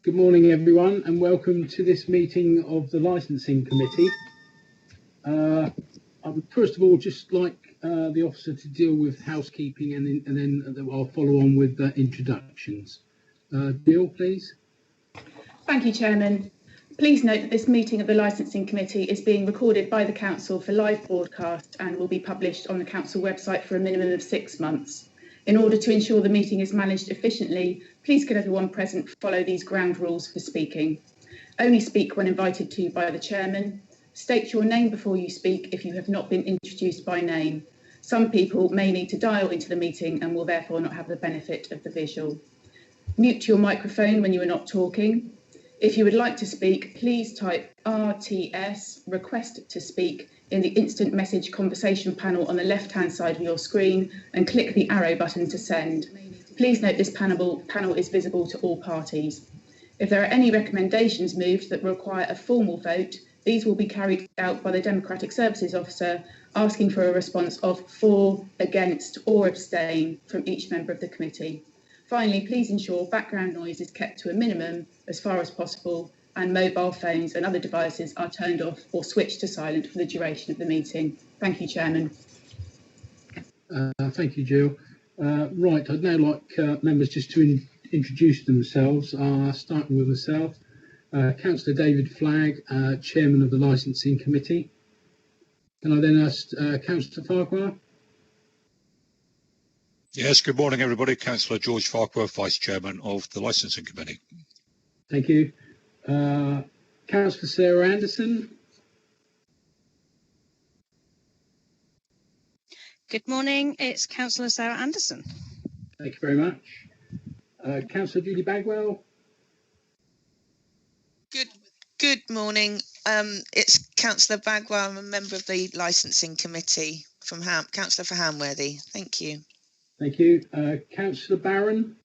Good morning, everyone, and welcome to this meeting of the Licensing Committee. I would first of all just like the officer to deal with housekeeping, and then I'll follow on with introductions. Bill, please. Thank you, Chairman. Please note that this meeting of the Licensing Committee is being recorded by the Council for live broadcast and will be published on the Council website for a minimum of 6 months. In order to ensure the meeting is managed efficiently, please could everyone present follow these ground rules for speaking. Only speak when invited to by the Chairman. State your name before you speak if you have not been introduced by name. Some people may need to dial into the meeting and will therefore not have the benefit of the visual. Mute your microphone when you are not talking. If you would like to speak, please type RTS, request to speak, in the instant message conversation panel on the left-hand side of your screen and click the arrow button to send. Please note this panel is visible to all parties. If there are any recommendations moved that require a formal vote, these will be carried out by the Democratic Services Officer, asking for a response of for, against or abstain from each member of the committee. Finally, please ensure background noise is kept to a minimum as far as possible, and mobile phones and other devices are turned off or switched to silent for the duration of the meeting. Thank you, Chairman. Thank you, Jill. Right, I'd now like members just to introduce themselves, starting with myself. Councillor David Flagg, Chairman of the Licensing Committee. Can I then ask Councillor Farquhar? Yes, good morning, everybody. Councillor George Farquhar, Vice Chairman of the Licensing Committee. Thank you. Councillor Sarah Anderson. Good morning, it's Councillor Sarah Anderson. Thank you very much. Councillor Judy Bagwell. Good morning. It's Councillor Bagwell. I'm a member of the Licensing Committee from Councillor for Hamworthy. Thank you. Thank you. Councillor Barron.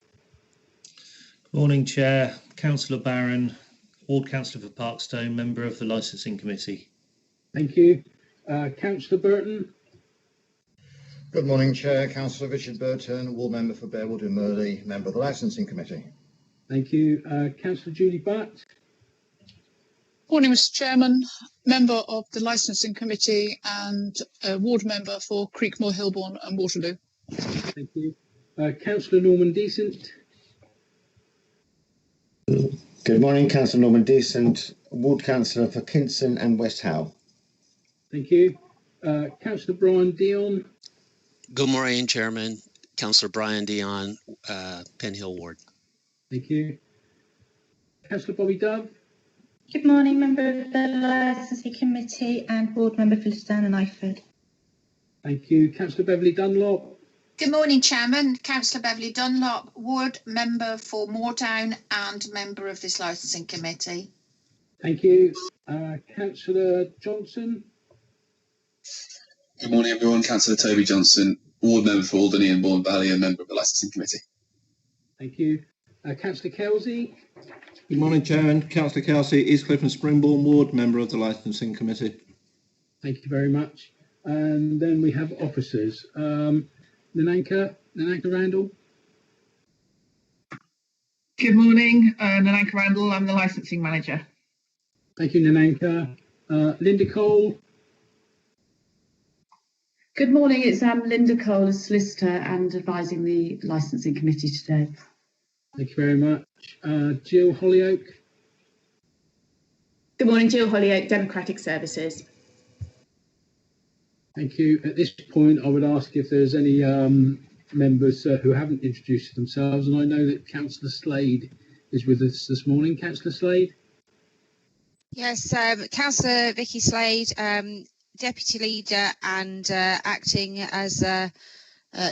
Morning, Chair. Councillor Barron, Ward Councillor for Parkstone, member of the Licensing Committee. Thank you. Councillor Burton. Good morning, Chair. Councillor Richard Burton, Ward Member for Bearwood and Merley, member of the Licensing Committee. Thank you. Councillor Julie Butt. Morning, Mr. Chairman, member of the Licensing Committee and Ward Member for Creekmore, Hilborn and Waterloo. Thank you. Councillor Norman Decent. Good morning, Councillor Norman Decent, Ward Councillor for Kinson and West Howe. Thank you. Councillor Brian Dion. Good morning, Chairman. Councillor Brian Dion, Penhill Ward. Thank you. Councillor Bobby Dove. Good morning, member of the Licensing Committee and Ward Member for Liston and Iford. Thank you. Councillor Beverley Dunlop. Good morning, Chairman. Councillor Beverley Dunlop, Ward Member for Moordown and member of this Licensing Committee. Thank you. Councillor Johnson. Good morning, everyone. Councillor Toby Johnson, Ward Member for Alderney and Bourne Valley and member of the Licensing Committee. Thank you. Councillor Kelsey. Good morning, Chairman. Councillor Kelsey, East Cliff and Springbourne Ward, member of the Licensing Committee. Thank you very much. And then we have officers. Nananka Randall. Good morning, Nananka Randall. I'm the licensing manager. Thank you, Nananka. Linda Cole. Good morning, it's Linda Cole, a solicitor and advising the licensing committee today. Thank you very much. Jill Hollyoak. Good morning, Jill Hollyoak, Democratic Services. Thank you. At this point, I would ask if there's any members who haven't introduced themselves, and I know that Councillor Slade is with us this morning. Councillor Slade. Yes, Councillor Vicky Slade, Deputy Leader and acting as a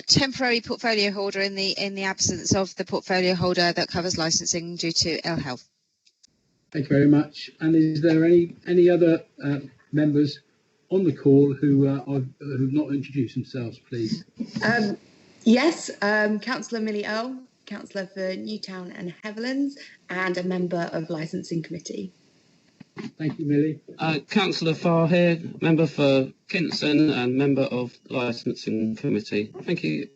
temporary portfolio holder in the absence of the portfolio holder that covers licensing due to ill health. Thank you very much. And is there any other members on the call who have not introduced themselves, please? Yes, Councillor Millie Earle, Councillor for Newtown and Heverlands, and a member of Licensing Committee. Thank you, Millie. Councillor Farr here, member for Kinson and member of Licensing Committee. Thank you.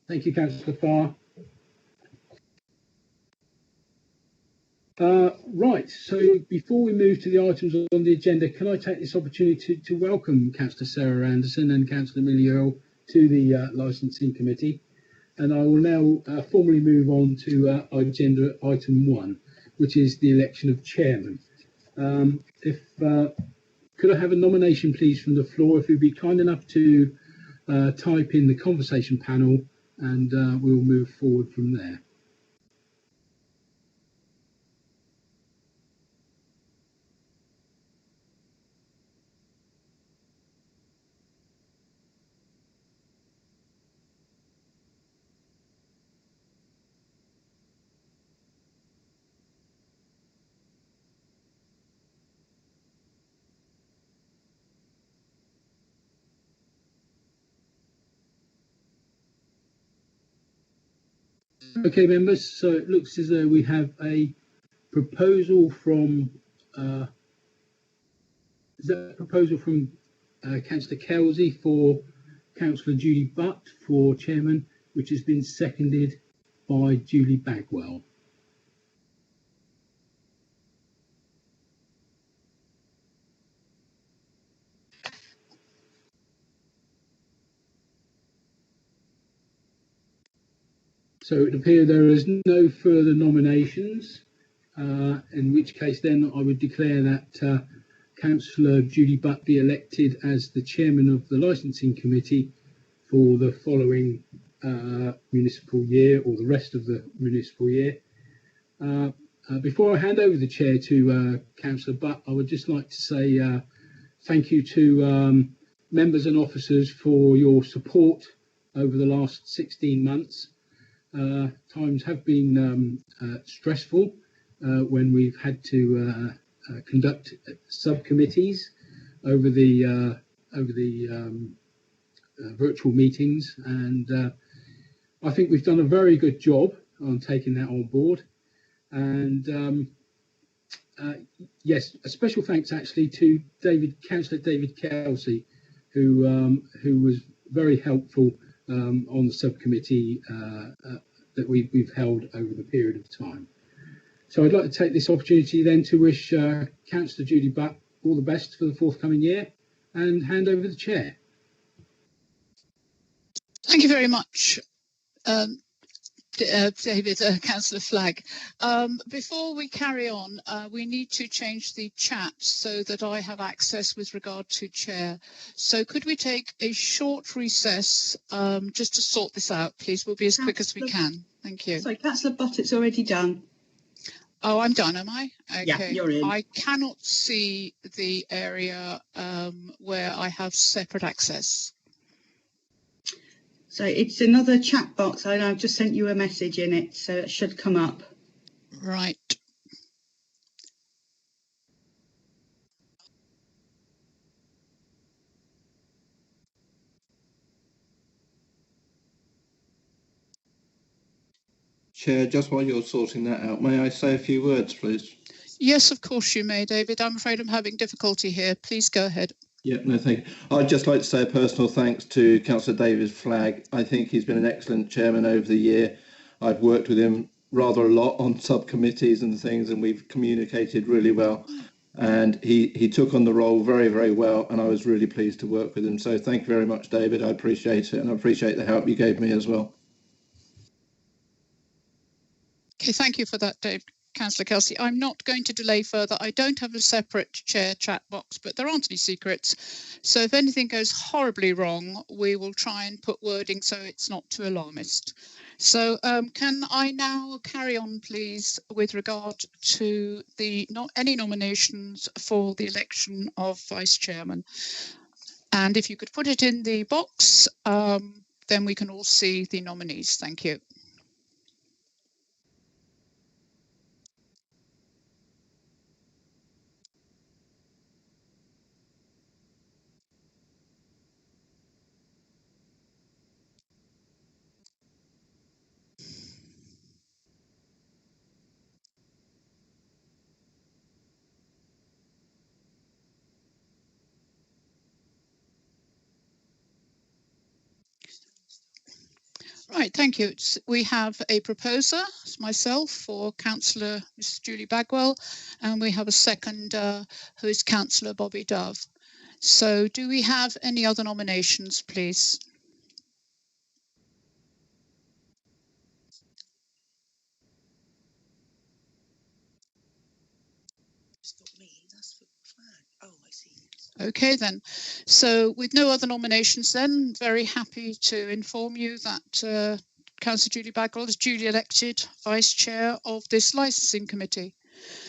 Thank you, Councillor Farr. Right, so before we move to the items on the agenda, can I take this opportunity to welcome Councillor Sarah Anderson and Councillor Millie Earl to the Licensing Committee? And I will now formally move on to agenda item 1, which is the election of chairman. Could I have a nomination, please, from the floor? If you'd be kind enough to type in the conversation panel, and we'll move forward from there. Okay, members, so it looks as though we have a proposal from Councillor Kelsey for Councillor Julie Butt for chairman, which has been seconded by Julie Bagwell. So it appears there is no further nominations, in which case then I would declare that Councillor Julie Butt be elected as the chairman of the Licensing Committee for the following municipal year, or the rest of the municipal year. Before I hand over the chair to Councillor Butt, I would just like to say thank you to members and officers for your support over the last 16 months. Times have been stressful when we've had to conduct subcommittees over the virtual meetings, and I think we've done a very good job on taking that on board. And yes, a special thanks actually to Councillor David Kelsey, who was very helpful on the subcommittee that we've held over the period of time. So I'd like to take this opportunity then to wish Councillor Julie Butt all the best for the forthcoming year and hand over the chair. Thank you very much, David, Councillor Flagg. Before we carry on, we need to change the chat so that I have access with regard to chair. So could we take a short recess just to sort this out, please? We'll be as quick as we can. Thank you. Sorry, Councillor Butt, it's already done. Oh, I'm done, am I? Okay. Yeah, you're in. I cannot see the area where I have separate access. So it's another chat box. I've just sent you a message in it, so it should come up. Right. Chair, just while you're sorting that out, may I say a few words, please? Yes, of course you may, David. I'm afraid I'm having difficulty here. Please go ahead. Yeah, no, thank you. I'd just like to say a personal thanks to Councillor David Flagg. I think he's been an excellent chairman over the year. I've worked with him rather a lot on subcommittees and things, and we've communicated really well. And he took on the role very, very well, and I was really pleased to work with him. So thank you very much, David. I appreciate it, and I appreciate the help you gave me as well. Okay, thank you for that, Dave. Councillor Kelsey, I'm not going to delay further. I don't have a separate chair chat box, but there aren't any secrets. So if anything goes horribly wrong, we will try and put wording so it's not too alarmist. So can I now carry on, please, with regard to any nominations for the election of vice chairman? And if you could put it in the box, then we can all see the nominees. Thank you. Right, thank you. We have a proposer, it's myself, for Councillor Ms Julie Bagwell, and we have a seconder who is Councillor Bobby Dove. So do we have any other nominations, please? Okay then, so with no other nominations then, very happy to inform you that Councillor Julie Bagwell is duly elected Vice Chair of this Licensing Committee.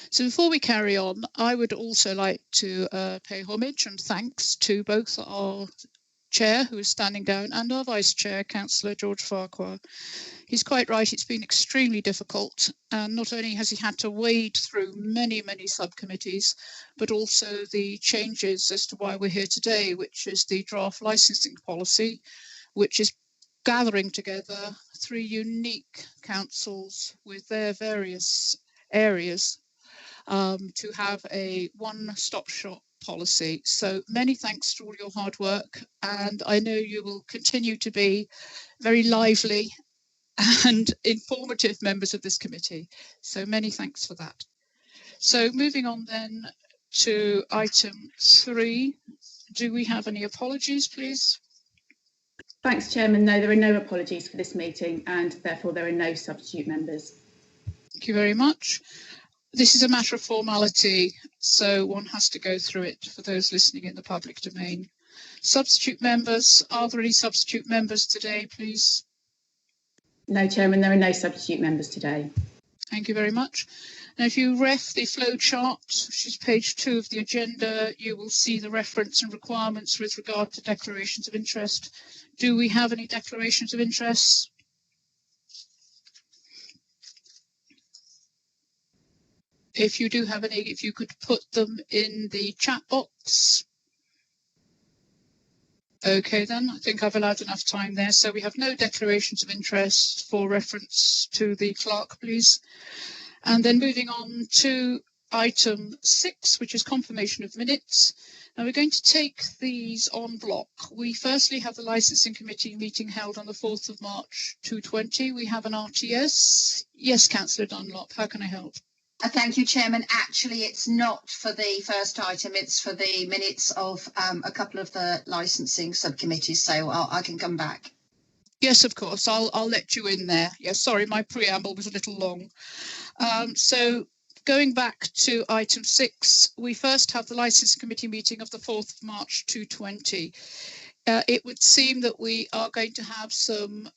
So before we carry on, I would also like to pay homage and thanks to both our Chair, who is standing down, and our Vice Chair, Councillor George Farquhar. He's quite right, it's been extremely difficult, and not only has he had to wade through many, many subcommittees, but also the changes as to why we're here today, which is the draft licensing policy, which is gathering together 3 unique councils with their various areas to have a one-stop shop policy. So many thanks to all your hard work, and I know you will continue to be very lively and informative members of this committee. So many thanks for that. So moving on then to item 3. Do we have any apologies, please? Thanks, Chairman. No, there are no apologies for this meeting, and therefore there are no substitute members. Thank you very much. This is a matter of formality, so one has to go through it for those listening in the public domain. Substitute members, are there any substitute members today, please? No, Chairman, there are no substitute members today. Thank you very much. Now, if you ref the flow chart, which is page 2 of the agenda, you will see the reference and requirements with regard to declarations of interest. Do we have any declarations of interest? If you do have any, if you could put them in the chat box. Okay, then, I think I've allowed enough time there. So we have no declarations of interest for reference to the clerk, please. And then moving on to item 6, which is confirmation of minutes. Now we're going to take these on block. We firstly have the Licensing Committee meeting held on the 4th of March 2020. We have an RTS. Yes, Councillor Dunlop, how can I help? Thank you, Chairman. Actually, it's not for the first item. It's for the minutes of a couple of the licensing subcommittees. So I can come back. Yes, of course. I'll let you in there. Yes, sorry, my preamble was a little long. So going back to item 6, we first have the Licensing Committee meeting of the 4th of March 2020. It would seem that we are going to have some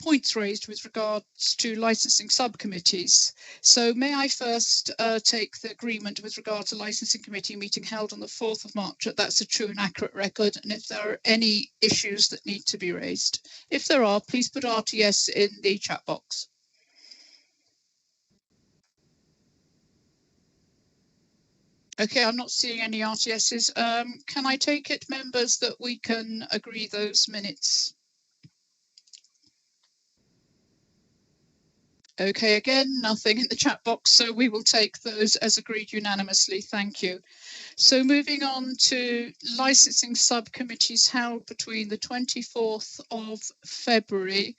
points raised with regards to licensing subcommittees. So may I first take the agreement with regard to licensing committee meeting held on the 4th of March, that that's a true and accurate record, and if there are any issues that need to be raised. If there are, please put RTS in the chat box. Okay, I'm not seeing any RTSs. Can I take it, members, that we can agree those minutes? Okay, again, nothing in the chat box, so we will take those as agreed unanimously. Thank you. So moving on to licensing subcommittees held between the 24th of February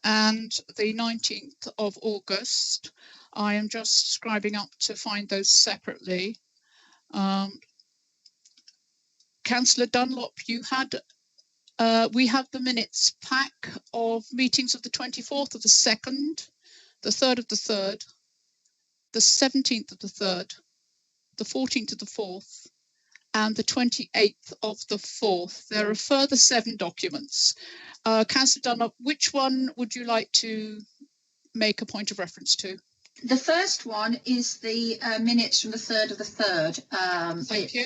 and the 19th of August. I am just scribing up to find those separately. Councillor Dunlop, you had, we have the minutes pack of meetings of the 24th of the 2nd, the 3rd of the 3rd, the 17th of the 3rd, the 14th of the 4th, and the 28th of the 4th. There are further 7 documents. Councillor Dunlop, which one would you like to make a point of reference to? The first one is the minutes from the 3rd of the 3rd. Thank you.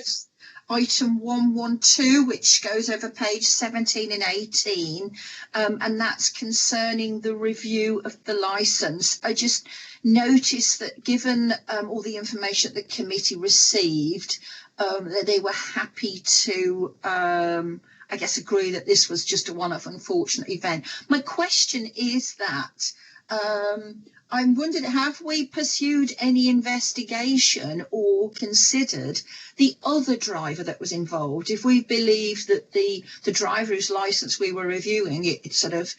Item 112, which goes over page 17 and 18, and that's concerning the review of the licence. I just noticed that given all the information that the committee received, that they were happy to, I guess, agree that this was just a one-off unfortunate event. My question is that I wondered, have we pursued any investigation or considered the other driver that was involved? If we believe that the driver whose licence we were reviewing, it sort of,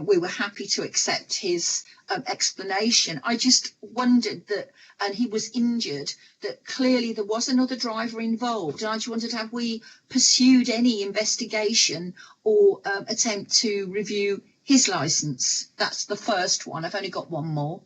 we were happy to accept his explanation. I just wondered that, and he was injured, that clearly there was another driver involved. And I just wondered, have we pursued any investigation or attempt to review his licence? That's the first one. I've only got one more.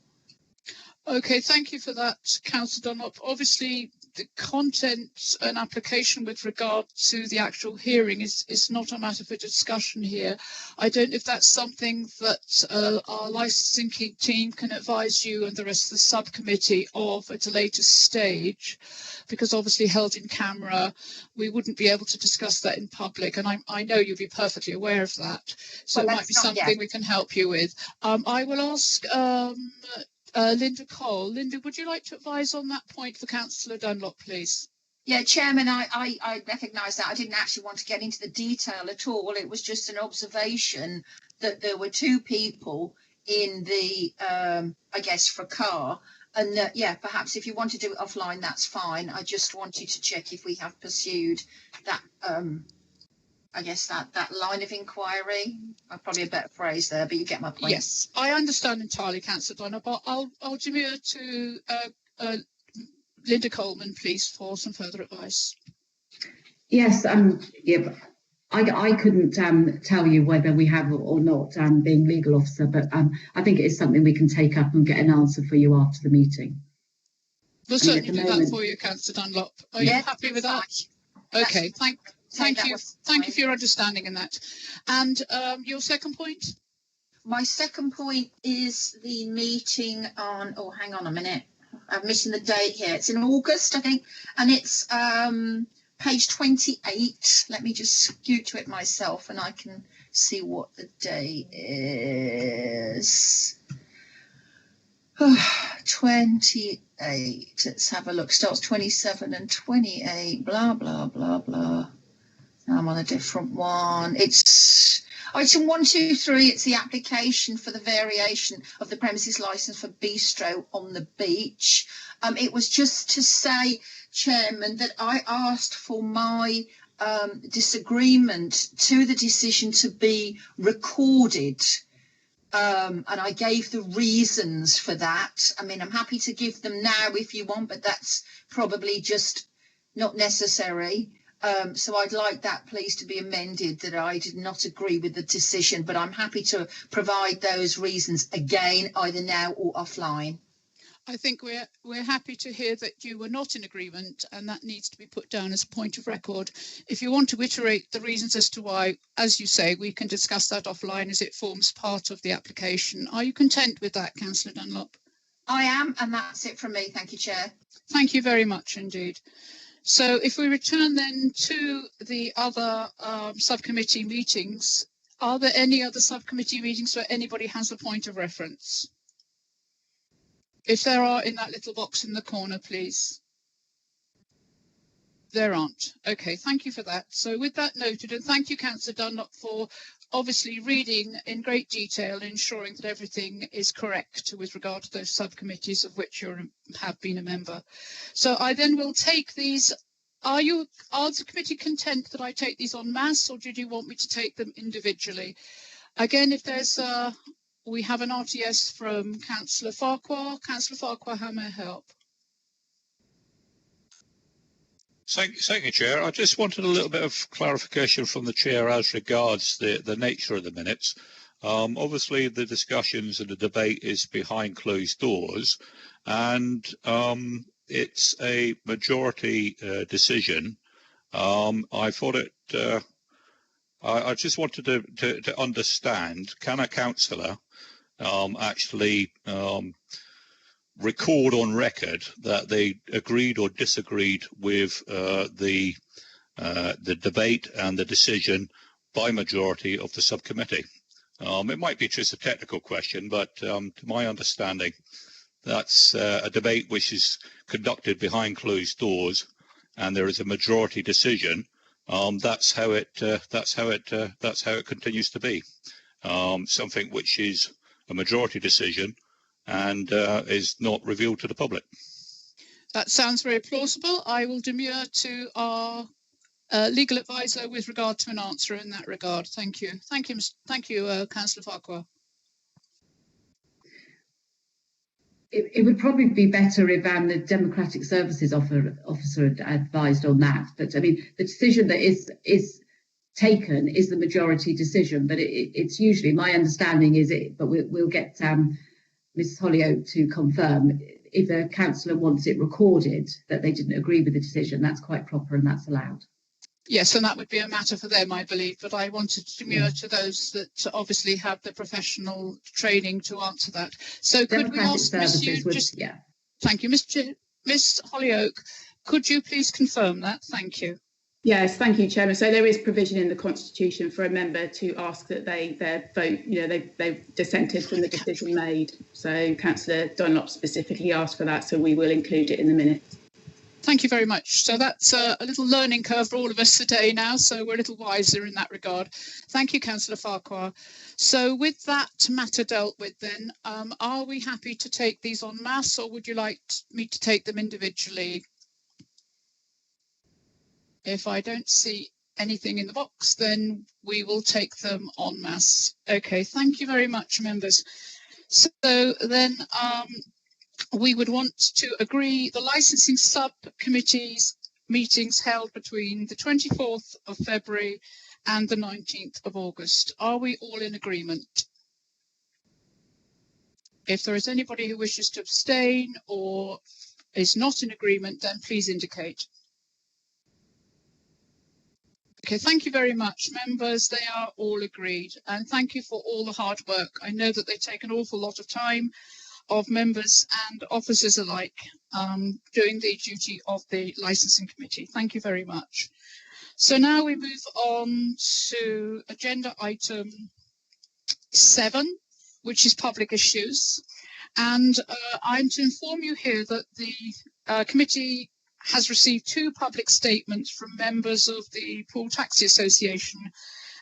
Okay, thank you for that, Councillor Dunlop. Obviously, the content and application with regard to the actual hearing is not a matter for discussion here. I don't know if that's something that our licensing team can advise you and the rest of the subcommittee of at a later stage, because obviously held in camera, we wouldn't be able to discuss that in public, and I know you'll be perfectly aware of that. So it might be something we can help you with. I will ask Linda Cole. Linda, would you like to advise on that point for Councillor Dunlop, please? Yeah, Chairman, I recognise that. I didn't actually want to get into the detail at all. It was just an observation that there were two people in the, I guess, for a car. And yeah, perhaps if you want to do it offline, that's fine. I just wanted to check if we have pursued that, I guess, that line of inquiry. Probably a better phrase there, but you get my point. Yes, I understand entirely, Councillor Dunlop. I'll demur to Linda Coleman, please, for some further advice. Yes, yeah, I couldn't tell you whether we have or not, being legal officer, but I think it is something we can take up and get an answer for you after the meeting. We'll certainly do that for you, Councillor Dunlop. Are you happy with that? Okay, thank you for your understanding in that. And your second point? My second point is the meeting on, oh, hang on a minute. I'm missing the date here. It's in August, I think, and it's page 28. Let me just scoot to it myself and I can see what the day is. 28. Let's have a look. Starts 27 and 28. Blah, blah, blah, blah. I'm on a different one. It's item 123. It's the application for the variation of the premises licence for bistro on the beach. It was just to say, Chairman, that I asked for my disagreement to the decision to be recorded. And I gave the reasons for that. I mean, I'm happy to give them now if you want, but that's probably just not necessary. So I'd like that, please, to be amended, that I did not agree with the decision, but I'm happy to provide those reasons again, either now or offline. I think we're happy to hear that you were not in agreement, and that needs to be put down as a point of record. If you want to iterate the reasons as to why, as you say, we can discuss that offline as it forms part of the application. Are you content with that, Councillor Dunlop? I am, and that's it from me. Thank you, Chair. Thank you very much indeed. So if we return then to the other subcommittee meetings, are there any other subcommittee meetings where anybody has a point of reference? If there are, in that little box in the corner, please. There aren't. Okay, thank you for that. So with that noted, and thank you, Councillor Dunlop, for obviously reading in great detail, ensuring that everything is correct with regard to those subcommittees of which you have been a member. So I then will take these. Are the committee content that I take these en masse, or did you want me to take them individually? Again, if there's we have an RTS from Councillor Farquhar. Councillor Farquhar, how may I help? Thank you, Chair. I just wanted a little bit of clarification from the Chair as regards the nature of the minutes. Obviously, the discussions and the debate is behind closed doors, and it's a majority decision. I thought it. I just wanted to understand: can a councillor actually record on record that they agreed or disagreed with the debate and the decision by majority of the subcommittee? It might be just a technical question, but to my understanding, that's a debate which is conducted behind closed doors, and there is a majority decision. That's how it continues to be. Something which is a majority decision and is not revealed to the public. That sounds very plausible. I will demur to our legal advisor with regard to an answer in that regard. Thank you. Thank you, Councillor Farquhar. It would probably be better if the Democratic Services officer advised on that. But I mean, the decision that is taken is the majority decision. But it's usually, my understanding is it. But we'll get Ms. Hollyoak to confirm if a councillor wants it recorded that they didn't agree with the decision. That's quite proper and that's allowed. Yes, and that would be a matter for them, I believe, but I wanted to demur to those that obviously have the professional training to answer that. So could we ask Ms. Thank you, Ms. Hollyoak, could you please confirm that? Thank you. Yes, thank you, Chairman. So there is provision in the Constitution for a member to ask that their vote, they've dissented from the decision made. So Councillor Dunlop specifically asked for that, so we will include it in the minutes. Thank you very much. So that's a little learning curve for all of us today now, so we're a little wiser in that regard. Thank you, Councillor Farquhar. So with that matter dealt with then, are we happy to take these en masse, or would you like me to take them individually? If I don't see anything in the box, then we will take them en masse. Okay, thank you very much, members. So then we would want to agree the licensing subcommittees meetings held between the 24th of February and the 19th of August. Are we all in agreement? If there is anybody who wishes to abstain or is not in agreement, then please indicate. Okay, thank you very much, members. They are all agreed. And thank you for all the hard work. I know that they take an awful lot of time of members and officers alike doing the duty of the licensing committee. Thank you very much. So now we move on to agenda item 7, which is public issues. And I'm to inform you here that the committee has received 2 public statements from members of the Pool Taxi Association,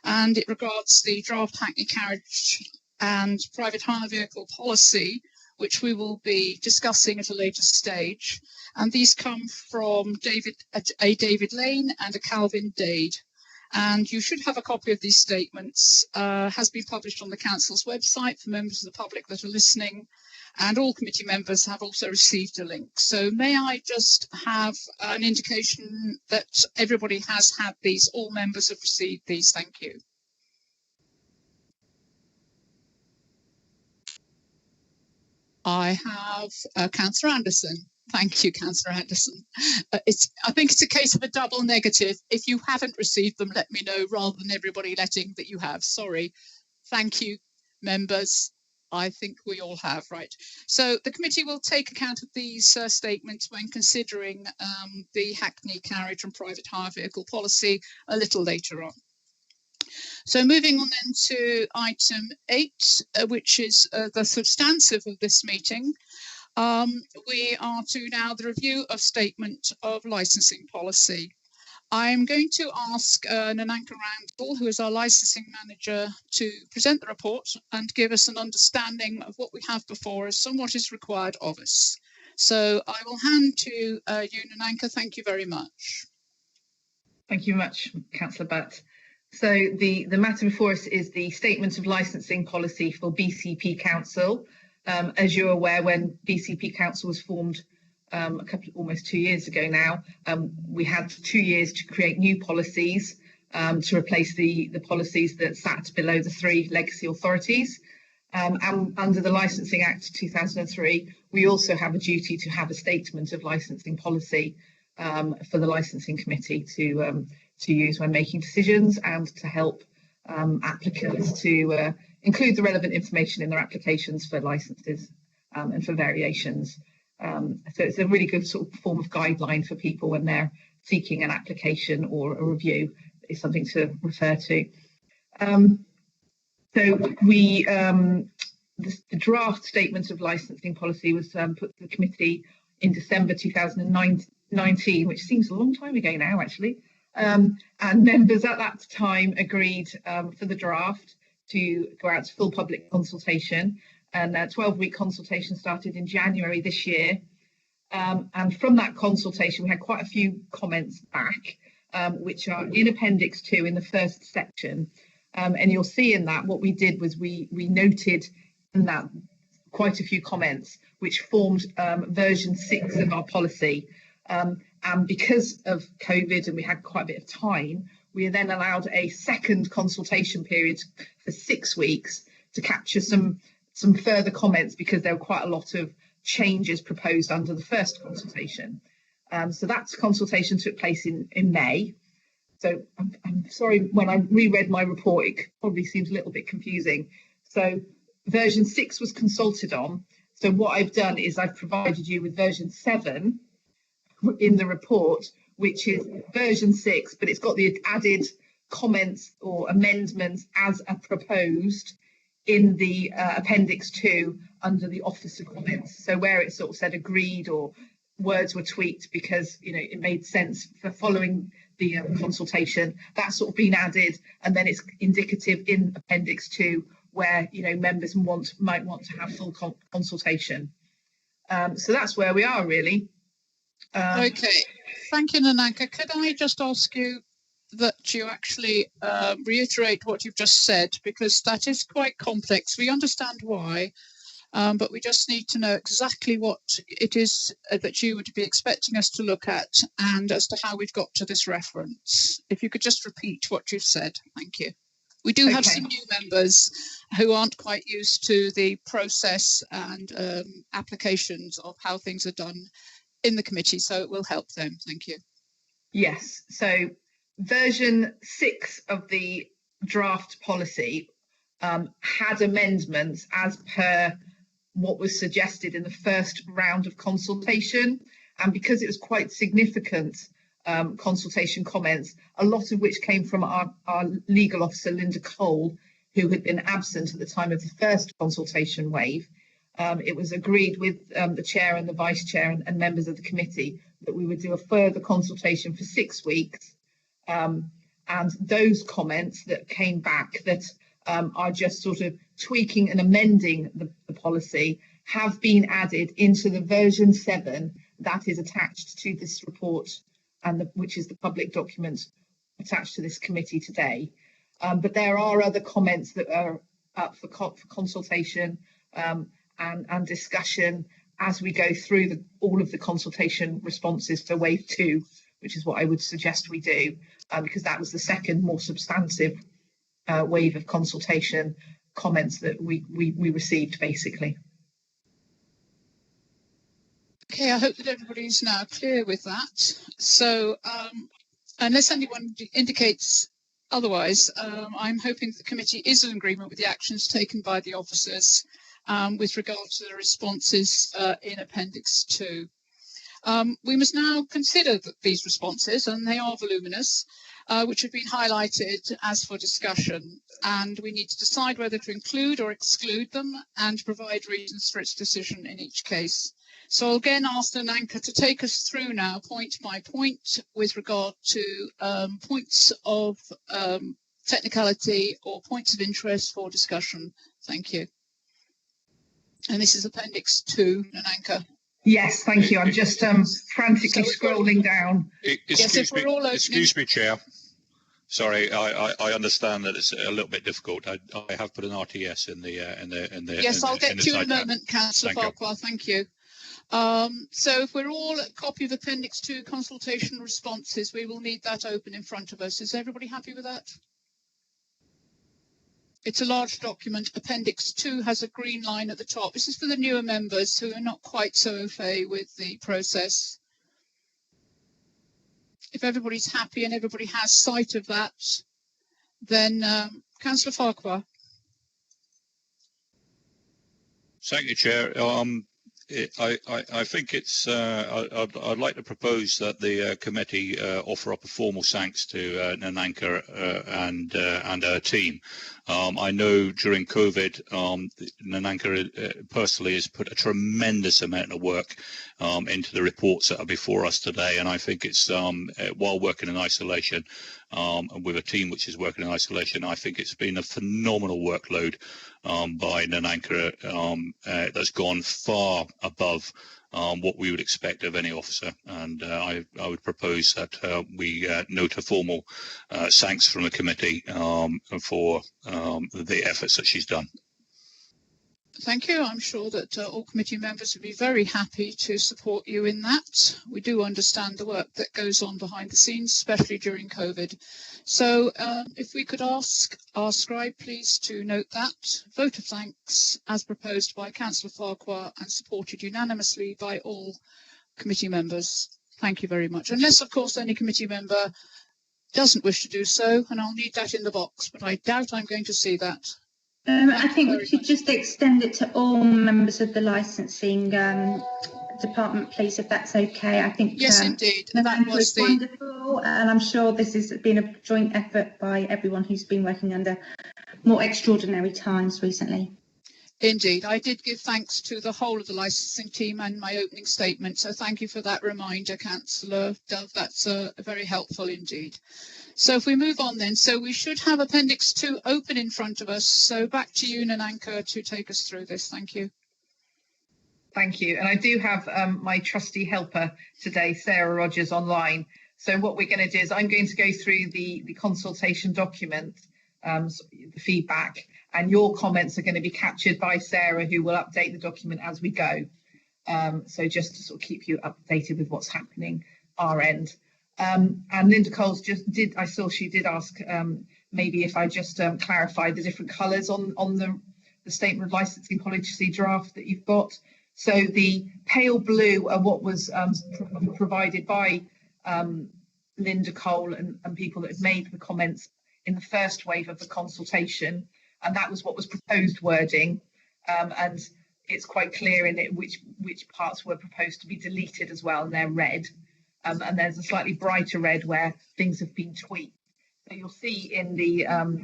and it regards the draft Hackney carriage and private hire vehicle policy, which we will be discussing at a later stage. And these come from David Lane and a Calvin Dade. And you should have a copy of these statements. Has been published on the council's website for members of the public that are listening, and all committee members have also received a link. So may I just have an indication that everybody has had these, all members have received these? Thank you. I have Councillor Anderson. Thank you, Councillor Anderson. I think it's a case of a double negative. If you haven't received them, let me know, rather than everybody letting that you have. Sorry. Thank you, members. I think we all have, right. So the committee will take account of these statements when considering the Hackney carriage and private hire vehicle policy a little later on. So moving on then to item 8, which is the substantive of this meeting. We are to now the review of statement of licensing policy. I'm going to ask Nananka Randall, who is our licensing manager, to present the report and give us an understanding of what we have before us and what is required of us. So I will hand to you, Nananka. Thank you very much. Thank you very much, Councillor Butt. So the matter before us is the statement of licensing policy for BCP Council. As you're aware, when BCP Council was formed almost 2 years ago now, we had 2 years to create new policies to replace the policies that sat below the 3 legacy authorities. And under the Licensing Act 2003, we also have a duty to have a statement of licensing policy for the licensing committee to use when making decisions, and to help applicants to include the relevant information in their applications for licenses and for variations. So it's a really good sort of form of guideline for people when they're seeking an application or a review. It's something to refer to. So we, the draft statement of licensing policy was put to the committee in December 2019, which seems a long time ago now, actually. And members at that time agreed for the draft to go out to full public consultation. and a 12-week consultation started in January this year. And from that consultation, we had quite a few comments back, which are in Appendix 2 in the first section. And you'll see in that what we did was we noted in that quite a few comments, which formed version 6 of our policy. And because of COVID and we had quite a bit of time, we then allowed a second consultation period for 6 weeks to capture some further comments, because there were quite a lot of changes proposed under the first consultation. So that consultation took place in May. So I'm sorry, when I reread my report, it probably seems a little bit confusing. So version 6 was consulted on. So what I've done is I've provided you with version 7 in the report, which is version 6, but it's got the added comments or amendments as proposed in the Appendix 2 under the officer comments. So where it sort of said agreed or words were tweaked because, you know, it made sense for following the consultation, that's sort of been added, and then it's indicative in Appendix 2 where, you know, members might want to have full consultation. So that's where we are, really. Okay, thank you, Nananka. Could I just ask you that you actually reiterate what you've just said, because that is quite complex. We understand why, but we just need to know exactly what it is that you would be expecting us to look at, and as to how we've got to this reference. If you could just repeat what you've said. Thank you. We do have some new members who aren't quite used to the process and applications of how things are done in the committee, so it will help them. Thank you. Yes, so version 6 of the draft policy had amendments as per what was suggested in the first round of consultation, and because it was quite significant consultation comments, a lot of which came from our legal officer Linda Cole, who had been absent at the time of the first consultation wave. It was agreed with the chair and the vice chair and members of the committee that we would do a further consultation for 6 weeks, and those comments that came back that are just sort of tweaking and amending the policy have been added into the version 7 that is attached to this report, and which is the public document attached to this committee today. But there are other comments that are up for consultation and discussion as we go through all of the consultation responses for wave 2, which is what I would suggest we do, because that was the second more substantive wave of consultation comments that we received, basically. Okay, I hope that everybody's now clear with that. So unless anyone indicates otherwise, I'm hoping the committee is in agreement with the actions taken by the officers with regard to the responses in Appendix 2. We must now consider these responses, and they are voluminous, which have been highlighted as for discussion, and we need to decide whether to include or exclude them and provide reasons for its decision in each case. So I'll again ask Nananka to take us through now point by point with regard to points of technicality or points of interest for discussion. Thank you. And this is Appendix 2, Nananka. Yes, thank you. I'm just frantically scrolling down. Excuse me, Chair. Sorry, I understand that it's a little bit difficult. I have put an RTS in the. Yes, I'll get to you in a moment, Councillor Farquhar. Thank you. So if we're all a copy of Appendix 2 consultation responses, we will need that open in front of us. Is everybody happy with that? It's a large document. Appendix 2 has a green line at the top. This is for the newer members who are not quite so au fait with the process. If everybody's happy and everybody has sight of that, then Councillor Farquhar. Thank you, Chair. I think it's. I'd like to propose that the committee offer up a formal thanks to Nananka and her team. I know during COVID, Nananka personally has put a tremendous amount of work into the reports that are before us today, and I think it's while working in isolation, and with a team which is working in isolation. I think it's been a phenomenal workload by Nananka that's gone far above what we would expect of any officer, and I would propose that we note a formal thanks from the committee for the efforts that she's done. Thank you. I'm sure that all committee members would be very happy to support you in that. We do understand the work that goes on behind the scenes, especially during COVID. So if we could ask our scribe, please, to note that. Vote of thanks as proposed by Councillor Farquhar and supported unanimously by all committee members. Thank you very much. Unless, of course, any committee member doesn't wish to do so, and I'll need that in the box, but I doubt I'm going to see that. I think we should just extend it to all members of the licensing department, please, if that's okay. I think yes, indeed. That was wonderful, and I'm sure this has been a joint effort by everyone who's been working under more extraordinary times recently. Indeed, I did give thanks to the whole of the licensing team and my opening statement, so thank you for that reminder, Councillor Dove. That's very helpful indeed. So if we move on then, so we should have Appendix 2 open in front of us. So back to you, Nananka, to take us through this. Thank you. Thank you. And I do have my trusty helper today, Sarah Rogers, online. So what we're going to do is I'm going to go through the consultation document, the feedback, and your comments are going to be captured by Sarah, who will update the document as we go. So just to sort of keep you updated with what's happening our end. And Linda Coles I saw she did ask maybe if I just clarify the different colours on the statement of licensing policy draft that you've got. So the pale blue are what was provided by Linda Cole and people that had made the comments in the first wave of the consultation, and that was what was proposed wording, and it's quite clear in it which parts were proposed to be deleted as well, and they're red. And there's a slightly brighter red where things have been tweaked. So you'll see in the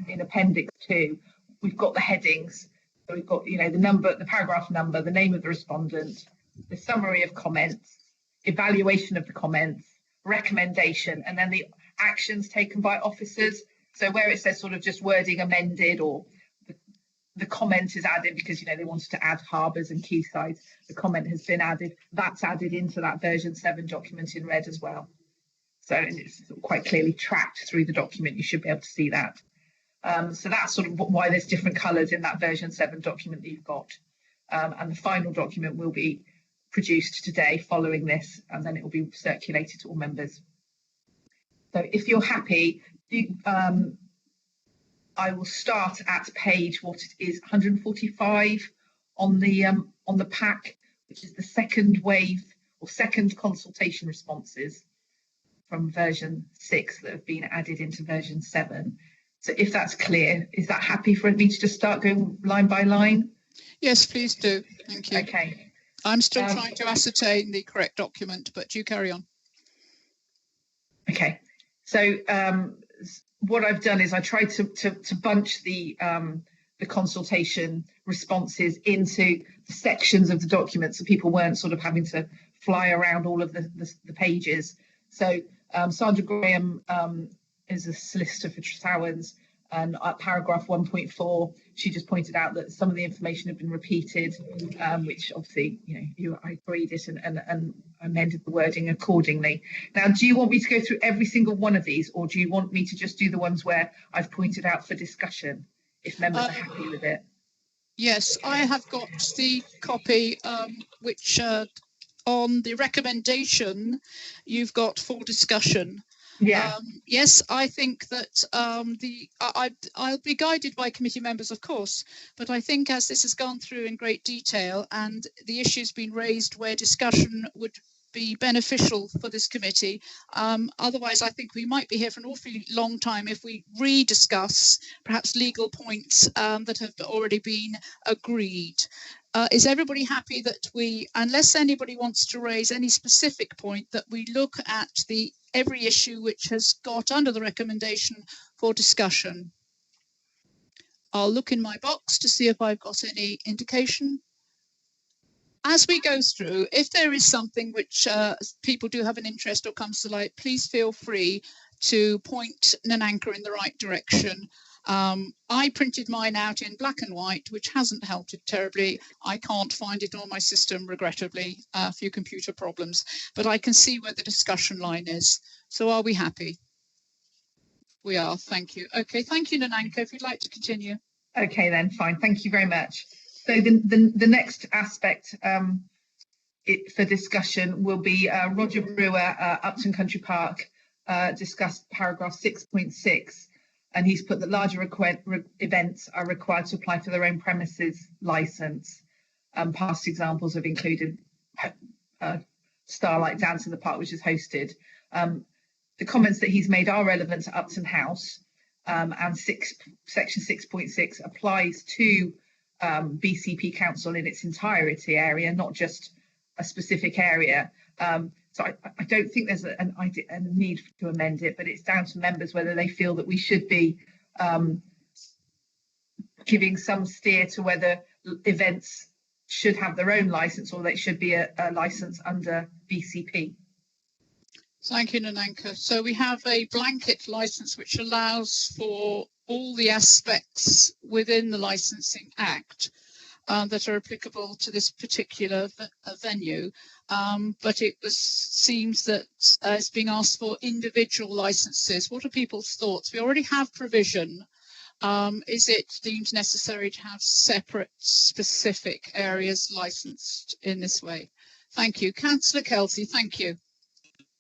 in Appendix 2, we've got the headings. So we've got, the number, the paragraph number, the name of the respondent, the summary of comments, evaluation of the comments, recommendation, and then the actions taken by officers. So where it says sort of just wording amended, or the comment is added because they wanted to add harbours and quaysides, the comment has been added, that's added into that version 7 document in red as well. So and it's quite clearly tracked through the document, you should be able to see that. So that's sort of why there's different colours in that version 7 document that you've got. And the final document will be produced today following this, and then it will be circulated to all members. So if you're happy, I will start at page, what it is, 145 on the pack, which is the second wave or second consultation responses from version 6 that have been added into version 7. So if that's clear, is that happy for me to just start going line by line? Yes, please do. Thank you. Okay. I'm still trying to ascertain the correct document, but you carry on. Okay. So what I've done is I tried to bunch the consultation responses into the sections of the document, so people weren't sort of having to fly around all of the pages. So Sandra Graham is a solicitor for Tretowans, and at paragraph 1.4, she just pointed out that some of the information had been repeated, which obviously, I agreed it and amended the wording accordingly. Now, do you want me to go through every single one of these, or do you want me to just do the ones where I've pointed out for discussion, if members are happy with it? Yes, I have got the copy, which on the recommendation, you've got for discussion. Yeah. Yes, I think that I'll be guided by committee members, of course, but I think as this has gone through in great detail and the issues been raised where discussion would be beneficial for this committee. Otherwise, I think we might be here for an awfully long time if we rediscuss perhaps legal points that have already been agreed. Is everybody happy that we, unless anybody wants to raise any specific point, that we look at every issue which has got under the recommendation for discussion? I'll look in my box to see if I've got any indication. As we go through, if there is something which people do have an interest or comes to light, please feel free to point Nananka in the right direction. I printed mine out in black and white, which hasn't helped it terribly. I can't find it on my system, regrettably, a few computer problems, but I can see where the discussion line is. So are we happy? We are, thank you. Okay, thank you, Nananka, if you'd like to continue. Okay then, fine, thank you very much. So the next aspect for discussion will be Roger Brewer, Upton Country Park, discussed paragraph 6.6, and he's put that larger events are required to apply for their own premises licence. Past examples have included Starlight Dance in the Park, which is hosted. The comments that he's made are relevant to Upton House, and section 6.6 applies to BCP Council in its entirety area, not just a specific area. So I don't think there's a need to amend it, but it's down to members whether they feel that we should be giving some steer to whether events should have their own licence or they should be a licence under BCP. Thank you, Nananka. So we have a blanket licence which allows for all the aspects within the Licensing Act that are applicable to this particular venue, but it seems that it's being asked for individual licences. What are people's thoughts? We already have provision. Is it deemed necessary to have separate specific areas licensed in this way? Thank you. Councillor Kelsey, thank you.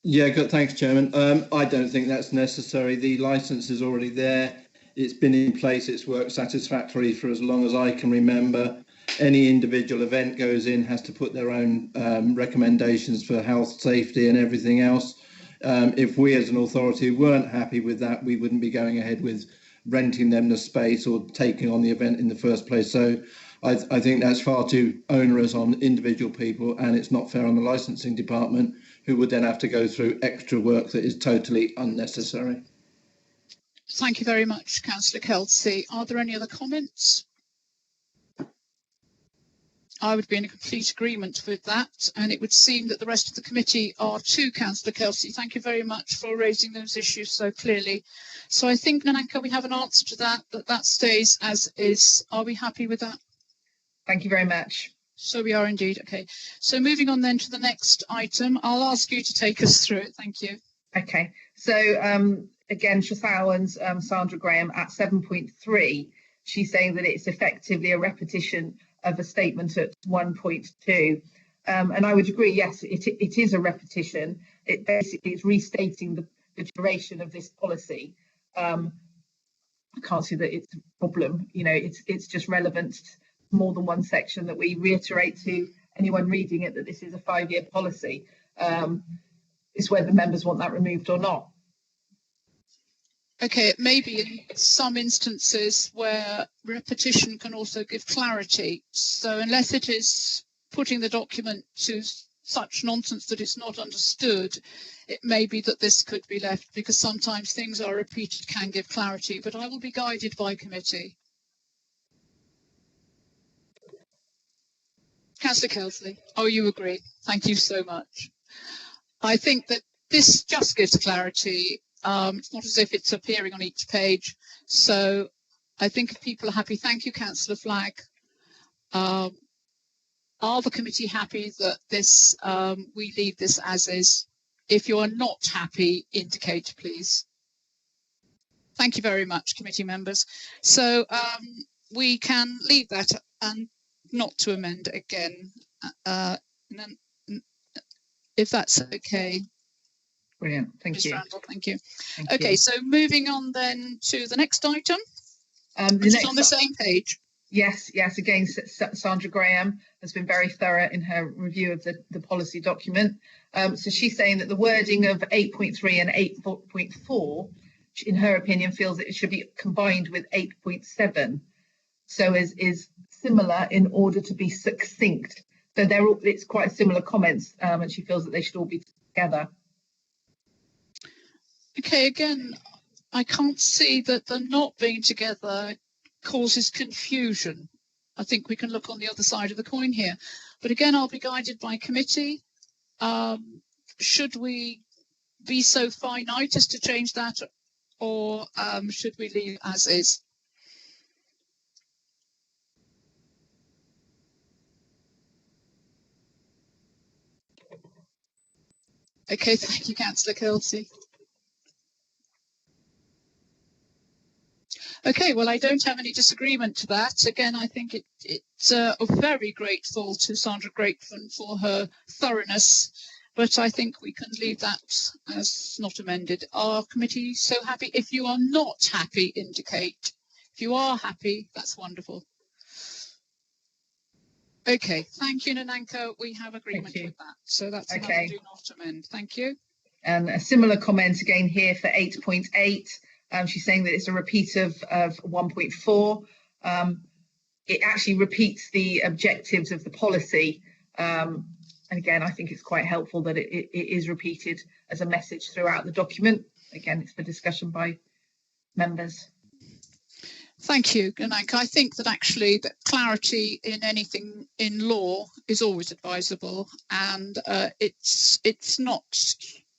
Yeah, good. Thanks, Chairman. I don't think that's necessary. The licence is already there. It's been in place. It's worked satisfactorily for as long as I can remember. Any individual event goes in, has to put their own recommendations for health, safety and everything else. If we as an authority weren't happy with that, we wouldn't be going ahead with renting them the space or taking on the event in the first place. So I think that's far too onerous on individual people, and it's not fair on the licensing department, who would then have to go through extra work that is totally unnecessary. Thank you very much, Councillor Kelsey. Are there any other comments? I would be in a complete agreement with that, and it would seem that the rest of the committee are too, Councillor Kelsey. Thank you very much for raising those issues so clearly. So I think, Nananka, we have an answer to that, that stays as is. Are we happy with that? Thank you very much. So we are indeed. Okay. So moving on then to the next item, I'll ask you to take us through it. Thank you. Okay. So again, Trethowens, Sandra Graham at 7.3, she's saying that it's effectively a repetition of a statement at 1.2. And I would agree, yes, it is a repetition. It basically is restating the duration of this policy. I can't see that it's a problem. You know, it's just relevant to more than one section that we reiterate to anyone reading it that this is a 5-year policy. Is whether members want that removed or not. Okay, it may be in some instances where repetition can also give clarity. So unless it is putting the document to such nonsense that it's not understood, it may be that this could be left, because sometimes things are repeated can give clarity, but I will be guided by committee. Councillor Kelsey, oh, you agree. Thank you so much. I think that this just gives clarity. It's not as if it's appearing on each page. So I think if people are happy, thank you, Councillor Flagg. Are the committee happy that this we leave this as is? If you are not happy, indicate, please. Thank you very much, committee members. So we can leave that and not to amend it again, if that's okay. Brilliant, thank Ms. you. Randall, thank you. Thank okay, you. So moving on then to the next item, which is on the same page. Yes, again, Sandra Graham has been very thorough in her review of the policy document. So she's saying that the wording of 8.3 and 8.4, in her opinion, feels that it should be combined with 8.7. So is similar in order to be succinct. So it's quite similar comments, and she feels that they should all be together. Okay, again, I can't see that the not being together causes confusion. I think we can look on the other side of the coin here. But again, I'll be guided by committee. Should we be so finite as to change that, or should we leave as is? Okay, thank you, Councillor Kelsey. Okay, well, I don't have any disagreement to that. Again, I think it's very grateful to Sandra Grateful for her thoroughness, but I think we can leave that as not amended. Are committee so happy? If you are not happy, indicate. If you are happy, that's wonderful. Okay, thank you, Nananka. We have agreement with that. So that's Okay. another do not amend. Thank you. A similar comment again here for 8.8. She's saying that it's a repeat of 1.4. It actually repeats the objectives of the policy. And again, I think it's quite helpful that it is repeated as a message throughout the document. Again, it's for discussion by members. Thank you, Nananka. I think that actually that clarity in anything in law is always advisable, and it's not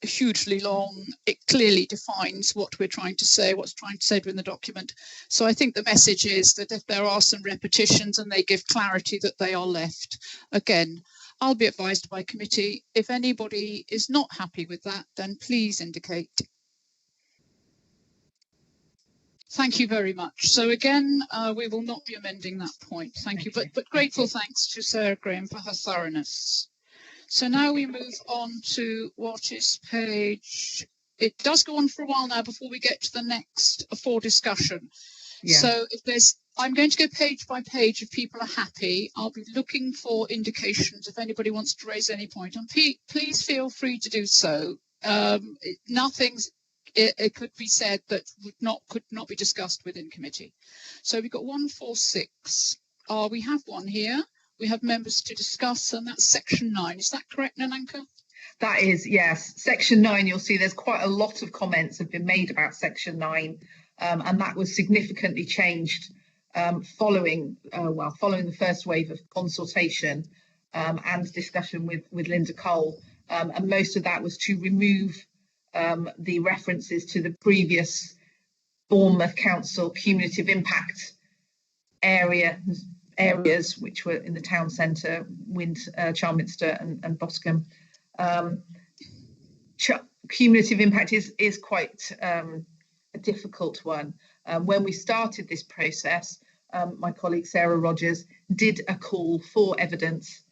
hugely long. It clearly defines what we're trying to say, what's trying to say in the document. So I think the message is that if there are some repetitions and they give clarity, that they are left. Again, I'll be advised by committee. If anybody is not happy with that, then please indicate. Thank you very much. So again, we will not be amending that point. Thank you. But grateful thanks to Sarah Graham for her thoroughness. So now we move on to what is page. It does go on for a while now before we get to the next for discussion. Yeah. So if there's, I'm going to go page by page. If people are happy, I'll be looking for indications if anybody wants to raise any point. And please feel free to do so. It could be said that could not be discussed within committee. So we've got 146. We have one here. We have members to discuss, and that's section 9. Is that correct, Nananka? That is, yes. Section 9, you'll see there's quite a lot of comments have been made about section 9, and that was significantly changed following the first wave of consultation and discussion with Linda Cole. And most of that was to remove the references to the previous Bournemouth Council cumulative impact areas, which were in the town centre, Charminster and Boscombe. Cumulative impact is quite a difficult one. When we started this process, my colleague Sarah Rogers did a call for evidence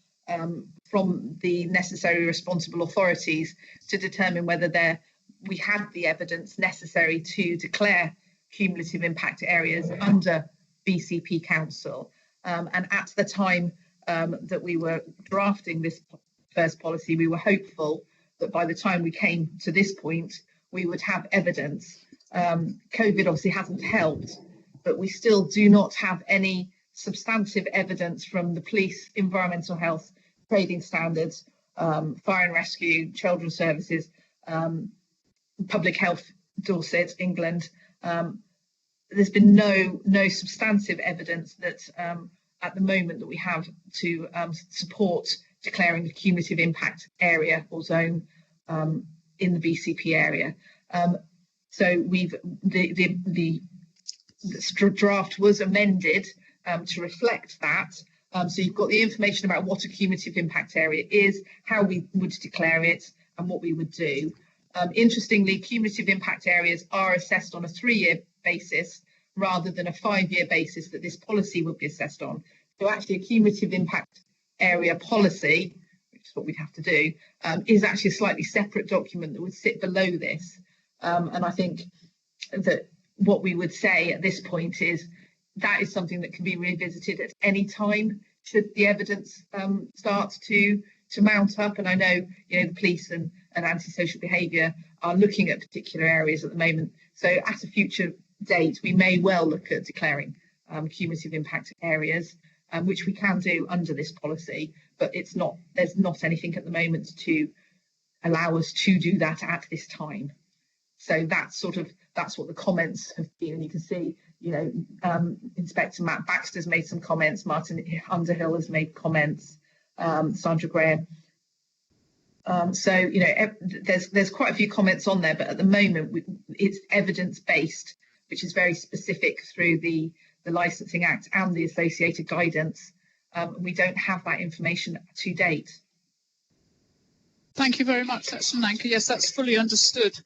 from the necessary responsible authorities to determine whether we had the evidence necessary to declare cumulative impact areas under BCP Council. And at the time that we were drafting this first policy, we were hopeful that by the time we came to this point, we would have evidence. COVID obviously hasn't helped, but we still do not have any substantive evidence from the police, environmental health, trading standards, fire and rescue, children's services, public health, Dorset, England. There's been no substantive evidence that at the moment that we have to support declaring the cumulative impact area or zone in the BCP area. So the draft was amended to reflect that. So you've got the information about what a cumulative impact area is, how we would declare it, and what we would do. Interestingly, cumulative impact areas are assessed on a 3-year basis rather than a 5-year basis that this policy would be assessed on. So actually a cumulative impact area policy, which is what we'd have to do, is actually a slightly separate document that would sit below this. And I think that what we would say at this point is that is something that can be revisited at any time should the evidence start to mount up. And I know, the police and antisocial behaviour are looking at particular areas at the moment. So at a future date, we may well look at declaring cumulative impact areas, which we can do under this policy, but there's not anything at the moment to allow us to do that at this time. So that's what the comments have been. And you can see, Inspector Matt Baxter's made some comments, Martin Underhill has made comments, Sandra Graham. So, you know, there's quite a few comments on there, but at the moment it's evidence-based, which is very specific through the Licensing Act and the associated guidance. We don't have that information to date. Thank you very much, that's Nanka. Yes, that's fully understood.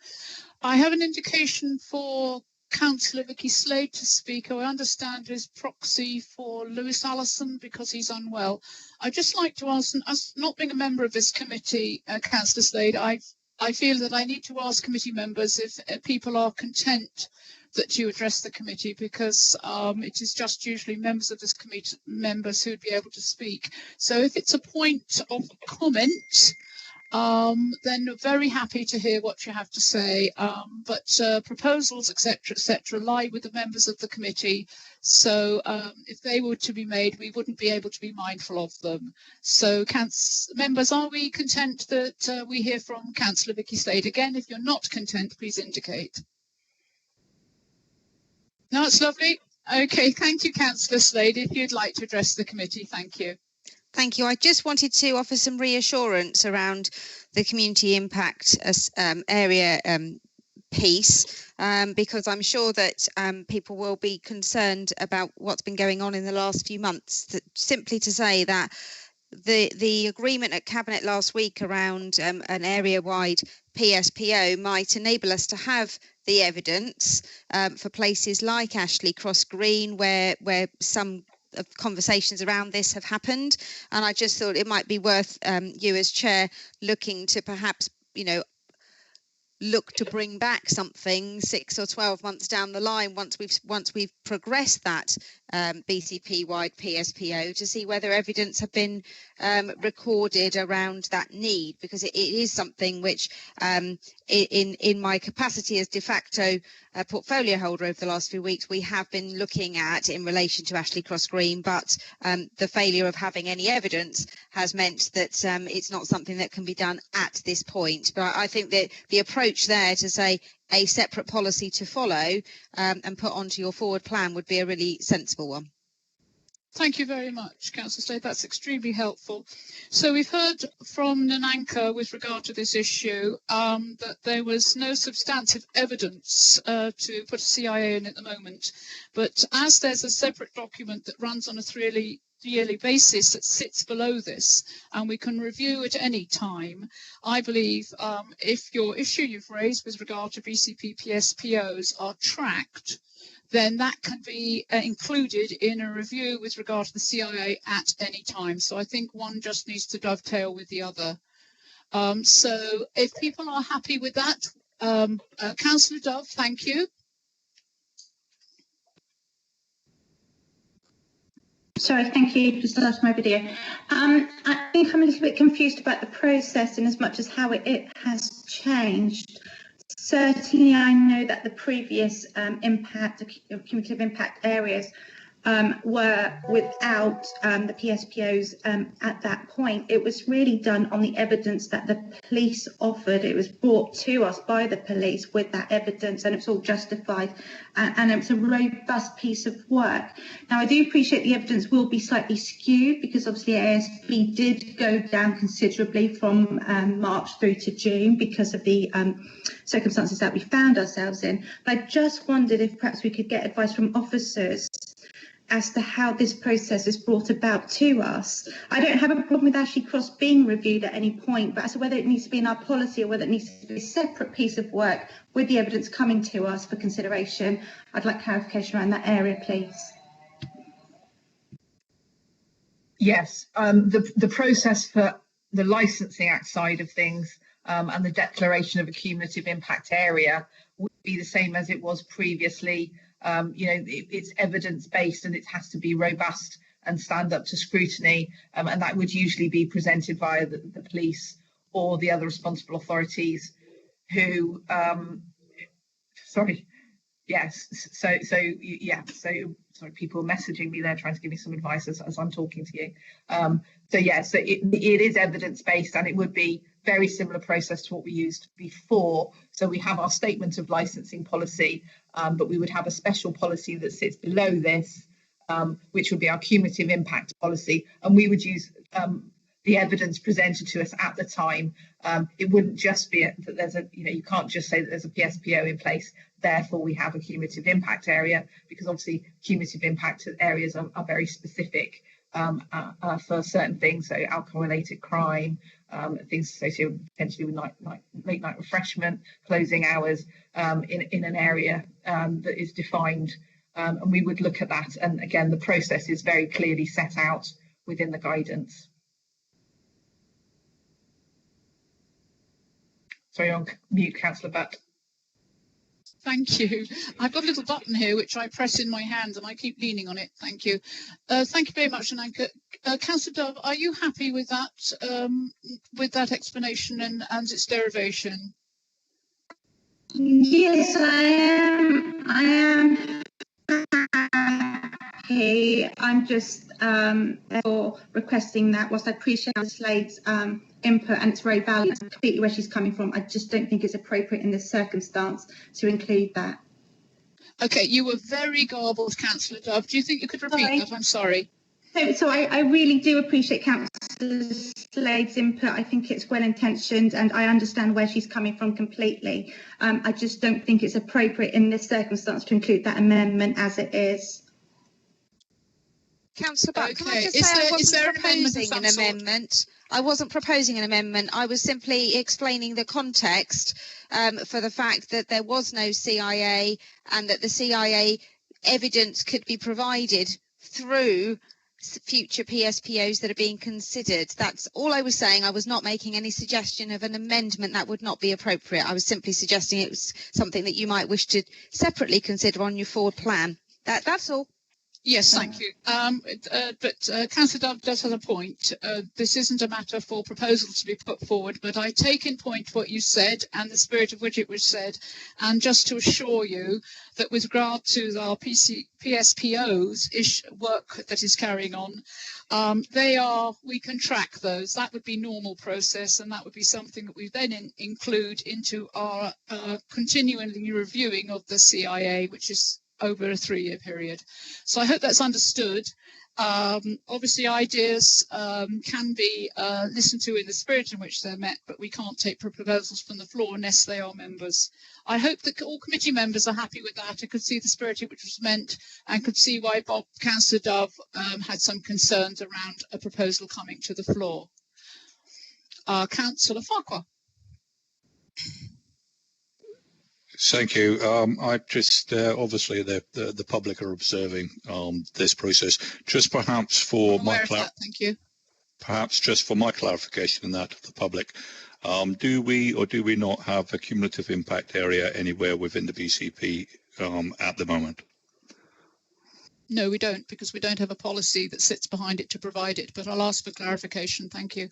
I have an indication for Councillor Vicky Slade to speak, who I understand is proxy for Lewis Allison because he's unwell. I'd just like to ask, and as not being a member of this committee, Councillor Slade, I feel that I need to ask committee members if people are content that you address the committee, because it is just usually members of this committee members who'd be able to speak. So if it's a point of comment, then very happy to hear what you have to say, but proposals, etc., lie with the members of the committee. So if they were to be made, we wouldn't be able to be mindful of them. So members, are we content that we hear from Councillor Vicky Slade? Again, if you're not content, please indicate. No, it's lovely. Okay, thank you, Councillor Slade. If you'd like to address the committee, thank you. Thank you. I just wanted to offer some reassurance around the community impact area piece, because I'm sure that people will be concerned about what's been going on in the last few months. Simply to say that the agreement at Cabinet last week around an area-wide PSPO might enable us to have the evidence for places like Ashley Cross Green, where some of conversations around this have happened, and I just thought it might be worth you as chair looking to perhaps, you know, look to bring back something 6 or 12 months down the line once we've progressed that BCP wide PSPO, to see whether evidence have been recorded around that need, because it is something which in my capacity as de facto portfolio holder over the last few weeks we have been looking at in relation to Ashley Cross Green, but the failure of having any evidence has meant that it's not something that can be done at this point. But I think that the approach there to say a separate policy to follow and put onto your forward plan would be a really sensible one. Thank you very much, Councillor Slade. That's extremely helpful. So we've heard from Nananka with regard to this issue that there was no substantive evidence to put a CIA in at the moment. But as there's a separate document that runs on a yearly basis that sits below this, and we can review at any time, I believe if your issue you've raised with regard to BCP PSPOs are tracked, then that can be included in a review with regard to the CIA at any time. So I think one just needs to dovetail with the other. So if people are happy with that, Councillor Dove, thank you. Sorry, thank you. Just started my video. I think I'm a little bit confused about the process in as much as how it has changed. Certainly, I know that the previous cumulative impact areas were without the PSPOs at that point. It was really done on the evidence that the police offered. It was brought to us by the police with that evidence, and it's all justified, and it's a robust piece of work. Now, I do appreciate the evidence will be slightly skewed because obviously ASB did go down considerably from March through to June because of the circumstances that we found ourselves in. But I just wondered if perhaps we could get advice from officers as to how this process is brought about to us. I don't have a problem with Ashley Cross being reviewed at any point, but as to whether it needs to be in our policy or whether it needs to be a separate piece of work with the evidence coming to us for consideration, I'd like clarification around that area, please. Yes, the process for the Licensing Act side of things and the declaration of a cumulative impact area would be the same as it was previously. You know, it's evidence-based and it has to be robust and stand up to scrutiny, and that would usually be presented via the police or the other responsible authorities who, sorry, people are messaging me there trying to give me some advice as I'm talking to you. So it is evidence-based, and it would be very similar process to what we used before. So we have our statement of licensing policy, but we would have a special policy that sits below this, which would be our cumulative impact policy, and we would use the evidence presented to us at the time. It wouldn't just be that there's a, you can't just say that there's a PSPO in place, therefore we have a cumulative impact area, because obviously cumulative impact areas are very specific for certain things, so alcohol-related crime, things associated potentially with late night refreshment, closing hours in an area that is defined, and we would look at that. And again, the process is very clearly set out within the guidance. Sorry, on mute, Councillor Butt. Thank you. I've got a little button here which I press in my hand and I keep leaning on it. Thank you. Thank you very much, Ananka. Councillor Dove, are you happy with that explanation and its derivation? Yes, I am happy. I'm just therefore requesting that, whilst I appreciate Slade's input and it's very valuable, completely where she's coming from, I just don't think it's appropriate in this circumstance to include that. Okay, you were very garbled, Councillor Dove. Do you think you could repeat that? I'm sorry. So I really do appreciate Councillor Slade's input. I think it's well intentioned and I understand where she's coming from completely. I just don't think it's appropriate in this circumstance to include that amendment as it is. Councillor Butt, can I just say I wasn't proposing an amendment. I wasn't proposing an amendment. I was simply explaining the context for the fact that there was no CIA and that the CIA evidence could be provided through future PSPOs that are being considered. That's all I was saying. I was not making any suggestion of an amendment. That would not be appropriate. I was simply suggesting it was something that you might wish to separately consider on your forward plan. That's all. Yes, thank you. But Councillor Dove does have a point. This isn't a matter for proposals to be put forward, but I take in point what you said and the spirit of which it was said. And just to assure you that with regard to our PSPOs work that is carrying on, we can track those. That would be normal process, and that would be something that we then include into our continually reviewing of the CIA, which is over a 3-year period. So I hope that's understood. Obviously ideas can be listened to in the spirit in which they're met, but we can't take proposals from the floor unless they are members. I hope that all committee members are happy with that and could see the spirit in which was meant and could see why Councillor Dove had some concerns around a proposal coming to the floor. Councillor Farquhar. Thank you. I just obviously the public are observing this process. Just perhaps for thank you. Perhaps just for my clarification and that of the public, do we or do we not have a cumulative impact area anywhere within the BCP at the moment? No, we don't, because we don't have a policy that sits behind it to provide it. But I'll ask for clarification. Thank you.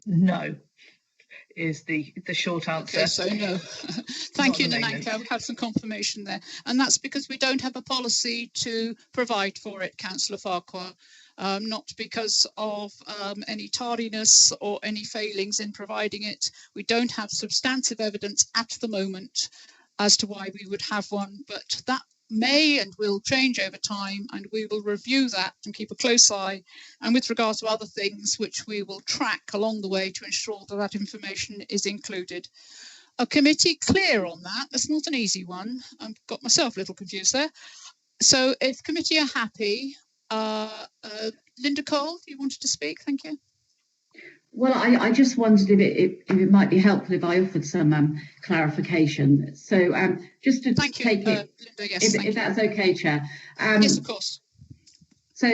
No. Is the short answer. Okay, so no. Thank you, Nananka. I've had some confirmation there. And that's because we don't have a policy to provide for it, Councillor Farquhar, not because of any tardiness or any failings in providing it. We don't have substantive evidence at the moment as to why we would have one, but that may and will change over time, and we will review that and keep a close eye. And with regard to other things, which we will track along the way to ensure that that information is included. A committee clear on that? That's not an easy one. I've got myself a little confused there. So if committee are happy, Linda Cole, you wanted to speak? Thank you. Well, I just wondered if it might be helpful if I offered some clarification. So just to take it, Linda, yes, if that's okay, Chair. Yes, of course. So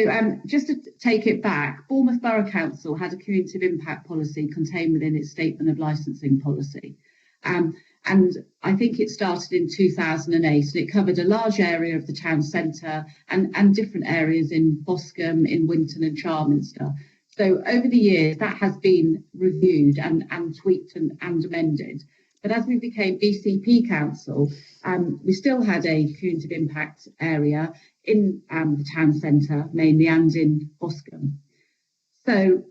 just to take it back, Bournemouth Borough Council had a cumulative impact policy contained within its statement of licensing policy. And I think it started in 2008, and it covered a large area of the town centre and different areas in Boscombe, in Winton and Charminster. So over the years, that has been reviewed and tweaked and amended. But as we became BCP Council, we still had a cumulative impact area in the town centre, mainly, and in Boscombe. So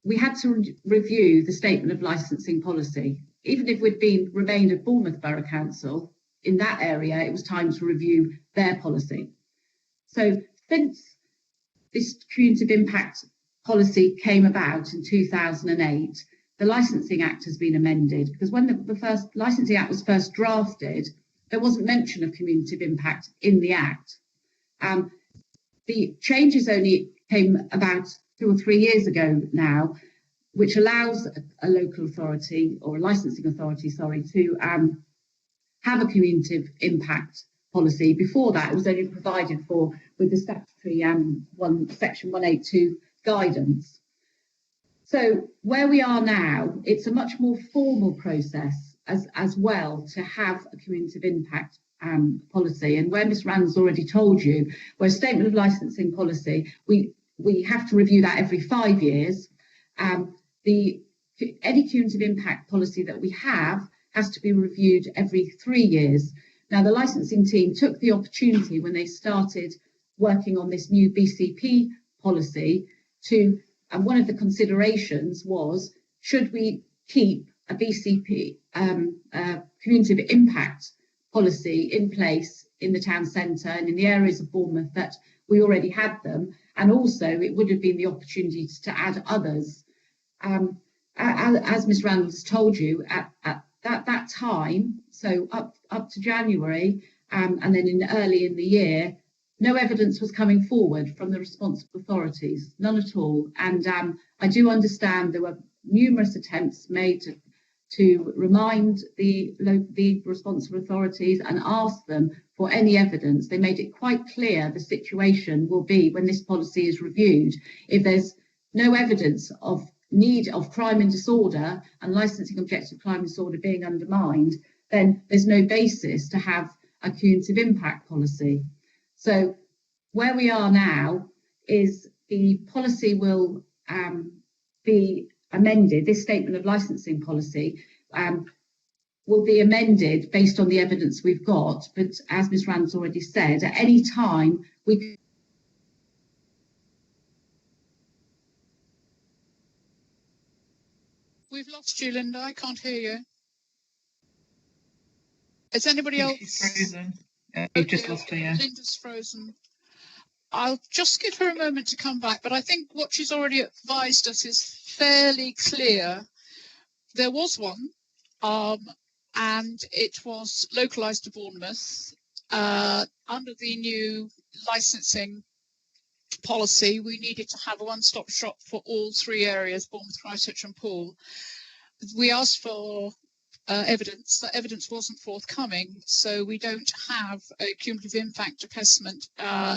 we had to review the statement of licensing policy. Even if we'd remained at Bournemouth Borough Council, in that area, it was time to review their policy. So since this cumulative impact policy came about in 2008, the Licensing Act has been amended, because when the first Licensing Act was first drafted, there wasn't mention of community impact in the Act. The changes only came about 2 or 3 years ago now, which allows a local authority or a licensing authority, to have a community impact policy. Before that, it was only provided for with the statutory section 182 guidance. So where we are now, it's a much more formal process as well to have a community impact policy. And where Ms Rand's already told you, where a statement of licensing policy, we have to review that every 5 years. Any community impact policy that we have has to be reviewed every 3 years. Now, the licensing team took the opportunity when they started working on this new BCP policy and one of the considerations was, should we keep a BCP community impact policy in place in the town centre and in the areas of Bournemouth that we already had them, and also it would have been the opportunity to add others. As Ms Randall's told you, at that time, so up to January, and then early in the year, no evidence was coming forward from the responsible authorities, none at all. And I do understand there were numerous attempts made to remind the responsible authorities and ask them for any evidence. They made it quite clear the situation will be when this policy is reviewed. If there's no evidence of need of crime and disorder and licensing objective crime and disorder being undermined, then there's no basis to have a cumulative impact policy. So where we are now is the policy will be amended. This statement of licensing policy will be amended based on the evidence we've got. But as Ms Rand's already said, at any time we We've lost you, Linda. I can't hear you. Is anybody else? She's frozen. You've just lost her, yeah. Linda's frozen. I'll just give her a moment to come back, but I think what she's already advised us is fairly clear. There was one, and it was localised to Bournemouth. Under the new licensing policy, we needed to have a one-stop shop for all 3 areas, Bournemouth, Christchurch and Poole. We asked for evidence. That evidence wasn't forthcoming, so we don't have a cumulative impact assessment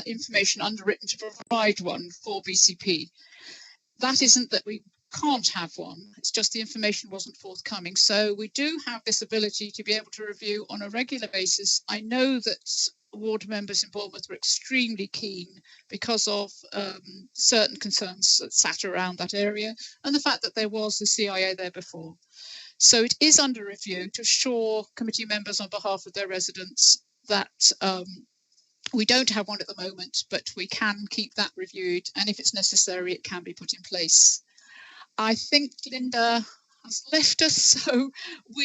information underwritten to provide one for BCP. That isn't that we can't have one, it's just the information wasn't forthcoming. So we do have this ability to be able to review on a regular basis. I know that ward members in Bournemouth were extremely keen because of certain concerns that sat around that area and the fact that there was the CIA there before. So it is under review to assure committee members on behalf of their residents that we don't have one at the moment, but we can keep that reviewed, and if it's necessary, it can be put in place. I think Linda has left us, so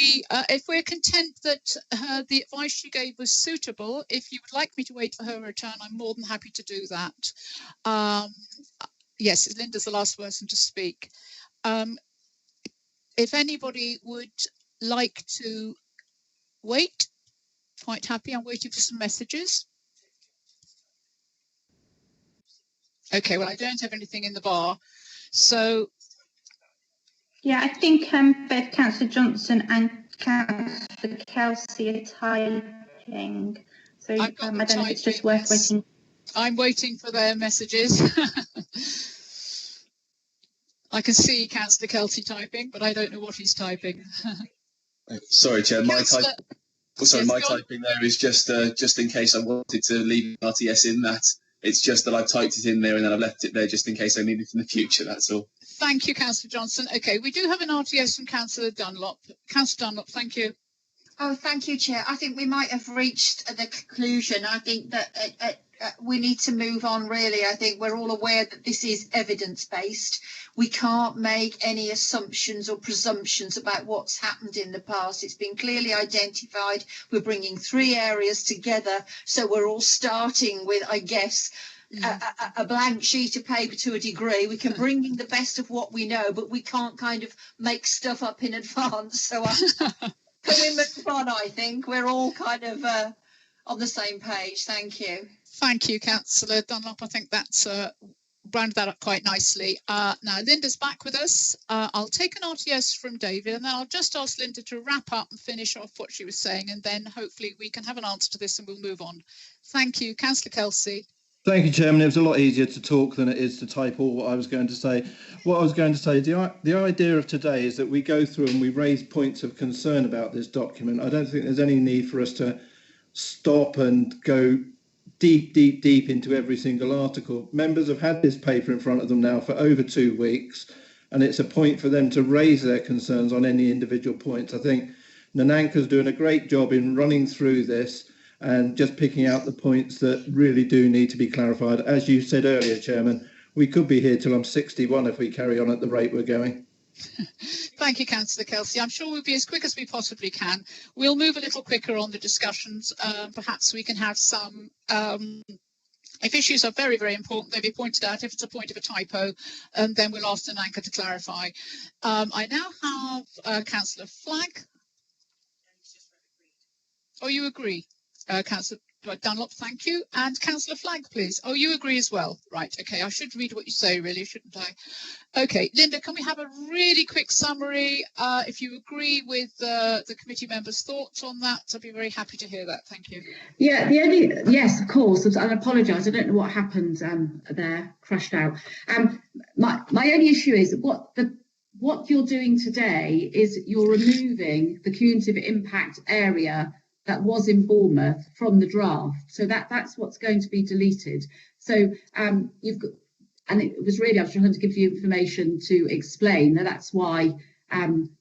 if we're content that the advice she gave was suitable, if you would like me to wait for her return, I'm more than happy to do that. Yes, Linda's the last person to speak. If anybody would like to wait, quite happy. I'm waiting for some messages. Okay, well, I don't have anything in the bar, so. Yeah, I think both Councillor Johnson and Councillor Kelsey are typing. So I don't know if it's just worth waiting. I'm waiting for their messages. I can see Councillor Kelsey typing, but I don't know what he's typing. Sorry, Chair. My Yes, typing there is just in case I wanted to leave RTS in that. It's just that I've typed it in there and then I've left it there just in case I need it in the future. That's all. Thank you, Councillor Johnson. Okay, we do have an RTS from Councillor Dunlop. Councillor Dunlop, thank you. Oh, thank you, Chair. I think we might have reached the conclusion. I think that we need to move on, really. I think we're all aware that this is evidence-based. We can't make any assumptions or presumptions about what's happened in the past. It's been clearly identified. We're bringing 3 areas together. So we're all starting with, I guess, a blank sheet of paper to a degree. We can bring in the best of what we know, but we can't kind of make stuff up in advance. So coming fun, I think we're all kind of on the same page. Thank you. Thank you, Councillor Dunlop. I think that's rounded that up quite nicely. Now Linda's back with us. I'll take an RTS from David, and then I'll just ask Linda to wrap up and finish off what she was saying, and then hopefully we can have an answer to this and we'll move on. Thank you, Councillor Kelsey. Thank you, Chairman. It was a lot easier to talk than it is to type all what I was going to say. What I was going to say, the idea of today is that we go through and we raise points of concern about this document. I don't think there's any need for us to stop and go deep into every single article. Members have had this paper in front of them now for over 2 weeks, and it's a point for them to raise their concerns on any individual points. I think Nananka's doing a great job in running through this and just picking out the points that really do need to be clarified. As you said earlier, Chairman, we could be here till I'm 61 if we carry on at the rate we're going. Thank you, Councillor Kelsey. I'm sure we'll be as quick as we possibly can. We'll move a little quicker on the discussions. Perhaps we can have some, if issues are very, very important, they'll be pointed out. If it's a point of a typo, then we'll ask Nananka to clarify. I now have Councillor Flagg. Oh, you agree? Councillor Dunlop, thank you. And Councillor Flagg, please. Oh, you agree as well. Right, okay. I should read what you say, really, shouldn't I? Okay, Linda, can we have a really quick summary? If you agree with the committee members' thoughts on that, I'd be very happy to hear that. Thank you. Yeah, yes, of course. And I apologise. I don't know what happened there, crashed out. My only issue is what you're doing today is you're removing the cumulative impact area that was in Bournemouth from the draft. So that's what's going to be deleted. So you've got, and it was really, I was trying to give you information to explain that's why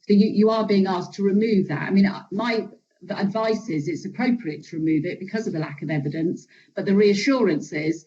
you are being asked to remove that. I mean, my advice is it's appropriate to remove it because of the lack of evidence, but the reassurance is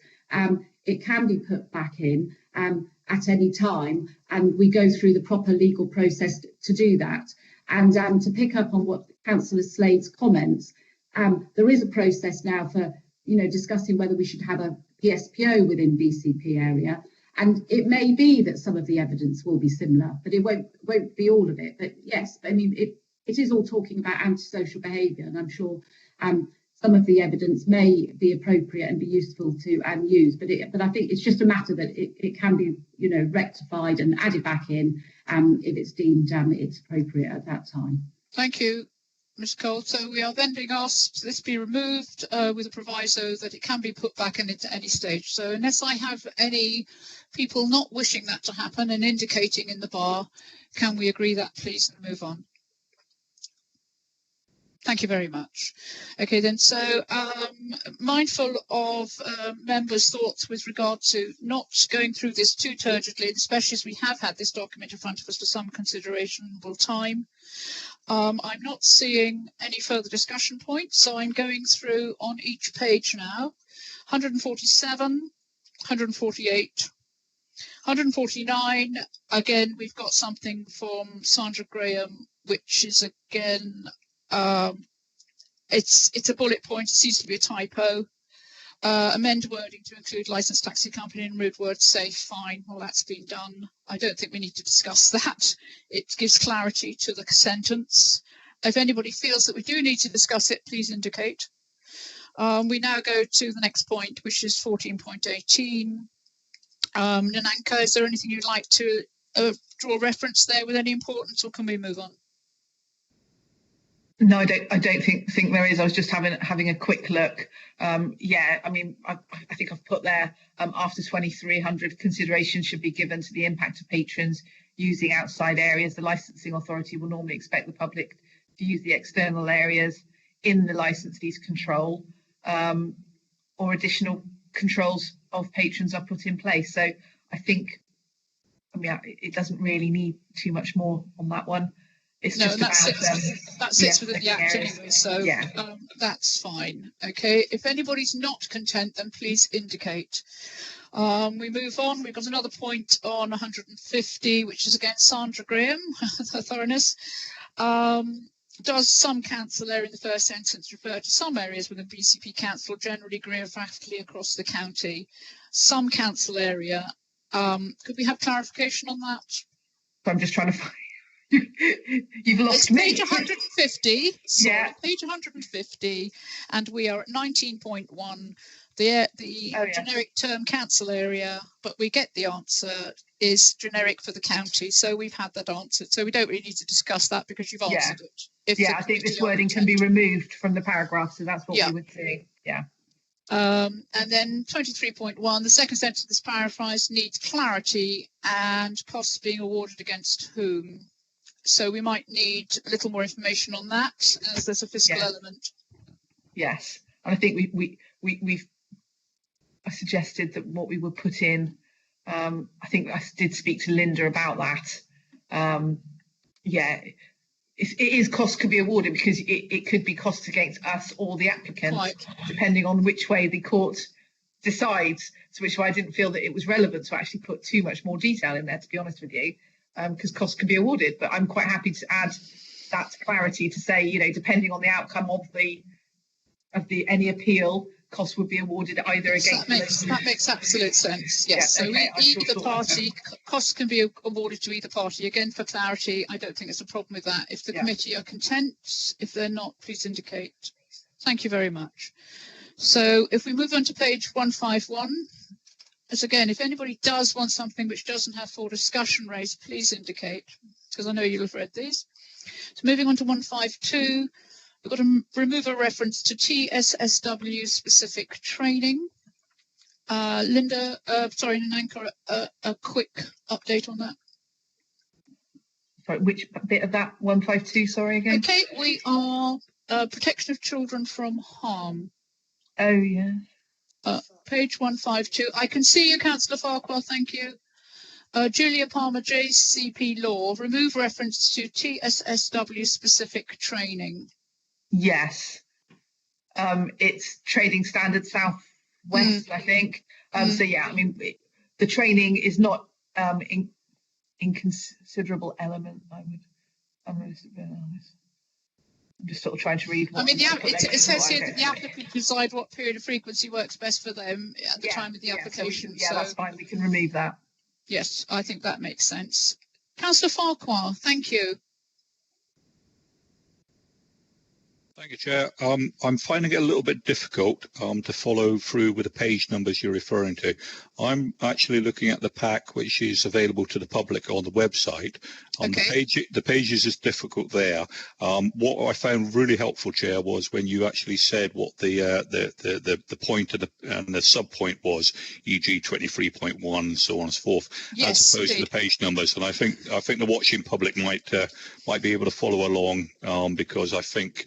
it can be put back in at any time, and we go through the proper legal process to do that. And to pick up on what Councillor Slade's comments, there is a process now for discussing whether we should have a PSPO within BCP area, and it may be that some of the evidence will be similar, but it won't be all of it. But yes, I mean it is all talking about antisocial behaviour, and I'm sure some of the evidence may be appropriate and be useful to use, but I think it's just a matter that it can be rectified and added back in if it's deemed it's appropriate at that time. Thank you, Ms. Cole. So we are then being asked this be removed with a proviso that it can be put back in at any stage. So unless I have any people not wishing that to happen and indicating in the bar, can we agree that, please, and move on? Thank you very much. Okay, then, so mindful of members' thoughts with regard to not going through this too turgidly, especially as we have had this document in front of us for some considerable time. I'm not seeing any further discussion points, so I'm going through on each page now. 147, 148, 149. Again, we've got something from Sandra Graham, which is again, it's a bullet point. It seems to be a typo. Amend wording to include licensed taxi company and remove word safe. Fine. Well, that's been done. I don't think we need to discuss that. It gives clarity to the sentence. If anybody feels that we do need to discuss it, please indicate. We now go to the next point, which is 14.18. Nananka, is there anything you'd like to draw reference there with any importance, or can we move on? No, I don't think there is. I was just having a quick look. Yeah, I mean, I think I've put there after 2300, consideration should be given to the impact of patrons using outside areas. The licensing authority will normally expect the public to use the external areas in the licensee's control, or additional controls of patrons are put in place. So I think, I mean, it doesn't really need too much more on that one. It's no, just that sits within the Act anyway, so yeah. That's fine. Okay, if anybody's not content, then please indicate. We move on. We've got another point on 150, which is against Sandra Graham, the thoroughness. Does some council area in the first sentence refer to some areas within BCP Council generally geographically across the county? some council area. Could we have clarification on that? I'm just trying to find. You've lost It's me. page 150. Sorry, Yeah. page 150, and we are at 19.1. The generic term council area, but we get the answer is generic for the county. So we've had that answered. So we don't really need to discuss that because you've answered it. I think this wording can be removed from the paragraph, so that's what we would see. Yeah. And then 23.1, the second sentence of this paraphrase needs clarity and costs being awarded against whom. So we might need a little more information on that, as there's a fiscal element. Yes, and I think we've I suggested that what we would put in. I think I did speak to Linda about that. It is costs could be awarded because it could be costs against us or the applicant, depending on which way the court decides. So which way I didn't feel that it was relevant to actually put too much more detail in there, to be honest with you, because costs could be awarded. But I'm quite happy to add that clarity to say, you know, depending on the outcome of any appeal, costs would be awarded either against. That makes absolute sense. Yes. So either party, costs can be awarded to either party. Again, for clarity, I don't think there's a problem with that. If the committee are content, if they're not, please indicate. Thank you very much. So if we move on to page 151, as again, if anybody does want something which doesn't have full discussion raised, please indicate, because I know you'll have read these. So moving on to 152. We've got to remove a reference to TSSW specific training. Linda, Nananka, a quick update on that. Sorry, which bit of that 152, sorry again? Okay, we are protection of children from harm. Oh, yeah. Page 152. I can see you, Councillor Farquhar, thank you. Julia Palmer, JCP Law, remove reference to TSSW specific training. Yes, it's Trading Standard Southwest, I think. So yeah, I mean, the training is not inconsiderable element. I'm just sort of trying to read. I mean, it says here that the applicant decide what period of frequency works best for them at the time of the application. So that's fine. We can remove that. Yes, I think that makes sense. Councillor Farquhar, thank you. Thank you, Chair. I'm finding it a little bit difficult to follow through with the page numbers you're referring to. I'm actually looking at the pack which is available to the public on the website. The pages is difficult there. What I found really helpful, Chair, was when you actually said what the point and the sub point was, e.g. 23.1, so on and so forth, as opposed to the page numbers. And I think the watching public might be able to follow along because I think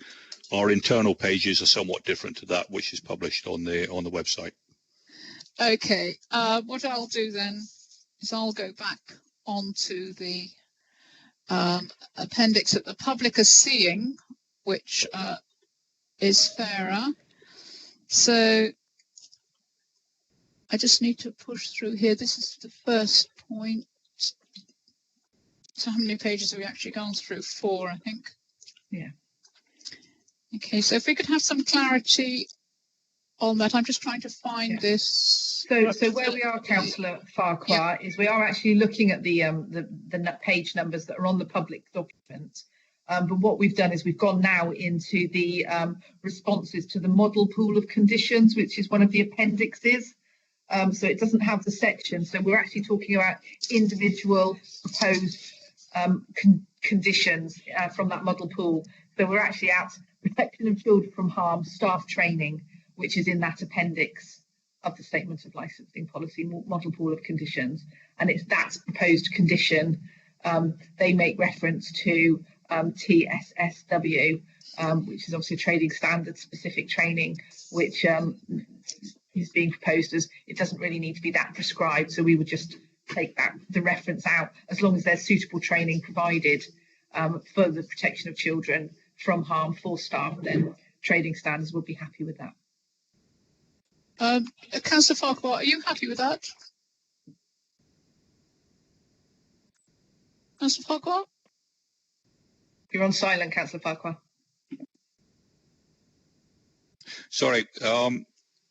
our internal pages are somewhat different to that which is published on the website. Okay, what I'll do then is I'll go back onto the appendix that the public are seeing, which is fairer. So I just need to push through here. This is the first point. So how many pages have we actually gone through? 4, I think. Yeah. Okay, so if we could have some clarity on that, I'm just trying to find this. So where we are, Councillor Farquhar, is we are actually looking at the page numbers that are on the public document. But what we've done is we've gone now into the responses to the model pool of conditions, which is one of the appendixes. So it doesn't have the section. So we're actually talking about individual proposed conditions from that model pool. So we're actually at protection of children from harm, staff training, which is in that appendix of the statement of licensing policy, model pool of conditions. And it's that proposed condition. They make reference to TSSW, which is obviously a trading standard specific training, which is being proposed as it doesn't really need to be that prescribed. So we would just take the reference out as long as there's suitable training provided for the protection of children from harm for staff, then trading standards would be happy with that. Councillor Farquhar, are you happy with that? Councillor Farquhar? You're on silent, Councillor Farquhar. Sorry.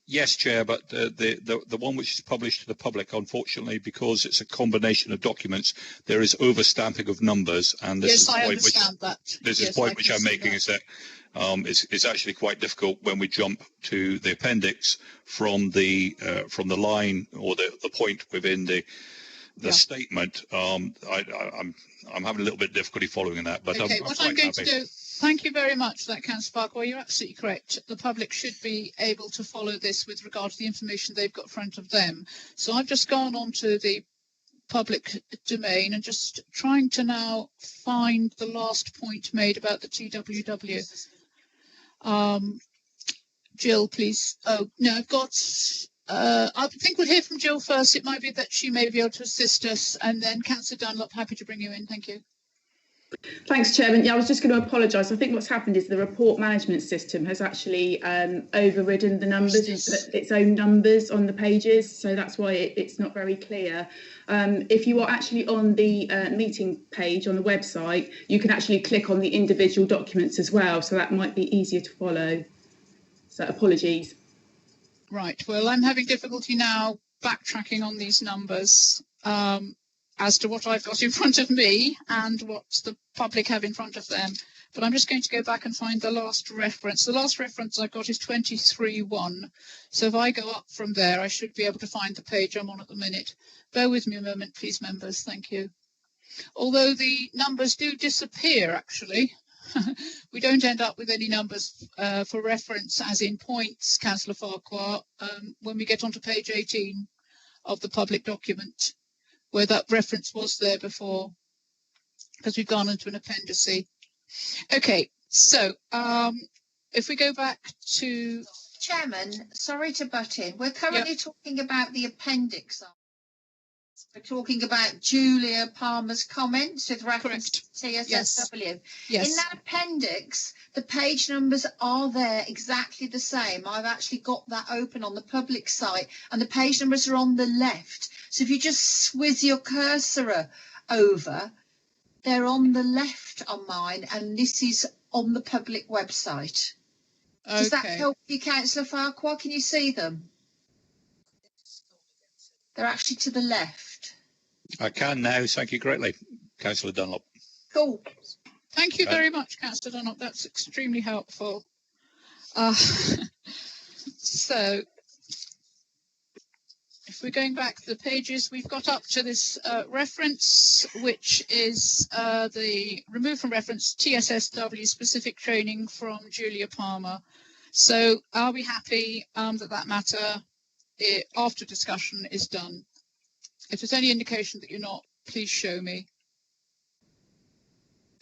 Yes, Chair, but the one which is published to the public, unfortunately, because it's a combination of documents, there is overstamping of numbers, and this is the point which I'm making is that it's actually quite difficult when we jump to the appendix from the line or the point within the statement. I'm having a little bit of difficulty following that, but okay, I'm what quite I'm going happy. to do. Thank you very much for that, Councillor Farquhar. You're absolutely correct. The public should be able to follow this with regard to the information they've got in front of them. So I've just gone on to the public domain and just trying to now find the last point made about the TWW. Jill, please. Oh, no, I've got... I think we'll hear from Jill first. It might be that she may be able to assist us, and then Councillor Dunlop, happy to bring you in. Thank you. Thanks, Chairman. Yeah, I was just going to apologise. I think what's happened is the report management system has actually overridden the numbers and put its own numbers on the pages, so that's why it's not very clear. If you are actually on the meeting page on the website, you can actually click on the individual documents as well, so that might be easier to follow. So apologies. Right, well, I'm having difficulty now backtracking on these numbers as to what I've got in front of me and what the public have in front of them. But I'm just going to go back and find the last reference. The last reference I've got is 23.1. So if I go up from there, I should be able to find the page I'm on at the minute. Bear with me a moment, please, members. Thank you. Although the numbers do disappear, actually. We don't end up with any numbers for reference as in points, Councillor Farquhar, when we get onto page 18 of the public document, where that reference was there before, because we've gone into an appendice. Okay, so if we go back to... Chairman, sorry to butt in. We're currently talking about the appendix. We're talking about Julia Palmer's comments with reference to TSSW. Yes. In that appendix, the page numbers are there exactly the same. I've actually got that open on the public site, and the page numbers are on the left. So if you just swizz your cursor over, they're on the left on mine, and this is on the public website. Okay. Does that help you, Councillor Farquhar? Can you see them? They're actually to the left. I can now. Thank you greatly, Councillor Dunlop. Cool. Thank you very much, Councillor Dunlop. That's extremely helpful. So, if we're going back the pages, we've got up to this reference, which is the remove from reference TSSW specific training from Julia Palmer. So, are we happy that matter, after discussion, is done? If there's any indication that you're not, please show me.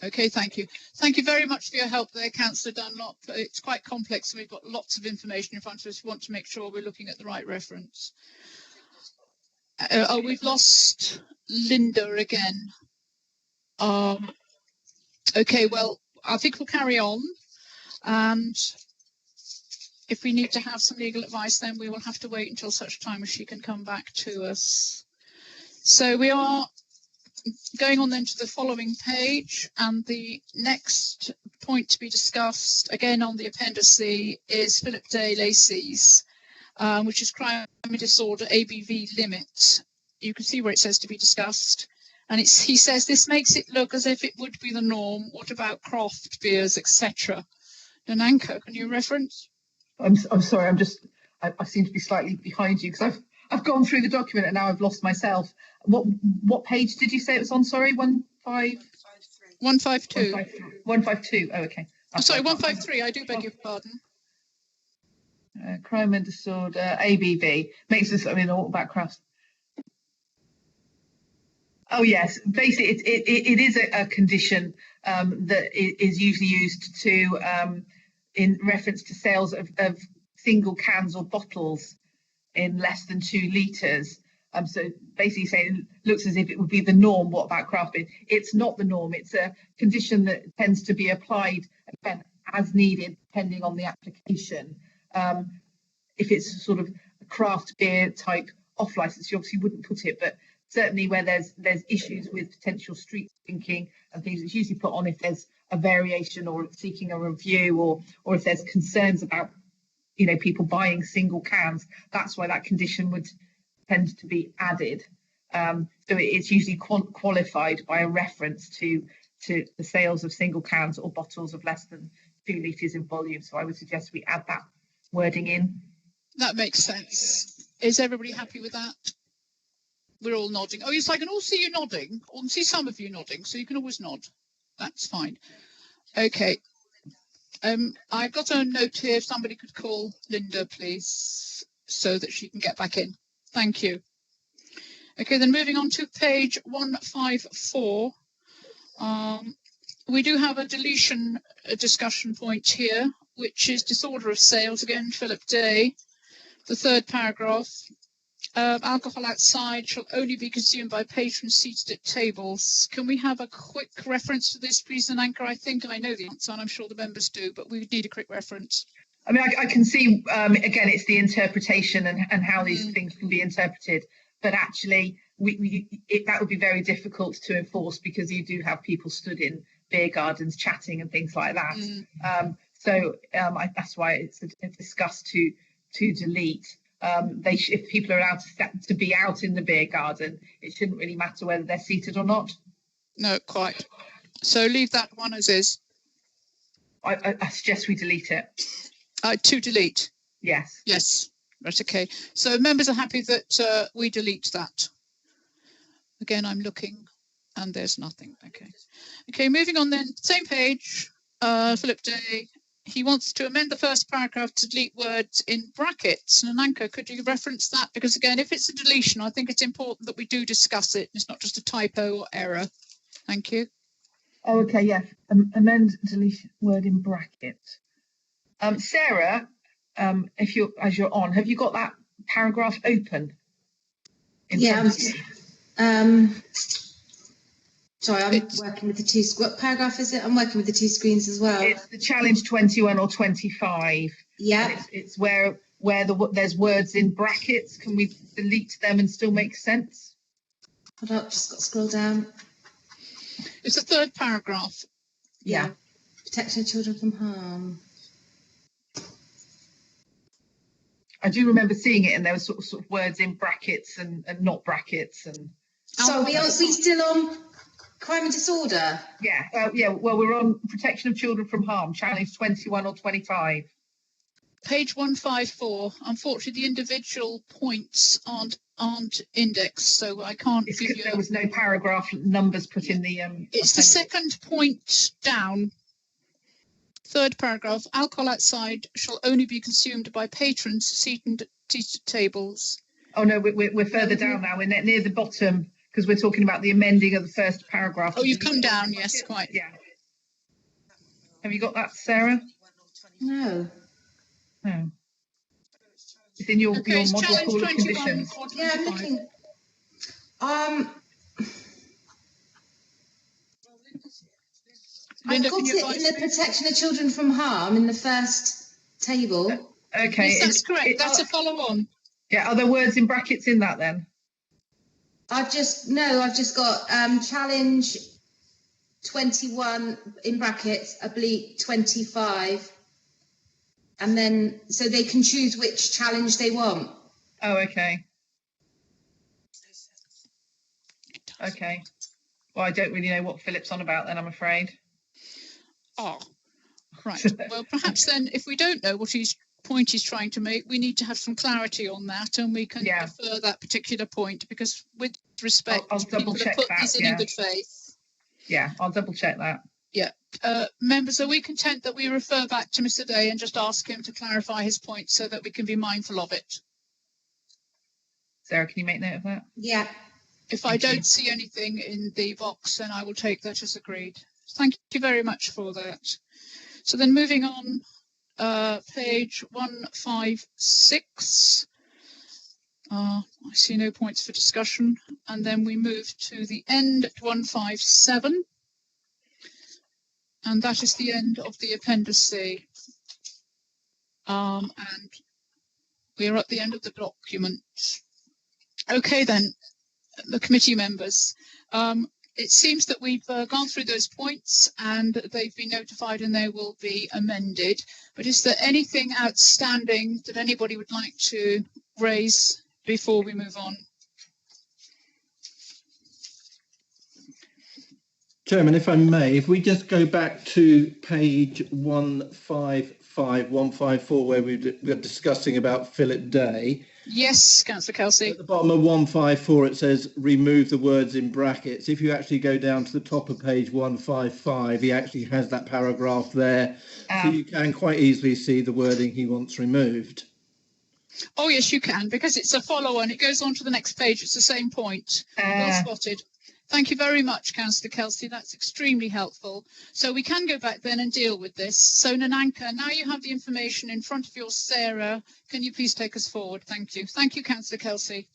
Okay, thank you. Thank you very much for your help there, Councillor Dunlop. It's quite complex and we've got lots of information in front of us. We want to make sure we're looking at the right reference. We've lost Linda again. Okay, well, I think we'll carry on. And if we need to have some legal advice, then we will have to wait until such time as she can come back to us. So we are going on then to the following page, and the next point to be discussed, again on the appendice, is Philip Day Lacey's, which is crime and disorder ABV limit. You can see where it says to be discussed. And he says this makes it look as if it would be the norm. What about craft beers, etc.? Nananko, can you reference? I'm sorry, I seem to be slightly behind you because I've gone through the document and now I've lost myself. What page did you say it was on? Sorry, 152. 152. Oh, okay. Oh, sorry, 153. I do beg your pardon. Crime and disorder, ABV. Makes us, all about crafts. Oh yes, basically it is a condition that is usually used to in reference to sales of single cans or bottles in less than 2 litres. So basically saying it looks as if it would be the norm. What about craft beer? It's not the norm. It's a condition that tends to be applied again as needed, depending on the application. If it's sort of a craft beer type off license, you obviously wouldn't put it, but certainly where there's issues with potential street drinking and things, it's usually put on if there's a variation or seeking a review, or if there's concerns about people buying single cans. That's why that condition would tend to be added. So it's usually qualified by a reference to the sales of single cans or bottles of less than 2 litres in volume. So I would suggest we add that wording in. That makes sense. Is everybody happy with that? We're all nodding. Oh, yes, I can all see you nodding. I can see some of you nodding, so you can always nod. That's fine. Okay. I've got a note here. If somebody could call Linda, please, so that she can get back in. Thank you. Okay, then moving on to page 154. We do have a deletion discussion point here, which is disorder of sales. Again, Philip Day, the third paragraph. Alcohol outside shall only be consumed by patrons seated at tables. Can we have a quick reference to this, please, Ananka? I think I know the answer, and I'm sure the members do, but we would need a quick reference. I mean, I can see, again, it's the interpretation and how these things can be interpreted. But actually, that would be very difficult to enforce because you do have people stood in beer gardens chatting and things like that. That's why it's discussed to delete. If people are allowed to be out in the beer garden, it shouldn't really matter whether they're seated or not. No, quite. So leave that one as is. I suggest we delete it. To delete? Yes. Yes. Right, okay. So members are happy that we delete that. Again, I'm looking and there's nothing. Okay. Okay, moving on then. Same page, Philip Day. He wants to amend the first paragraph to delete words in brackets. Nananka, could you reference that? Because again, if it's a deletion, I think it's important that we do discuss it. It's not just a typo or error. Thank you. Oh, okay, yes. Amend deletion word in brackets. Sarah, as you're on, have you got that paragraph open? Yeah. Sorry, I'm working with the two. What paragraph is it? I'm working with the two screens as well. It's the challenge 21 or 25. Yeah. It's where there's words in brackets. Can we delete them and still make sense? Hold up, just got to scroll down. It's the third paragraph. Yeah. Protection of children from harm. I do remember seeing it, and there were sort of words in brackets and not brackets. And so are we still on crime and disorder? Yeah, well, we're on protection of children from harm, challenge 21 or 25. Page 154. Unfortunately, the individual points aren't indexed, so I can't give you. There was no paragraph numbers put in the. It's the second point down. Third paragraph. Alcohol outside shall only be consumed by patrons seated at tables. Oh no, we're further down now. We're near the bottom because we're talking about the amending of the first paragraph. Oh, you've come down. Yes, quite. Yeah. Have you got that, Sarah? No. No. It's in your model call of conditions. Yeah, I'm looking. I've got it in the protection of children from harm in the first table. Okay. Yes, that's correct. That's a follow-on. Yeah. Are there words in brackets in that then? I've just got challenge 21 in brackets, oblique 25. And then, so they can choose which challenge they want. Oh, okay. Okay. Well, I don't really know what Philip's on about then, I'm afraid. Oh, right. Well, perhaps then, if we don't know what point he's trying to make, we need to have some clarity on that, and we can defer that particular point, because with respect, I'll double check put that. these in good faith. Yeah, I'll double check that. Yeah. Members, are we content that we refer back to Mr. Day and just ask him to clarify his point so that we can be mindful of it? Sarah, can you make note of that? Yeah. If I don't see anything in the box, then I will take that as agreed. Thank you very much for that. So then moving on, page 156. I see no points for discussion. And then we move to the end at 157. And that is the end of the Appendix C. And we are at the end of the document. Okay, then, the committee members. it seems that we've gone through those points and they've been notified and they will be amended. But is there anything outstanding that anybody would like to raise before we move on? Chairman, if I may, if we just go back to page 155, 154, where we're discussing about Philip Day. Yes, Councillor Kelsey. At the bottom of 154, it says remove the words in brackets. If you actually go down to the top of page 155, he actually has that paragraph there. So you can quite easily see the wording he wants removed. Oh, yes, you can, because it's a follow-on. It goes on to the next page. It's the same point. Well spotted. Thank you very much, Councillor Kelsey. That's extremely helpful. So we can go back then and deal with this. So Nananka, now you have the information in front of your Sarah. Can you please take us forward? Thank you. Thank you, Councillor Kelsey.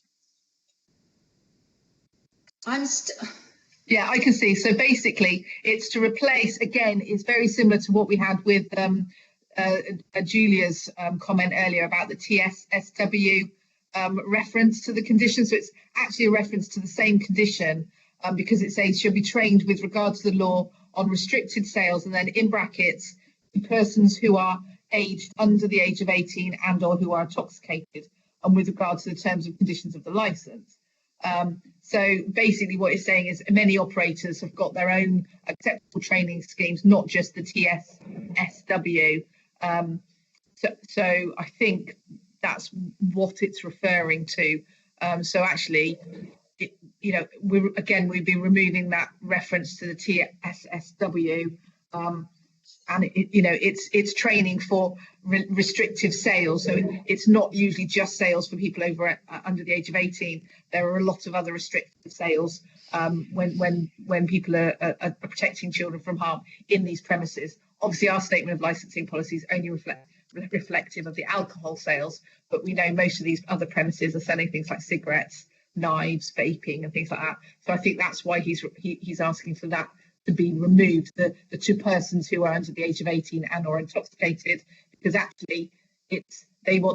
Yeah, I can see. So basically, it's to replace, again, it's very similar to what we had with Julia's comment earlier about the TSSW reference to the condition. So it's actually a reference to the same condition. Because it says should be trained with regard to the law on restricted sales, and then in brackets, persons who are aged under the age of 18 and or who are intoxicated, and with regard to the terms and conditions of the licence. So basically what it's saying is many operators have got their own acceptable training schemes, not just the TSSW. So I think that's what it's referring to. So actually, we'd be removing that reference to the TSSW, and it's training for restrictive sales. So it's not usually just sales for people under the age of 18. There are a lot of other restrictive sales when people are protecting children from harm in these premises. Obviously, our statement of licensing policy is only reflective of the alcohol sales, but we know most of these other premises are selling things like cigarettes, knives, vaping and things like that. So I think that's why he's asking for that to be removed, the two persons who are under the age of 18 and or intoxicated, because actually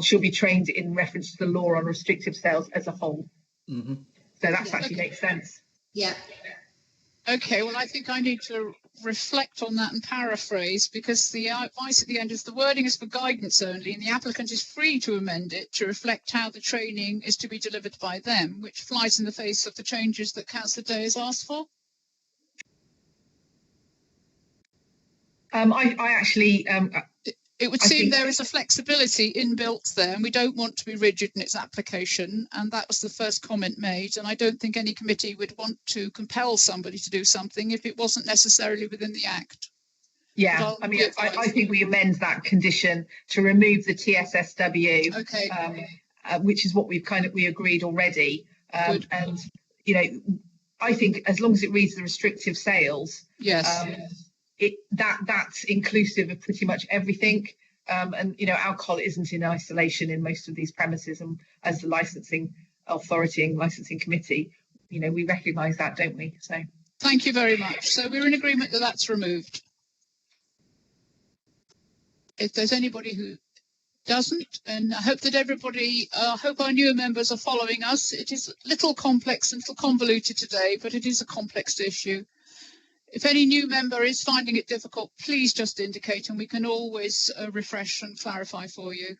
she'll be trained in reference to the law on restrictive sales as a whole. So that actually makes sense. Yeah. Okay, well, I think I need to reflect on that and paraphrase, because the advice at the end is the wording is for guidance only, and the applicant is free to amend it to reflect how the training is to be delivered by them, which flies in the face of the changes that Councillor Day has asked for. I actually... It would seem there is a flexibility inbuilt there, and we don't want to be rigid in its application. And that was the first comment made. And I don't think any committee would want to compel somebody to do something if it wasn't necessarily within the Act. Yeah, I mean, I think we amend that condition to remove the TSSW, okay. Which is what we agreed already. And I think as long as it reads the restrictive sales, yes. That's inclusive of pretty much everything, and alcohol isn't in isolation in most of these premises, and as the licensing authority and licensing committee, we recognise that, don't we? So thank you very much. So we're in agreement that that's removed. If there's anybody who doesn't, and I hope that everybody, hope our newer members are following us. It is a little complex and a little convoluted today, but it is a complex issue. If any new member is finding it difficult, please just indicate and we can always refresh and clarify for you.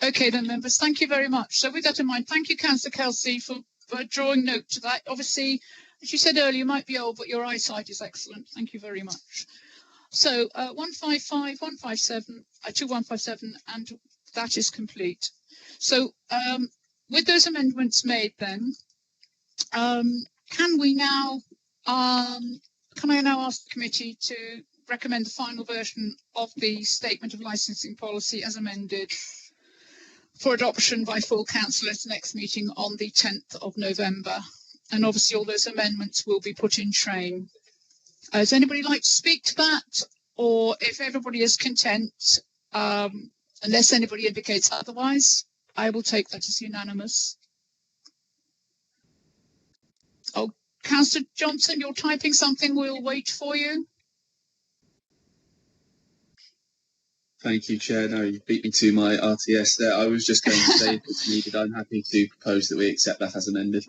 Okay then, members, thank you very much. So with that in mind, thank you, Councillor Kelsey, for drawing note to that. Obviously, as you said earlier, you might be old, but your eyesight is excellent. Thank you very much. So 155, 157, 2157, and that is complete. So with those amendments made then, can I now ask the committee to recommend the final version of the Statement of Licensing Policy as amended for adoption by full council at the next meeting on the 10th of November? And obviously all those amendments will be put in train. Does anybody like to speak to that? Or if everybody is content, unless anybody indicates otherwise, I will take that as unanimous. Oh, Councillor Johnson, you're typing something. We'll wait for you. Thank you, Chair. No, you beat me to my RTS there. I was just going to say, if it's needed, I'm happy to propose that we accept that as amended.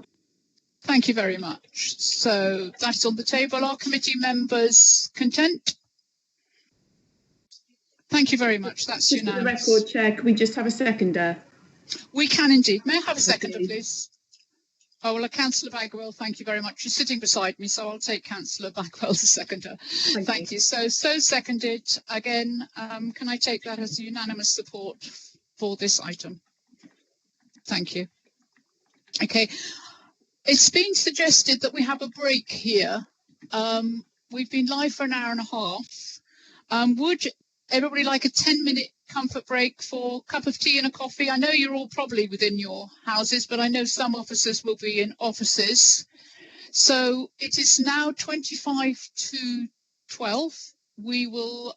Thank you very much. So that's on the table. Are committee members content? Thank you very much. That's Just for the unanimous. record, Chair, can we just have a seconder? We can indeed. May I have a seconder, please? Oh, well, Councillor Bagwell, thank you very much. You're sitting beside me, so I'll take Councillor Bagwell as a seconder. Thank you. So seconded. Again, can I take that as unanimous support for this item? Thank you. Okay. It's been suggested that we have a break here. We've been live for an hour and a half. Would everybody like a 10-minute comfort break for a cup of tea and a coffee? I know you're all probably within your houses, but I know some officers will be in offices. So it is now 25 to 12. We will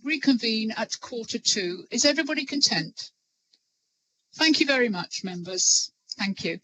reconvene at 1:45. Is everybody content? Thank you very much, members. Thank you.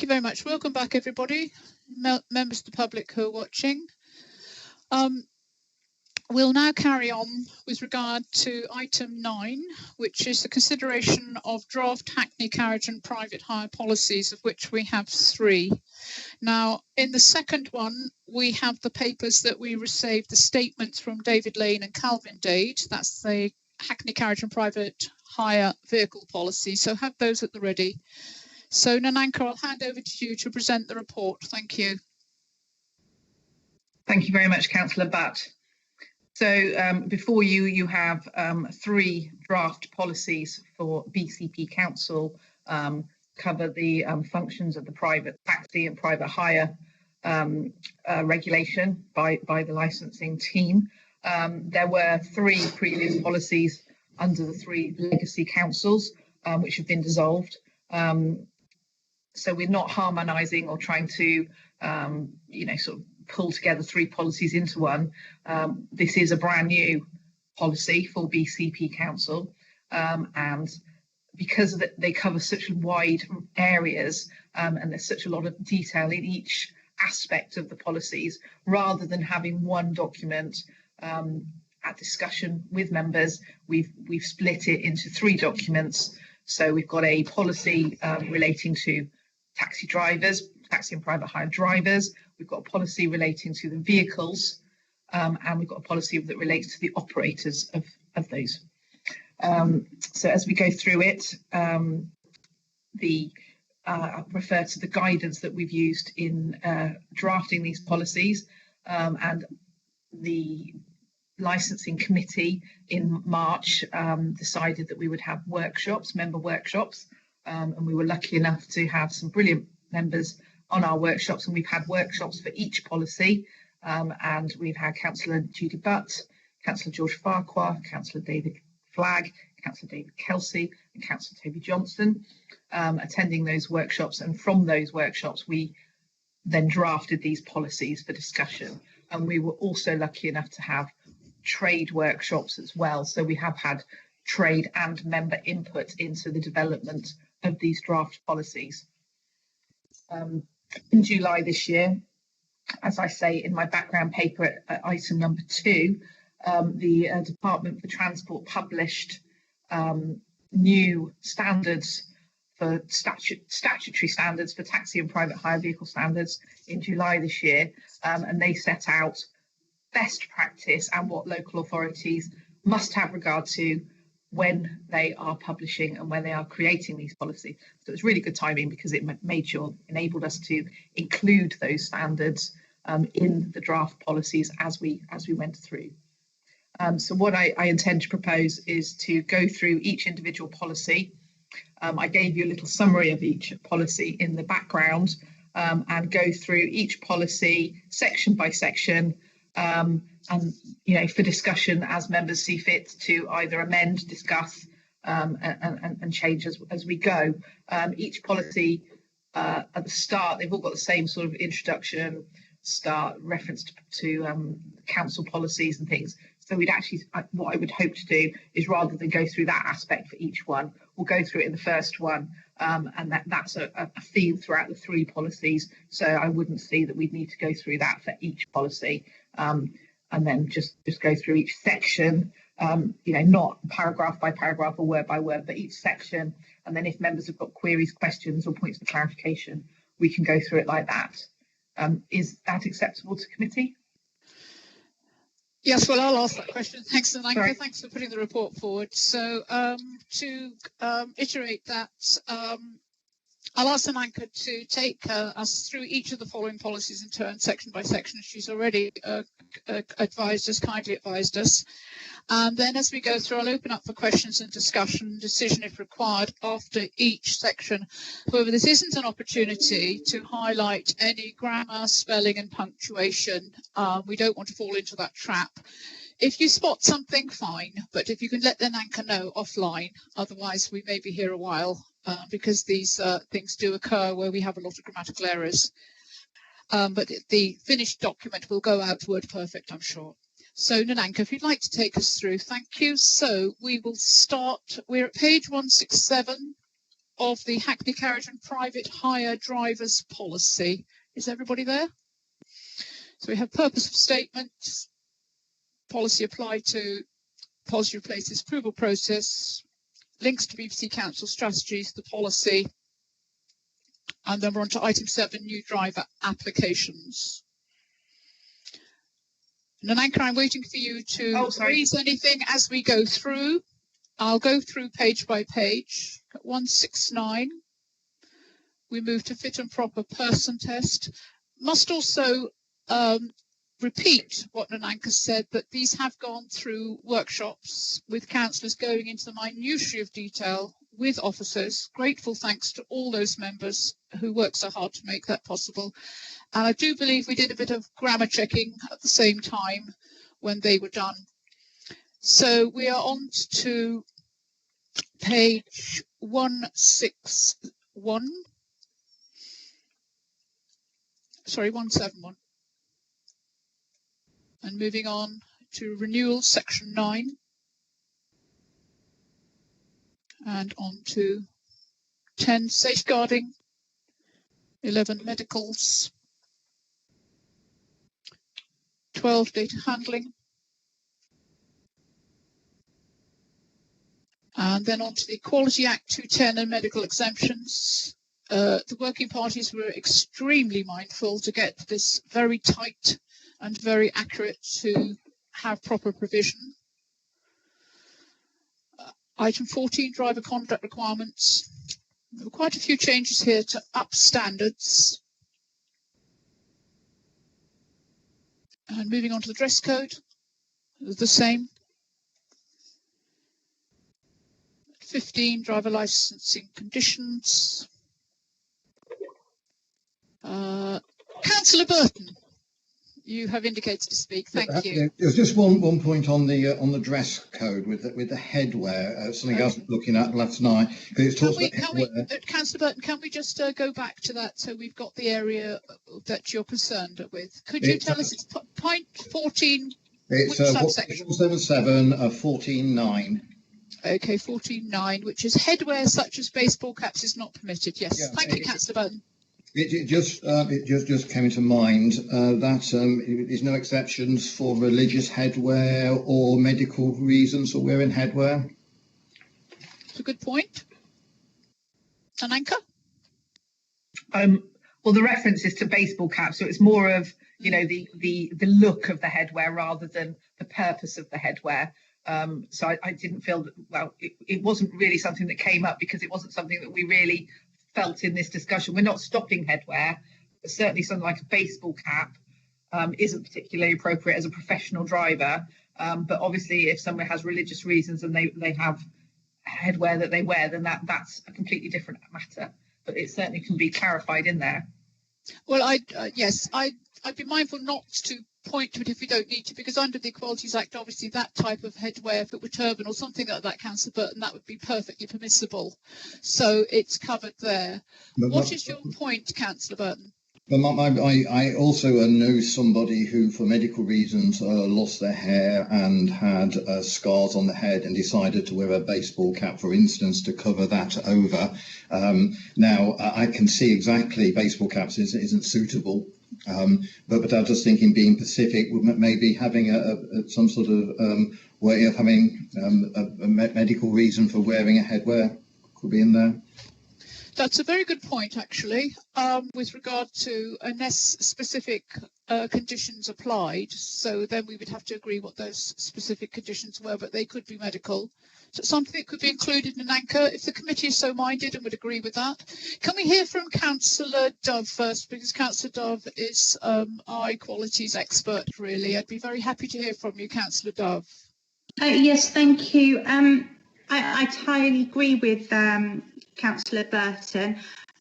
Thank you very much. Welcome back, everybody, members of the public who are watching. We'll now carry on with regard to item 9, which is the consideration of draft hackney carriage and private hire policies, of which we have 3. Now, in the second one, we have the papers that we received, the statements from David Lane and Calvin Dade. That's the hackney carriage and private hire vehicle policy. So have those at the ready. So Nananka, I'll hand over to you to present the report. Thank you. Thank you very much, Councillor Butt. So before you, you have 3 draft policies for BCP Council, cover the functions of the private taxi and private hire regulation by the licensing team. There were 3 previous policies under the 3 legacy councils, which have been dissolved. So we're not harmonising or trying to, sort of pull together 3 policies into one. This is a brand new policy for BCP Council, and because they cover such wide areas and there's such a lot of detail in each aspect of the policies, rather than having one document at discussion with members, we've split it into 3 documents. So we've got a policy relating to taxi drivers, taxi and private hire drivers. We've got a policy relating to the vehicles, and we've got a policy that relates to the operators of those. So as we go through it, refer to the guidance that we've used in drafting these policies, and the licensing committee in March decided that we would have workshops, member workshops, and we were lucky enough to have some brilliant members on our workshops, and we've had workshops for each policy, and we've had Councillor Judy Butt, Councillor George Farquhar, Councillor David Flagg, Councillor David Kelsey and Councillor Toby Johnson attending those workshops, and from those workshops we then drafted these policies for discussion. And we were also lucky enough to have trade workshops as well, so we have had trade and member input into the development of these draft policies. In July this year, as I say in my background paper at item number 2, the Department for Transport published new standards for statutory standards for taxi and private hire vehicle standards in July this year, and they set out best practice and what local authorities must have regard to when they are publishing and when they are creating these policies. So it's really good timing, because it enabled us to include those standards in the draft policies as we went through. So what I intend to propose is to go through each individual policy. I gave you a little summary of each policy in the background, and go through each policy section by section, and for discussion as members see fit to either amend, discuss, and change as we go. Each policy at the start, they've all got the same sort of introduction, start, reference to council policies and things. So we'd actually, what I would hope to do is, rather than go through that aspect for each one, we'll go through it in the first one, and that's a theme throughout the 3 policies. So I wouldn't see that we'd need to go through that for each policy, and then just go through each section, not paragraph by paragraph or word by word, but each section. And then if members have got queries, questions or points of clarification, we can go through it like that. Is that acceptable to committee? Yes, well, I'll ask that question. Thanks, Nananka. Thanks for putting the report forward. So to iterate that, I'll ask Nananka to take us through each of the following policies in turn, section by section. She's already kindly advised us. And then as we go through, I'll open up for questions and discussion, decision if required after each section. However, this isn't an opportunity to highlight any grammar, spelling and punctuation. We don't want to fall into that trap. If you spot something, fine, but if you can let Nananka know offline, otherwise we may be here a while, because these things do occur where we have a lot of grammatical errors. But the finished document will go out word perfect, I'm sure. So Nananka, if you'd like to take us through, thank you. So we will start, we're at page 167 of the Hackney Carriage and Private Hire Drivers Policy. Is everybody there? So we have purpose of statement, policy applied to, policy replaces approval process, links to BBC Council strategies, the policy, and then we're on to item 7, new driver applications. Nananka, I'm waiting for you to raise anything as we go through. I'll go through page by page. At 169, we move to fit and proper person test. Must also repeat what Nananka said, that these have gone through workshops with councillors going into the minutiae of detail with officers. Grateful thanks to all those members who worked so hard to make that possible. And I do believe we did a bit of grammar checking at the same time when they were done. So we are on to page 161. Sorry, 171. And moving on to renewal, section 9. And on to 10, safeguarding. 11, medicals. 12, data handling. And then on to the Equality Act 210 and medical exemptions. The working parties were extremely mindful to get this very tight and very accurate to have proper provision. Item 14, driver conduct requirements. There were quite a few changes here to up standards. And moving on to the dress code, the same. 15, driver licensing conditions. Councillor Burton, you have indicated to speak. Thank you. There's just one point on the dress code with the headwear. Something I was looking at last night because it talks about headwear. Councillor Burton, can we just go back to that so we've got the area that you're concerned with? Could you tell us it's point 14? It's 177 14.9. Okay, 14.9, which is headwear such as baseball caps is not permitted. Yes, thank you, Councillor Burton. It just came into mind that there's no exceptions for religious headwear or medical reasons for wearing headwear. It's a good point. Nananka? Well, the reference is to baseball caps, so it's more of the look of the headwear rather than the purpose of the headwear. So I didn't feel that, it wasn't really something that came up because it wasn't something that we really felt in this discussion. We're not stopping headwear, but certainly something like a baseball cap isn't particularly appropriate as a professional driver. But obviously, if someone has religious reasons and they have headwear that they wear, then that's a completely different matter. But it certainly can be clarified in there. Well, I'd be mindful not to point to it if we don't need to, because under the Equalities Act, obviously that type of headwear, if it were turban or something like that, Councillor Burton, that would be perfectly permissible. So it's covered there. What is your point, Councillor Burton? I also know somebody who, for medical reasons, lost their hair and had scars on the head and decided to wear a baseball cap, for instance, to cover that over. Now, I can see exactly baseball caps isn't suitable. But I was just thinking, being Pacific, maybe having some sort of way of having a medical reason for wearing a headwear could be in there. That's a very good point, actually, with regard to unless specific conditions applied. So then we would have to agree what those specific conditions were, but they could be medical. So something that could be included in an anchor if the committee is so minded and would agree with that. Can we hear from Councillor Dove first, because Councillor Dove is our equalities expert, really. I'd be very happy to hear from you, Councillor Dove. Yes, thank you. I entirely agree with Councillor Burton.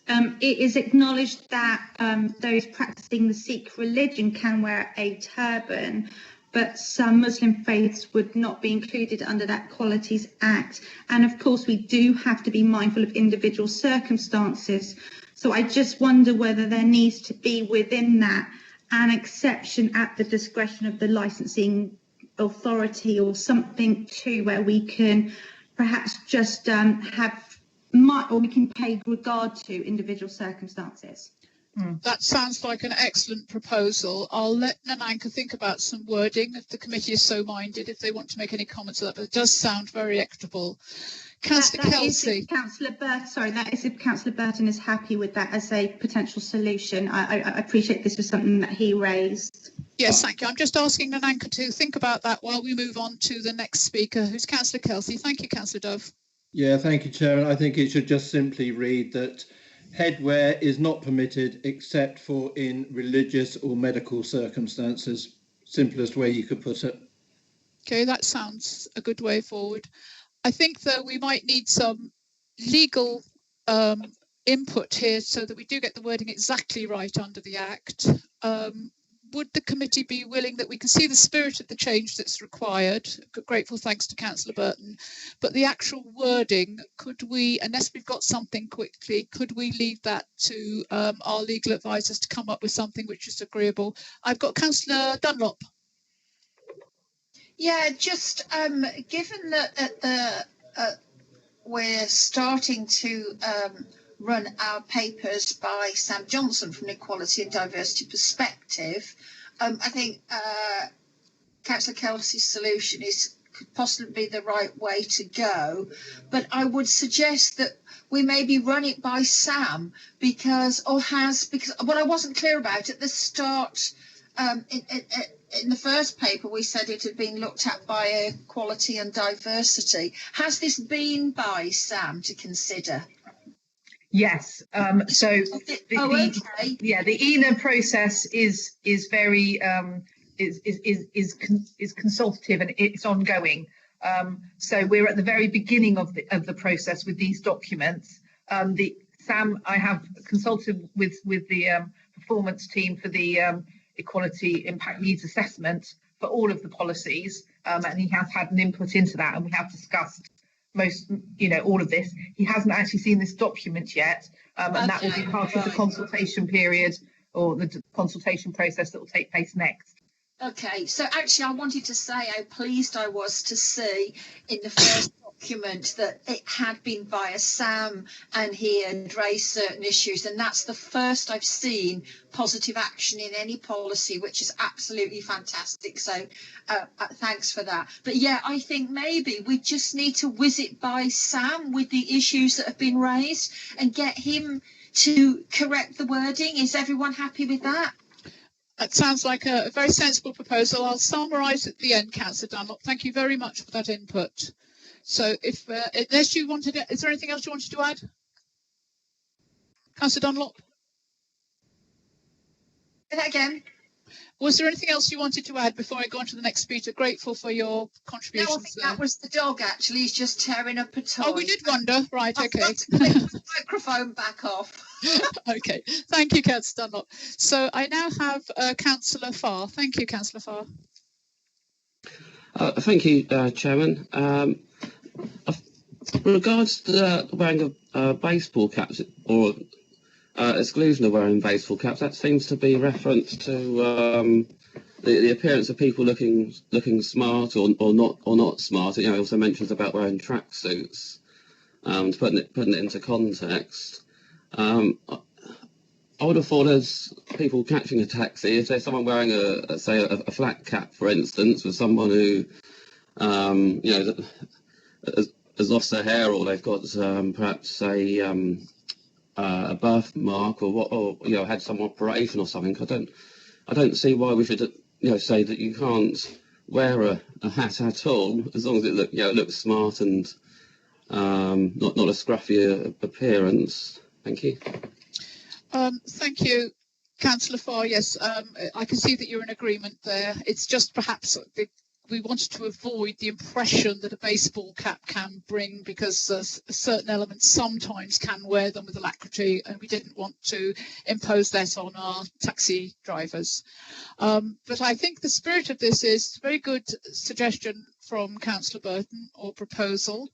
It is acknowledged that those practicing the Sikh religion can wear a turban, but some Muslim faiths would not be included under that Equalities Act. And of course, we do have to be mindful of individual circumstances. So I just wonder whether there needs to be within that an exception at the discretion of the licensing authority or something too, where we can perhaps just have might or making paid regard to individual circumstances. That sounds like an excellent proposal. I'll let Nananka think about some wording if the committee is so minded, if they want to make any comments on that, but it does sound very equitable. Councillor Kelsey. That is if Councillor Burton is happy with that as a potential solution. I appreciate this was something that he raised. Yes, thank you. I'm just asking Nananka to think about that while we move on to the next speaker, who's Councillor Kelsey. Thank you, Councillor Dove. Yeah, thank you, Chair. I think it should just simply read that headwear is not permitted except for in religious or medical circumstances. Simplest way you could put it. Okay, that sounds a good way forward. I think that we might need some legal input here so that we do get the wording exactly right under the Act. Would the committee be willing that we can see the spirit of the change that's required? Grateful thanks to Councillor Burton. But the actual wording, could we, unless we've got something quickly, could we leave that to our legal advisors to come up with something which is agreeable? I've got Councillor Dunlop. Yeah, just given that we're starting to run our papers by Sam Johnson from an equality and diversity perspective, I think Councillor Kelsey's solution could possibly be the right way to go. But I would suggest that we maybe run it by Sam because what I wasn't clear about at the start, in the first paper, we said it had been looked at by equality and diversity. Has this been by Sam to consider? Yes. So the ENA process is very is consultative and it's ongoing. So we're at the very beginning of the process with these documents. Sam, I have consulted with the performance team for the equality impact needs assessment for all of the policies, and he has had an input into that, and we have discussed all of this. He hasn't actually seen this document yet, and that will be part of the consultation period or the consultation process that will take place next. Okay, so actually I wanted to say how pleased I was to see in the first document that it had been via Sam and he had raised certain issues, and that's the first I've seen positive action in any policy, which is absolutely fantastic. So thanks for that. But yeah, I think maybe we just need to whiz it by Sam with the issues that have been raised and get him to correct the wording. Is everyone happy with that? That sounds like a very sensible proposal. I'll summarise at the end, Councillor Dunlop. Thank you very much for that input. So unless you wanted to, is there anything else you wanted to add? Councillor Dunlop? Say that again. Was there anything else you wanted to add before I go on to the next speaker? Grateful for your contributions. No, I think that was the dog, actually. He's just tearing up a toy. Oh, we did wonder. Right, okay. I've got to click the microphone back off. Okay, thank you, Councillor Dunlop. So I now have Councillor Farr. Thank you, Councillor Farr. Thank you, Chairman. With regards to the wearing of baseball caps or exclusion of wearing baseball caps, that seems to be reference to the appearance of people looking smart or not smart. It also mentions about wearing tracksuits, putting it into context. I would have thought as people catching a taxi, if there's someone wearing a flat cap, for instance, with someone who has lost their hair or they've got perhaps a birthmark or had some operation or something, I don't see why we should say that you can't wear a hat at all as long as it looks smart and not a scruffy appearance. Thank you. Thank you, Councillor Farr. Yes, I can see that you're in agreement there. It's just perhaps we wanted to avoid the impression that a baseball cap can bring, because certain elements sometimes can wear them with alacrity, and we didn't want to impose that on our taxi drivers. But I think the spirit of this is a very good suggestion from Councillor Burton, or proposal.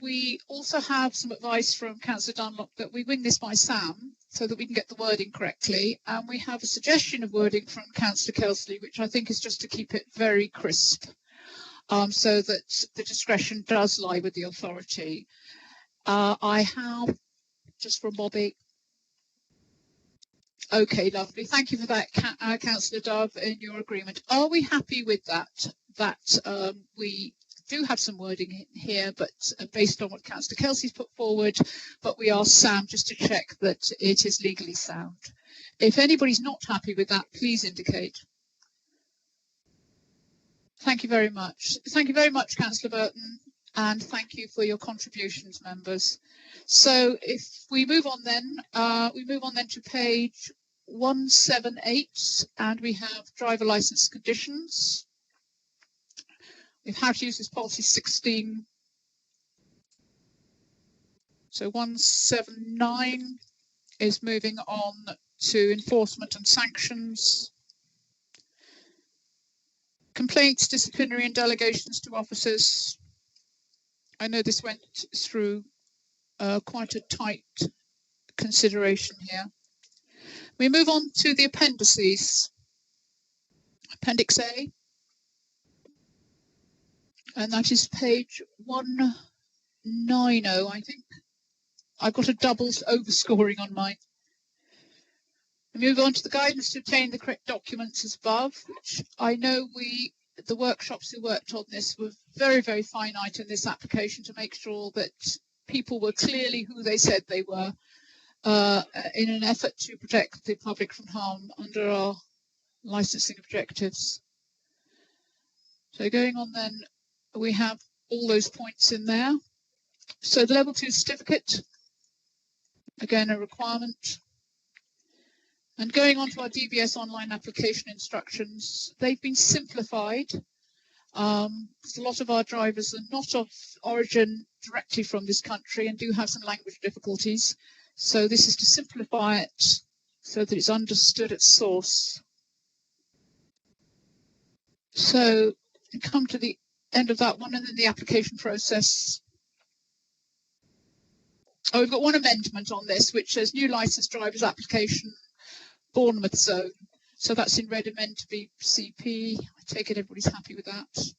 We also have some advice from Councillor Dunlop that we wing this by Sam so that we can get the wording correctly. And we have a suggestion of wording from Councillor Kelsey, which I think is just to keep it very crisp, so that the discretion does lie with the authority. I have, just from Bobby. Okay, lovely. Thank you for that, Councillor Dove, in your agreement. Are we happy with that? That we do have some wording here, but based on what Councillor Kelsey's put forward, but we asked Sam just to check that it is legally sound. If anybody's not happy with that, please indicate. Thank you very much. Thank you very much, Councillor Burton, and thank you for your contributions, members. So if we move on then, to page 178, and we have driver licence conditions. We've how to use this policy 16. So 179 is moving on to enforcement and sanctions. Complaints, disciplinary and delegations to officers. I know this went through quite a tight consideration here. We move on to the appendices. Appendix A. And that is page 190, I think. I've got a double overscoring on mine. We move on to the guidance to obtain the correct documents as above, which I know the workshops who worked on this were very, very finite in this application to make sure that people were clearly who they said they were in an effort to protect the public from harm under our licensing objectives. So going on then, we have all those points in there. So the level 2 certificate, again, a requirement. And going on to our DBS online application instructions, they've been simplified. A lot of our drivers are not of origin directly from this country and do have some language difficulties. So this is to simplify it so that it's understood at source. So we come to the end of that one, and then the application process. Oh, we've got one amendment on this, which says new licensed drivers application, Bournemouth zone. So that's in red, amend to BCP. I take it everybody's happy with that.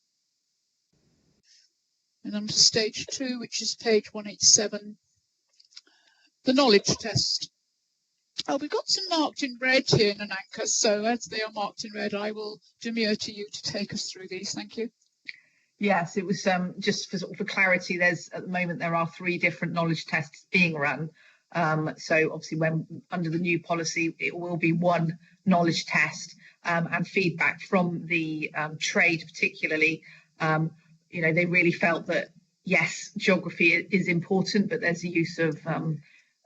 And on to stage 2, which is page 187. The knowledge test. Oh, we've got some marked in red here, Nananka. So as they are marked in red, I will demur to you to take us through these. Thank you. Yes, it was just for clarity. At the moment there are 3 different knowledge tests being run. So obviously, when under the new policy, it will be one knowledge test, and feedback from the trade, particularly. They really felt that yes, geography is important, but there's the use of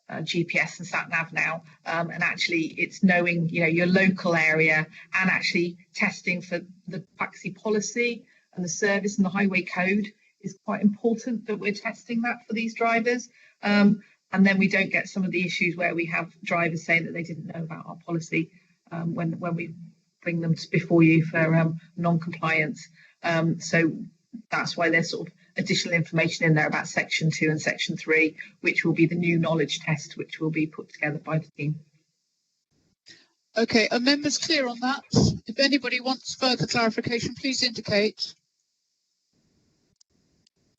GPS and sat nav now, and actually it's knowing your local area and actually testing for the taxi policy and the service and the highway code is quite important that we're testing that for these drivers. And then we don't get some of the issues where we have drivers saying that they didn't know about our policy when we bring them before you for non-compliance. So that's why there's sort of additional information in there about section 2 and section 3, which will be the new knowledge test, which will be put together by the team. Okay, are members clear on that? If anybody wants further clarification, please indicate.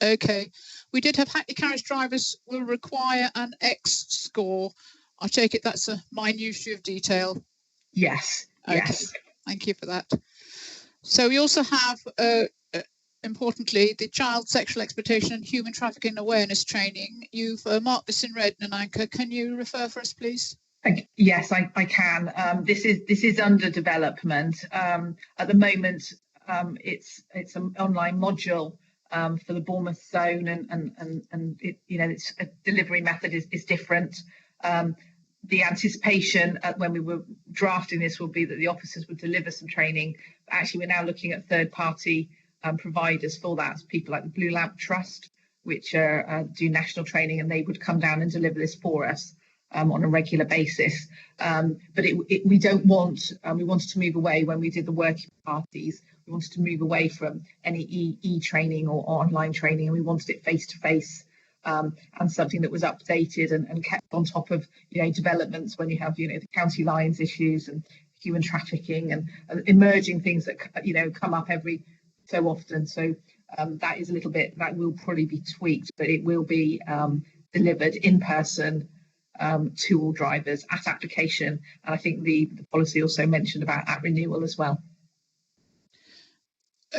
Okay, we did have Hackney carriage drivers will require an X score. I take it that's a minutiae of detail. Yes, okay. Yes. Thank you for that. So we also have, importantly, the child sexual exploitation and human trafficking awareness training. You've marked this in red, Nananka. Can you refer for us, please? Yes, I can. This is under development. At the moment, it's an online module for the Bournemouth zone, and it, its delivery method is different. The anticipation when we were drafting this will be that the officers would deliver some training. Actually, we're now looking at third-party providers for that, people like the Blue Lamp Trust, which do national training, and they would come down and deliver this for us on a regular basis. But we don't want, we wanted to move away when we did the working parties. We wanted to move away from any e-training or online training, and we wanted it face-to-face and something that was updated and kept on top of, developments when you have, the county lines issues and human trafficking and emerging things that, come up every so often. So that is a little bit, that will probably be tweaked, but it will be delivered in person to all drivers at application. And I think the policy also mentioned about at renewal as well.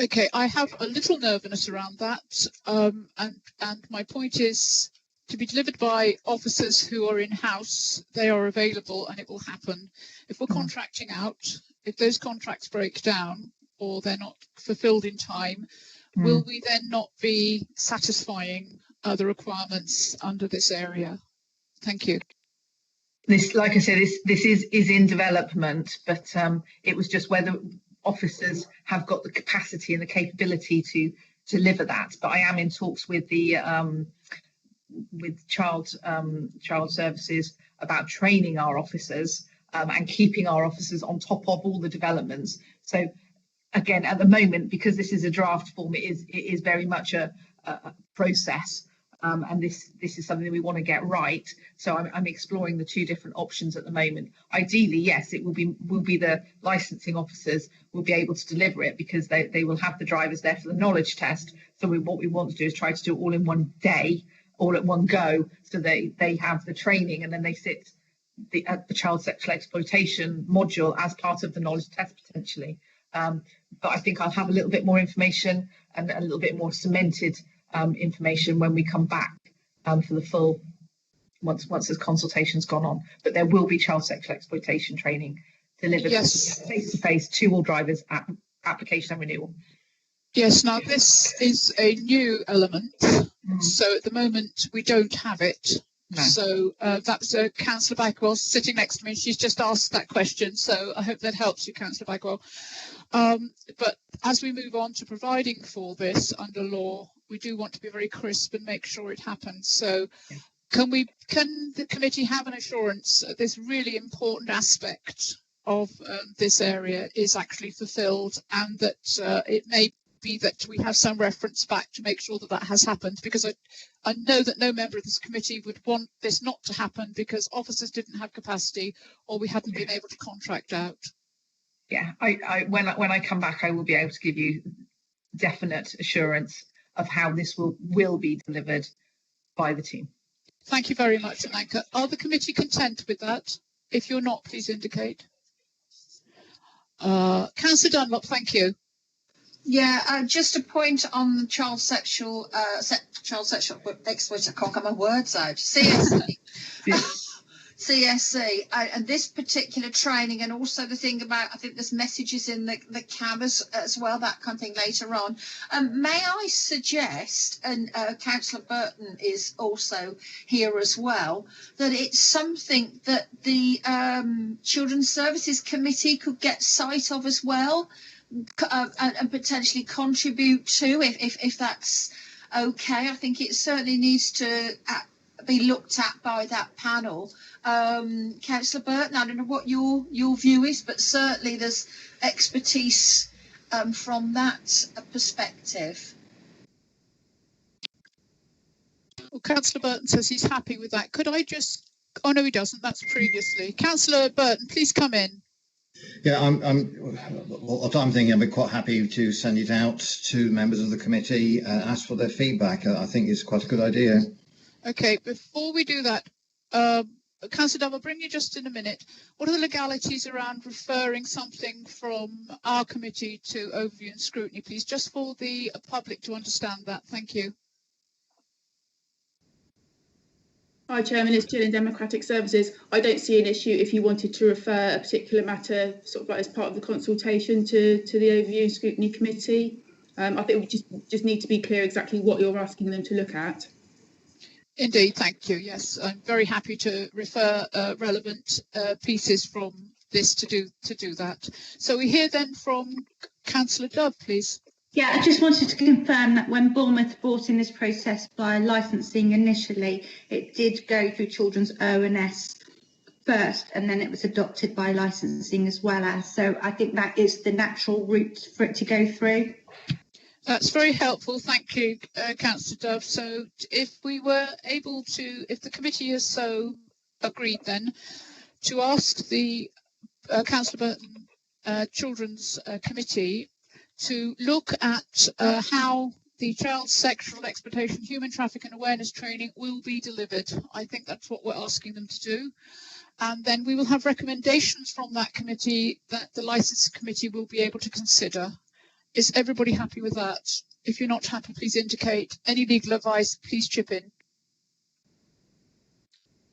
Okay, I have a little nervousness around that, and my point is to be delivered by officers who are in-house. They are available, and it will happen. If we're contracting out, if those contracts break down or they're not fulfilled in time, will we then not be satisfying the requirements under this area? Thank you. This, like I said, this is in development, but it was just whether officers have got the capacity and the capability to deliver that. But I am in talks with the child services about training our officers and keeping our officers on top of all the developments. So again, at the moment, because this is a draft form, it is very much a process. And this is something we want to get right. So I'm exploring the two different options at the moment. Ideally, yes, it will be the licensing officers will be able to deliver it because they will have the drivers there for the knowledge test. So what we want to do is try to do it all in one day, all at one go, so they have the training and then they sit at the child sexual exploitation module as part of the knowledge test potentially. But I think I'll have a little bit more information and a little bit more cemented information when we come back for the full once this consultation's gone on. But there will be child sexual exploitation training delivered face to face to all drivers at application and renewal. Yes, now this is a new element, so at the moment we don't have it. No. So that's Councillor Bagwell sitting next to me. She's just asked that question, so I hope that helps you, Councillor Bagwell. But as we move on to providing for this under law, we do want to be very crisp and make sure it happens. So can the committee have an assurance that this really important aspect of this area is actually fulfilled, and that it may be that we have some reference back to make sure that that has happened? Because I know that no member of this committee would want this not to happen because officers didn't have capacity or we hadn't been able to contract out. Yeah, when I come back, I will be able to give you definite assurance of how this will be delivered by the team. Thank you very much, Ananka. Are the committee content with that? If you're not, please indicate. Councillor Dunlop, thank you. Yeah, just a point on the child sexual exploitation. I can't get my words out. CSC and this particular training, and also the thing about, I think there's messages in the CAB as well, that kind of thing later on. May I suggest, and Councillor Burton is also here as well, that it's something that the Children's Services Committee could get sight of as well, and potentially contribute to, if that's okay. I think it certainly needs to be looked at by that panel. Councillor Burton, I don't know what your view is, but certainly there's expertise from that perspective. Well, Councillor Burton says he's happy with that. Could I just... Oh, no, he doesn't. That's previously. Councillor Burton, please come in. Yeah, I'm thinking I'd be quite happy to send it out to members of the committee and ask for their feedback. I think it's quite a good idea. Okay, before we do that, Councillor Dove, I'll bring you just in a minute. What are the legalities around referring something from our committee to overview and scrutiny, please, just for the public to understand that? Thank you. Hi, Chairman, it's Jill in Democratic Services. I don't see an issue if you wanted to refer a particular matter, sort of like as part of the consultation, to the Overview and Scrutiny Committee. I think we just need to be clear exactly what you're asking them to look at. Indeed, thank you. Yes, I'm very happy to refer relevant pieces from this to do that. So we hear then from Councillor Dove, please. Yeah, I just wanted to confirm that when Bournemouth brought in this process by licensing initially, it did go through Children's ONS first, and then it was adopted by licensing as well as. So I think that is the natural route for it to go through. That's very helpful. Thank you, Councillor Dove. So if we were able to, if the committee is so agreed then, to ask the Councillor Burton Children's Committee to look at how the child sexual exploitation, human trafficking awareness training will be delivered. I think that's what we're asking them to do. And then we will have recommendations from that committee that the licensing committee will be able to consider. Is everybody happy with that? If you're not happy, please indicate. Any legal advice, please chip in.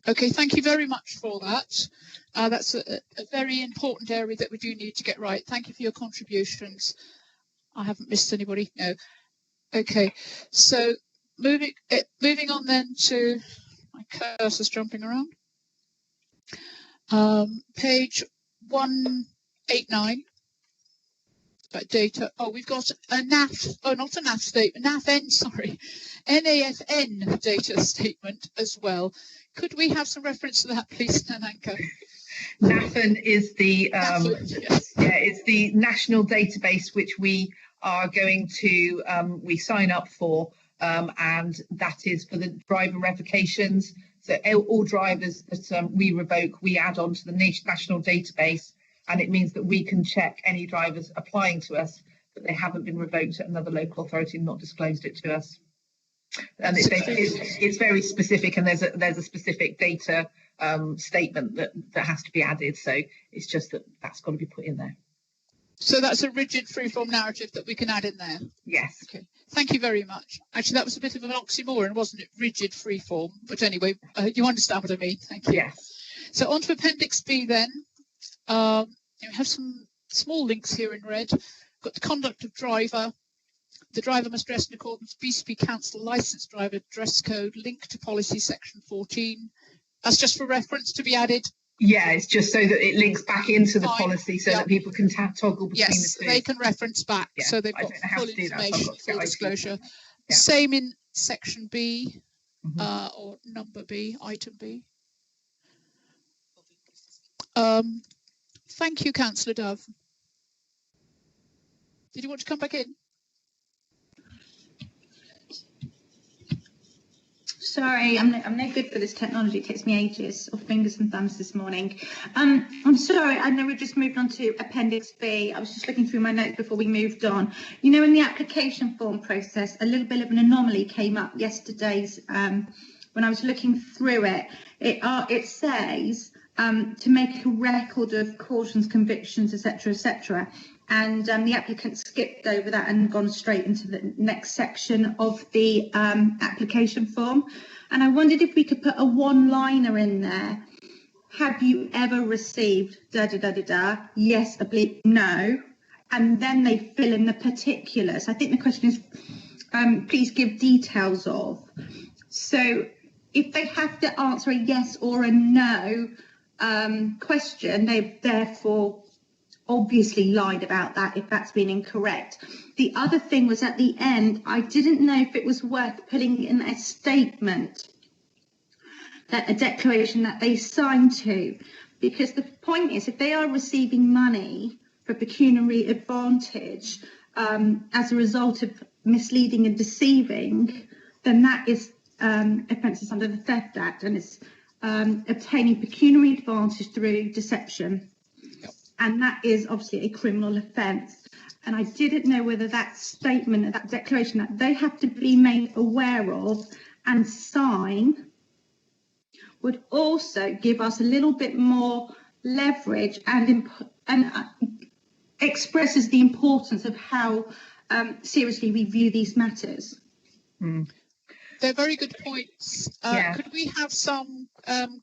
Okay, thank you very much for that. That's a very important area that we do need to get right. Thank you for your contributions. I haven't missed anybody, no. Okay, so moving on then to, my cursor's jumping around. Page 189. About data. Oh, we've got a NAF, oh, not a NAF statement, NAFN, sorry, NAFN data statement as well. Could we have some reference to that, please, Nananka? NAFN is the yes. Yeah, it's the national database which we are going to we sign up for, and that is for the driver revocations. So all drivers that we revoke, we add on to the national database. And it means that we can check any drivers applying to us that they haven't been revoked at another local authority and not disclosed it to us. And it's very specific, and there's a specific data statement that has to be added. So it's just that's got to be put in there. So that's a rigid freeform narrative that we can add in there? Yes. Okay. Thank you very much. Actually, that was a bit of an oxymoron, wasn't it? Rigid freeform. But anyway, you understand what I mean. Thank you. Yes. So on to Appendix B then. We have some small links here in red. Got the conduct of driver. The driver must dress in accordance with BCP Council Licensed Driver Dress Code, link to policy section 14. That's just for reference to be added. Yeah, it's just so that it links back into the policy so that people can toggle between the two. They can reference back, so they've got full information, full disclosure. Yeah. Same in section B, or number B, item B. Thank you, Councillor Dove. Did you want to come back in? Sorry, I'm no good for this technology. It takes me ages of fingers and thumbs this morning. I'm sorry, I know we've just moved on to Appendix B. I was just looking through my notes before we moved on. You know, in the application form process, a little bit of an anomaly came up yesterday's when I was looking through it. It says to make a record of cautions, convictions, etc., and the applicant skipped over that and gone straight into the next section of the application form. And I wondered if we could put a one-liner in there. Have you ever received yes, oblique, no, and then they fill in the particulars. I think the question is, please give details of. So if they have to answer a yes or a no question, they've therefore obviously lied about that if that's been incorrect. The other thing was at the end, I didn't know if it was worth putting in a statement, that a declaration that they signed to, because the point is, if they are receiving money for pecuniary advantage as a result of misleading and deceiving, then that is offences under the Theft Act, and it's obtaining pecuniary advantage through deception. And that is obviously a criminal offence. And I didn't know whether that statement, that declaration that they have to be made aware of and sign would also give us a little bit more leverage and expresses the importance of how seriously we view these matters. They're very good points. Could we have some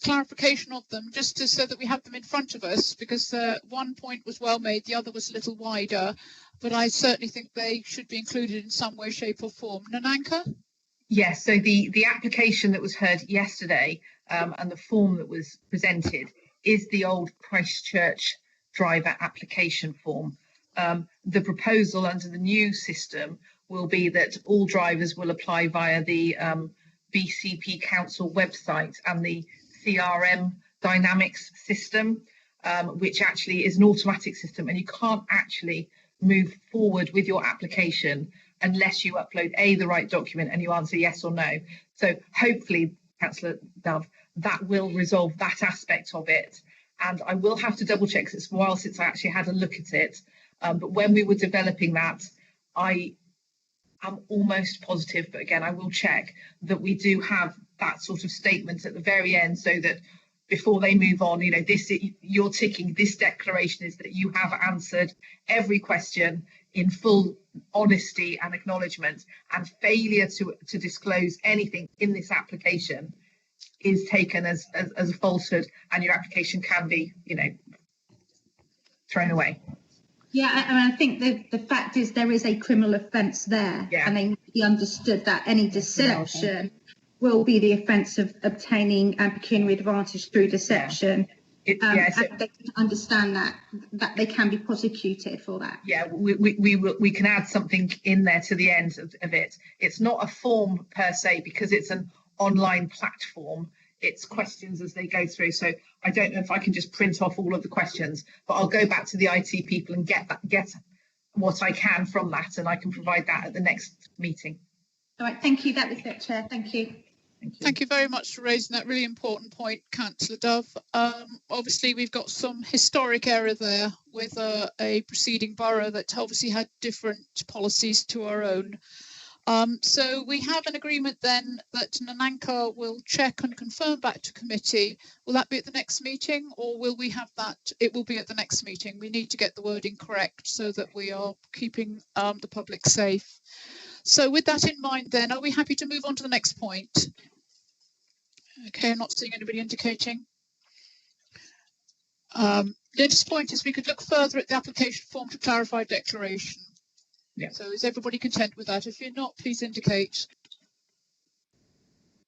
clarification of them, just so that we have them in front of us? Because one point was well made, the other was a little wider, but I certainly think they should be included in some way, shape or form. Nananka? Yes, so the application that was heard yesterday and the form that was presented is the old Christchurch driver application form. The proposal under the new system will be that all drivers will apply via the BCP Council website and the CRM Dynamics system, which actually is an automatic system, and you can't actually move forward with your application unless you upload the right document and you answer yes or no. So hopefully, Councillor Dove, that will resolve that aspect of it. And I will have to double check, 'cause it's a while since I actually had a look at it. But when we were developing that, I I'm almost positive, but again, I will check, that we do have that sort of statement at the very end, so that before they move on, you know, this, you're ticking, this declaration is that you have answered every question in full honesty and acknowledgement, and failure to disclose anything in this application is taken as a falsehood, and your application can be, you know, thrown away. Yeah, I mean, I think the fact is there is a criminal offence there, and they need to be understood that any deception will be the offence of obtaining pecuniary advantage through deception. And they can understand that they can be prosecuted for that. Yeah, we can add something in there to the end of it. It's not a form per se, because it's an online platform. It's questions as they go through. So I don't know if I can just print off all of the questions, but I'll go back to the IT people and get what I can from that, and I can provide that at the next meeting. All right, thank you. That was it, Chair. Thank you. Thank you very much for raising that really important point, Councillor Dove. Obviously, we've got some historic error there with a preceding borough that obviously had different policies to our own. So we have an agreement then that Nananka will check and confirm back to committee. Will that be at the next meeting, or will we have that? It will be at the next meeting. We need to get the wording correct so that we are keeping the public safe. So with that in mind then, are we happy to move on to the next point? Okay, I'm not seeing anybody indicating. The next point is we could look further at the application form to clarify declaration. Yeah. So is everybody content with that? If you're not, please indicate.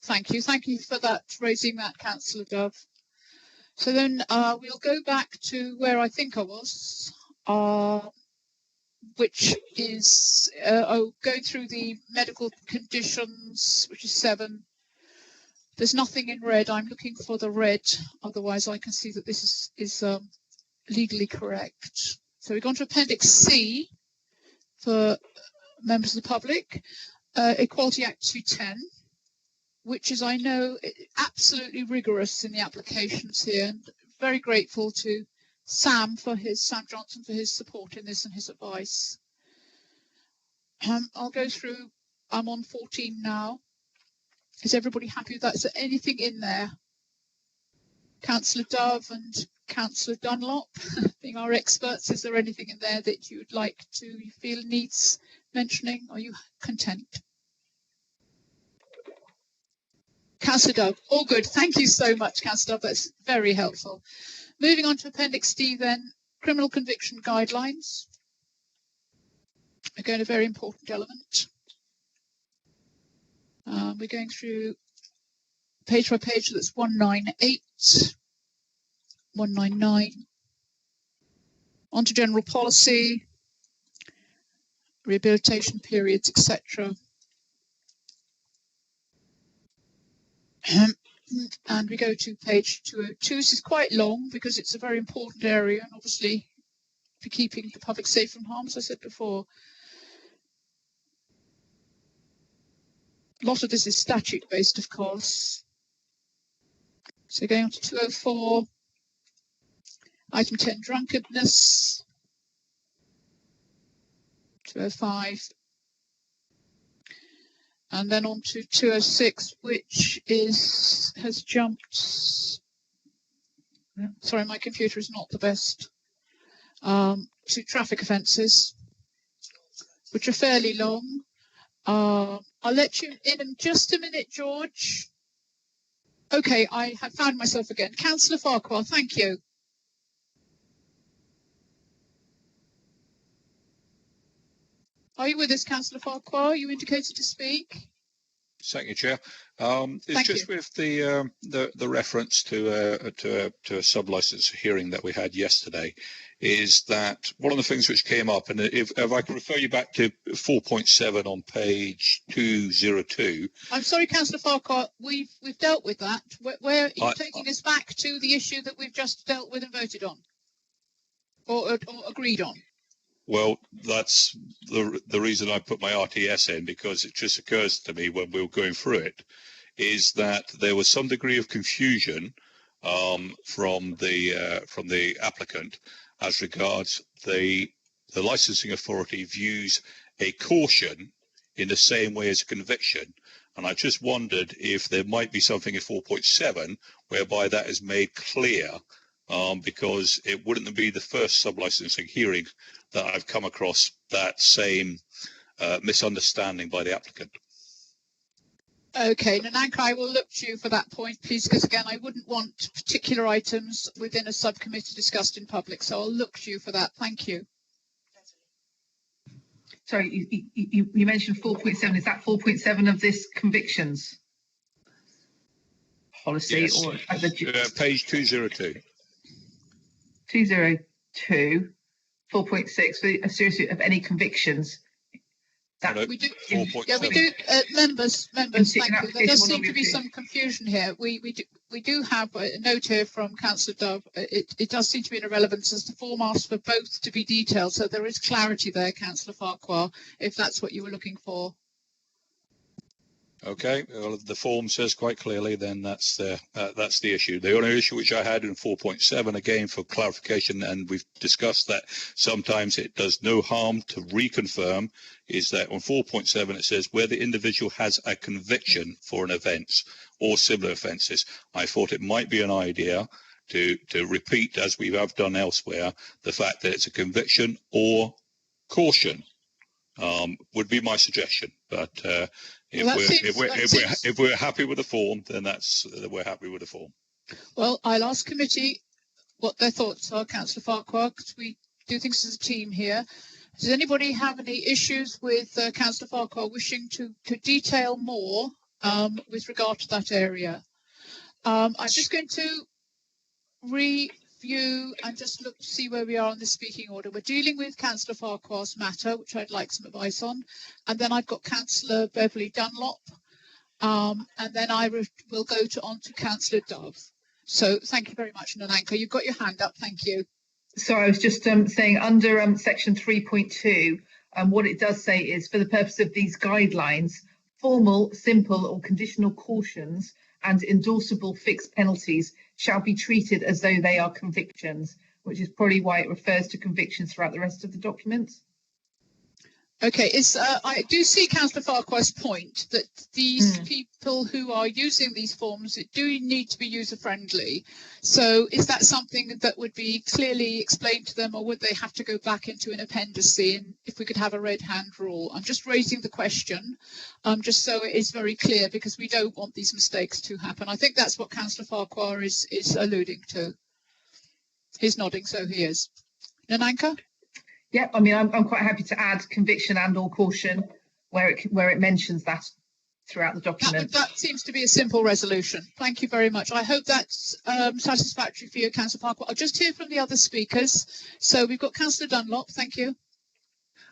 Thank you. Thank you for that, raising that, Councillor Dove. So then we'll go back to where I think I was, which is going through the medical conditions, which is 7. There's nothing in red. I'm looking for the red. Otherwise, I can see that this is legally correct. So we've gone to Appendix C for members of the public. Equality Act 210, which is, I know, absolutely rigorous in the applications here. And very grateful to Sam Johnson for his support in this and his advice. I'll go through. I'm on 14 now. Is everybody happy with that? Is there anything in there? Councillor Dove and Councillor Dunlop, being our experts, is there anything in there that you would like to, you feel needs mentioning? Are you content? Councillor Dove, all good. Thank you so much, Councillor Dove. That's very helpful. Moving on to Appendix D then, criminal conviction guidelines. Again, a very important element. We're going through page by page, so that's 198, 199. On to general policy, rehabilitation periods, etc. And we go to page 202. This is quite long because it's a very important area, and obviously for keeping the public safe from harm, as I said before. A lot of this is statute based, of course. So going on to 204, item 10, drunkenness, 205, and then on to 206, which has jumped. Sorry, my computer is not the best. To traffic offences, which are fairly long. I'll let you in just a minute, George. Okay, I have found myself again. Councillor Farquhar, thank you. Are you with us, Councillor Farquhar? You indicated to speak. Thank you, Chair. It's just with the reference to a sub-license hearing that we had yesterday, is that one of the things which came up, and if I can refer you back to 4.7 on page 202. I'm sorry, Councillor Farquhar, we've dealt with that. Where are you taking us back to the issue that we've just dealt with and voted on, or agreed on? Well, that's the reason I put my RTS in, because it just occurs to me when we were going through it, is that there was some degree of confusion from the applicant as regards the licensing authority views a caution in the same way as a conviction. And I just wondered if there might be something in 4.7 whereby that is made clear, because it wouldn't be the first sub-licensing hearing that I've come across that same misunderstanding by the applicant. Okay, Nananka, I will look to you for that point, please, because again, I wouldn't want particular items within a subcommittee discussed in public, so I'll look to you for that. Thank you. Sorry, you mentioned 4.7. Is that 4.7 of this convictions policy? Yes. Or Page 202. 202, 4.6, for a series of any convictions. That we do, 4.7. yeah, we do. Members, thank you. There does seem to be some confusion here. We do have a note here from Councillor Dove. It does seem to be an irrelevance as the form asks for both to be detailed, so there is clarity there, Councillor Farquhar, if that's what you were looking for. Okay, well, the form says quite clearly, then that's the issue. The only issue which I had in 4.7, again for clarification, and we've discussed that sometimes it does no harm to reconfirm, is that on 4.7 it says where the individual has a conviction for an offence or similar offences. I thought it might be an idea to repeat, as we have done elsewhere, the fact that it's a conviction or caution would be my suggestion. But if we're happy with the form, then we're happy with the form. Well, I'll ask committee what their thoughts are, Councillor Farquhar, because we do things as a team here. Does anybody have any issues with Councillor Farquhar wishing to detail more with regard to that area? I'm just going to review and just look to see where we are on the speaking order. We're dealing with Councillor Farquhar's matter, which I'd like some advice on, and then I've got Councillor Beverly Dunlop, and then I will go on to Councillor Dove. So thank you very much, Nananka. You've got your hand up. Thank you. Sorry, I was just saying under section 3.2, what it does say is for the purpose of these guidelines, formal, simple or conditional cautions and endorsable fixed penalties shall be treated as though they are convictions, which is probably why it refers to convictions throughout the rest of the documents. Okay, I do see Councillor Farquhar's point that these people who are using these forms do need to be user-friendly. So is that something that would be clearly explained to them, or would they have to go back into an appendice, and if we could have a red hand rule? I'm just raising the question, just so it is very clear, because we don't want these mistakes to happen. I think that's what Councillor Farquhar is alluding to. He's nodding, so he is. Nananka? Yeah, I mean, I'm quite happy to add conviction and or caution where it mentions that throughout the document. That seems to be a simple resolution. Thank you very much. I hope that's satisfactory for you, Councillor Farquhar. I'll just hear from the other speakers. So we've got Councillor Dunlop. Thank you.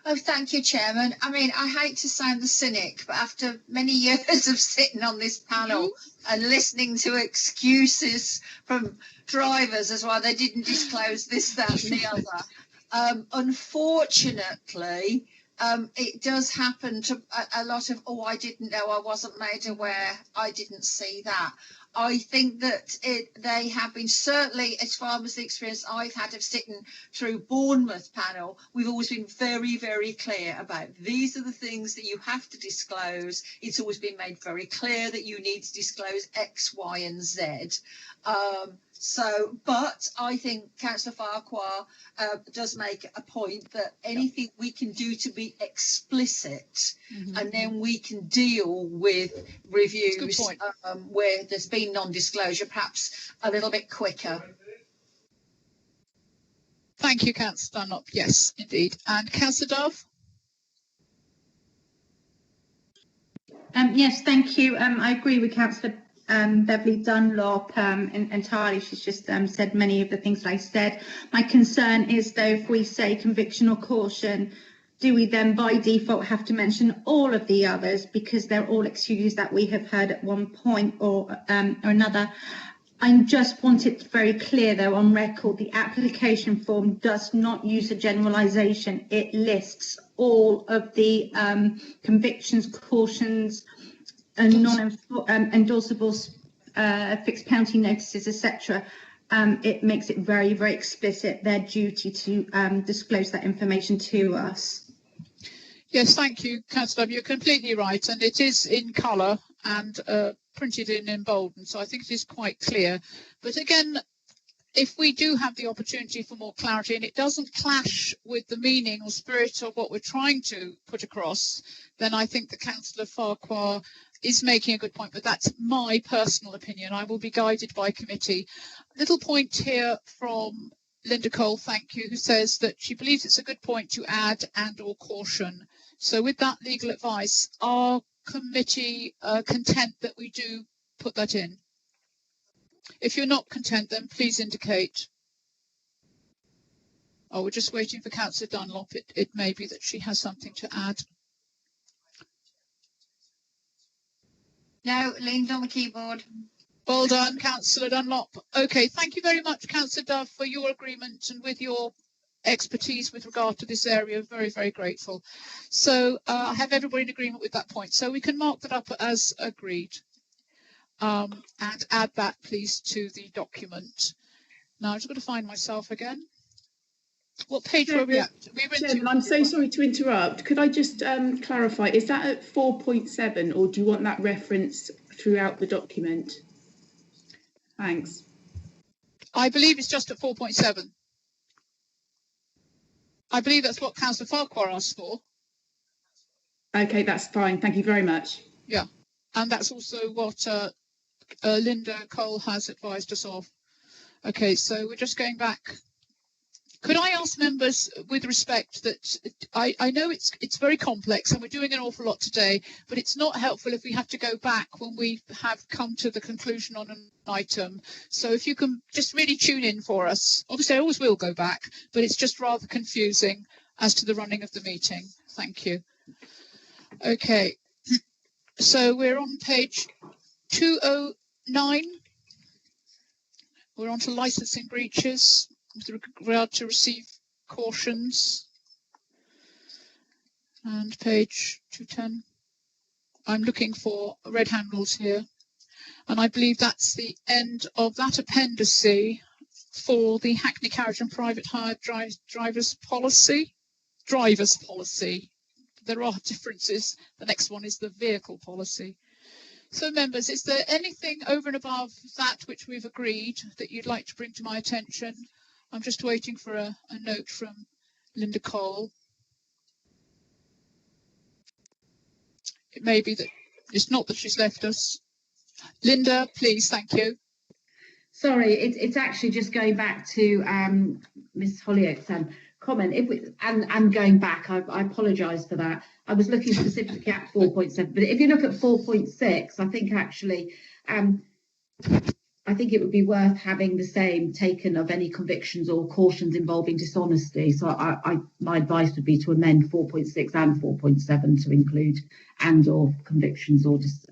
Oh, thank you, Chairman. I mean, I hate to sound the cynic, but after many years of sitting on this panel and listening to excuses from drivers as well, they didn't disclose this, that, and the other. Unfortunately, it does happen to a lot of, oh, I didn't know, I wasn't made aware, I didn't see that. I think that they have been, certainly as far as the experience I've had of sitting through Bournemouth panel, we've always been very, very clear about these are the things that you have to disclose. It's always been made very clear that you need to disclose X, Y, and Z. But I think Councillor Farquhar does make a point that anything we can do to be explicit, and then we can deal with reviews where there's been non-disclosure, perhaps a little bit quicker. Thank you, Councillor Dunlop. Yes, indeed. And Councillor Dove? Yes, thank you. I agree with Councillor Beverly Dunlop entirely. She's just said many of the things I said. My concern is, though, if we say conviction or caution, do we then by default have to mention all of the others, because they're all excuses that we have heard at one point or another? I just want it very clear, though, on record, the application form does not use a generalisation. It lists all of the convictions, cautions, and non-endorsable fixed penalty notices, etc. It makes it very, very explicit their duty to disclose that information to us. Yes, thank you, Councillor. You're completely right, and it is in colour and printed in bold, and so I think it is quite clear. But again, if we do have the opportunity for more clarity and it doesn't clash with the meaning or spirit of what we're trying to put across, then I think that Councillor Farquhar is making a good point, but that's my personal opinion. I will be guided by committee. Little point here from Linda Cole, thank you, who says that she believes it's a good point to add and or caution. So with that legal advice, are committee content that we do put that in? If you're not content, then please indicate. Oh, we're just waiting for Councillor Dunlop. It may be that she has something to add. No, leaned on the keyboard. Well done, Councillor Dunlop. Okay, thank you very much, Councillor Dove, for your agreement and with your expertise with regard to this area. Very, very grateful. So I have everybody in agreement with that point. So we can mark that up as agreed. And add that, please, to the document. Now, I'm just going to find myself again. What page were we at? Chairman, I'm so sorry to interrupt. Could I just clarify, is that at 4.7 or do you want that reference throughout the document? Thanks. I believe it's just at 4.7. I believe that's what Councillor Farquhar asked for. Okay, that's fine. Thank you very much. Yeah, and that's also what Linda Cole has advised us of. Okay, so we're just going back. Could I ask members, with respect, that I know it's very complex and we're doing an awful lot today, but it's not helpful if we have to go back when we have come to the conclusion on an item. So if you can just really tune in for us. Obviously, I always will go back, but it's just rather confusing as to the running of the meeting. Thank you. Okay, so we're on page 209. We're on to licensing breaches with regard to receive cautions. And page 210. I'm looking for red handles here. And I believe that's the end of that appendice for the Hackney Carriage and Private Hire Drivers Policy. There are differences. The next one is the Vehicle Policy. So members, is there anything over and above that which we've agreed that you'd like to bring to my attention? I'm just waiting for a note from Linda Cole. It may be that it's not that she's left us. Linda, please, thank you. Sorry, it's actually just going back to Ms. Hollyoak's comment. And going back, I apologise for that. I was looking specifically at 4.7, but if you look at 4.6, I think actually, I think it would be worth having the same taken of any convictions or cautions involving dishonesty. So my advice would be to amend 4.6 and 4.7 to include and/or convictions or just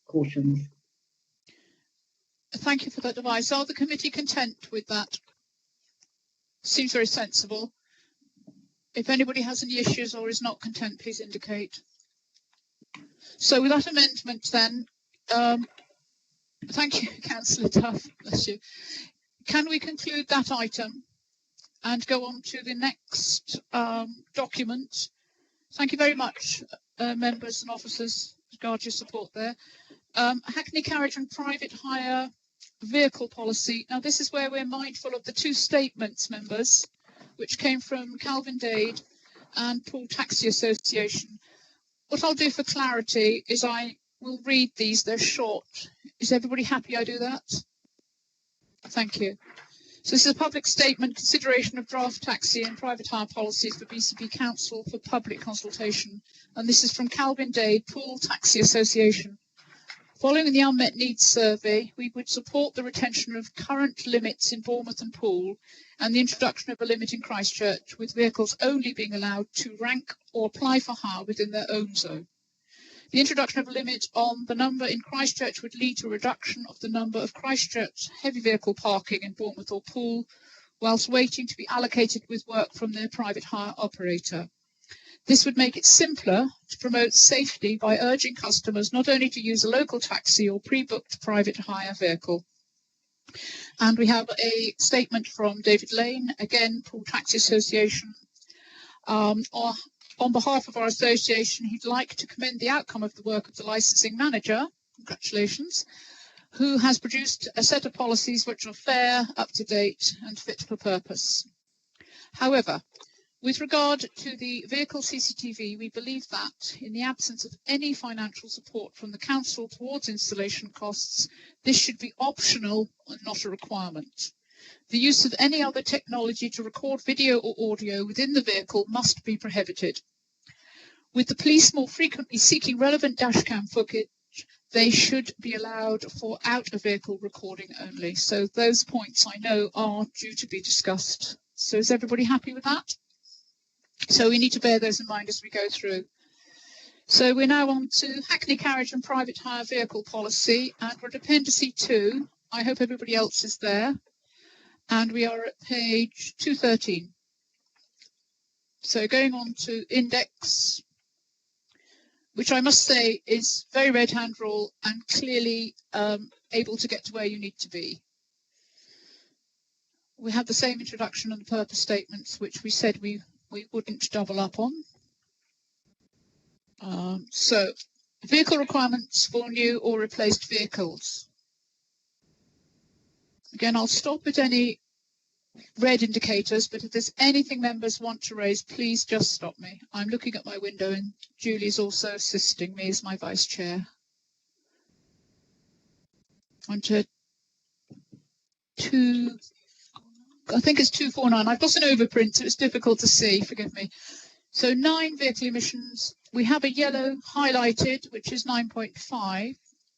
cautions. Thank you for that advice. Are the committee content with that? Seems very sensible. If anybody has any issues or is not content, please indicate. So with that amendment then, thank you, Councillor Duff, bless you. Can we conclude that item and go on to the next document? Thank you very much, members and officers, regard your support there. Hackney Carriage and Private Hire Vehicle Policy. Now this is where we're mindful of the two statements, members, which came from Calvin Dade and Pool Taxi Association. What I'll do for clarity is I will read these, they're short. Is everybody happy I do that? Thank you. So this is a public statement, consideration of draft taxi and private hire policies for BCP Council for public consultation. And this is from Calvin Dade, Pool Taxi Association. Following the Unmet Needs Survey, we would support the retention of current limits in Bournemouth and Poole and the introduction of a limit in Christchurch, with vehicles only being allowed to rank or apply for hire within their own zone. The introduction of a limit on the number in Christchurch would lead to a reduction of the number of Christchurch heavy vehicle parking in Bournemouth or Poole, whilst waiting to be allocated with work from their private hire operator. This would make it simpler to promote safety by urging customers not only to use a local taxi or pre-booked private hire vehicle. And we have a statement from David Lane, again, Pool Taxi Association, on On behalf of our association, he'd like to commend the outcome of the work of the licensing manager, congratulations, who has produced a set of policies which are fair, up-to-date and fit for purpose. However, with regard to the vehicle CCTV, we believe that, in the absence of any financial support from the Council towards installation costs, this should be optional and not a requirement. The use of any other technology to record video or audio within the vehicle must be prohibited. With the police more frequently seeking relevant dashcam footage, they should be allowed for out-of-vehicle recording only. So those points I know are due to be discussed. So is everybody happy with that? So we need to bear those in mind as we go through. So we're now on to Hackney Carriage and Private Hire Vehicle Policy, and we're at Appendice 2. I hope everybody else is there. And we are at page 213. So going on to Index, which I must say is very red hand rule and clearly able to get to where you need to be. We have the same introduction and the purpose statements, which we said we wouldn't double up on. So, vehicle requirements for new or replaced vehicles. Again, I'll stop at any red indicators, but if there's anything members want to raise, please just stop me. I'm looking at my window and Julie's also assisting me as my vice chair. On to I think it's 249. I've got an overprint, so it's difficult to see, forgive me. So 9 vehicle emissions. We have a yellow highlighted, which is 9.5.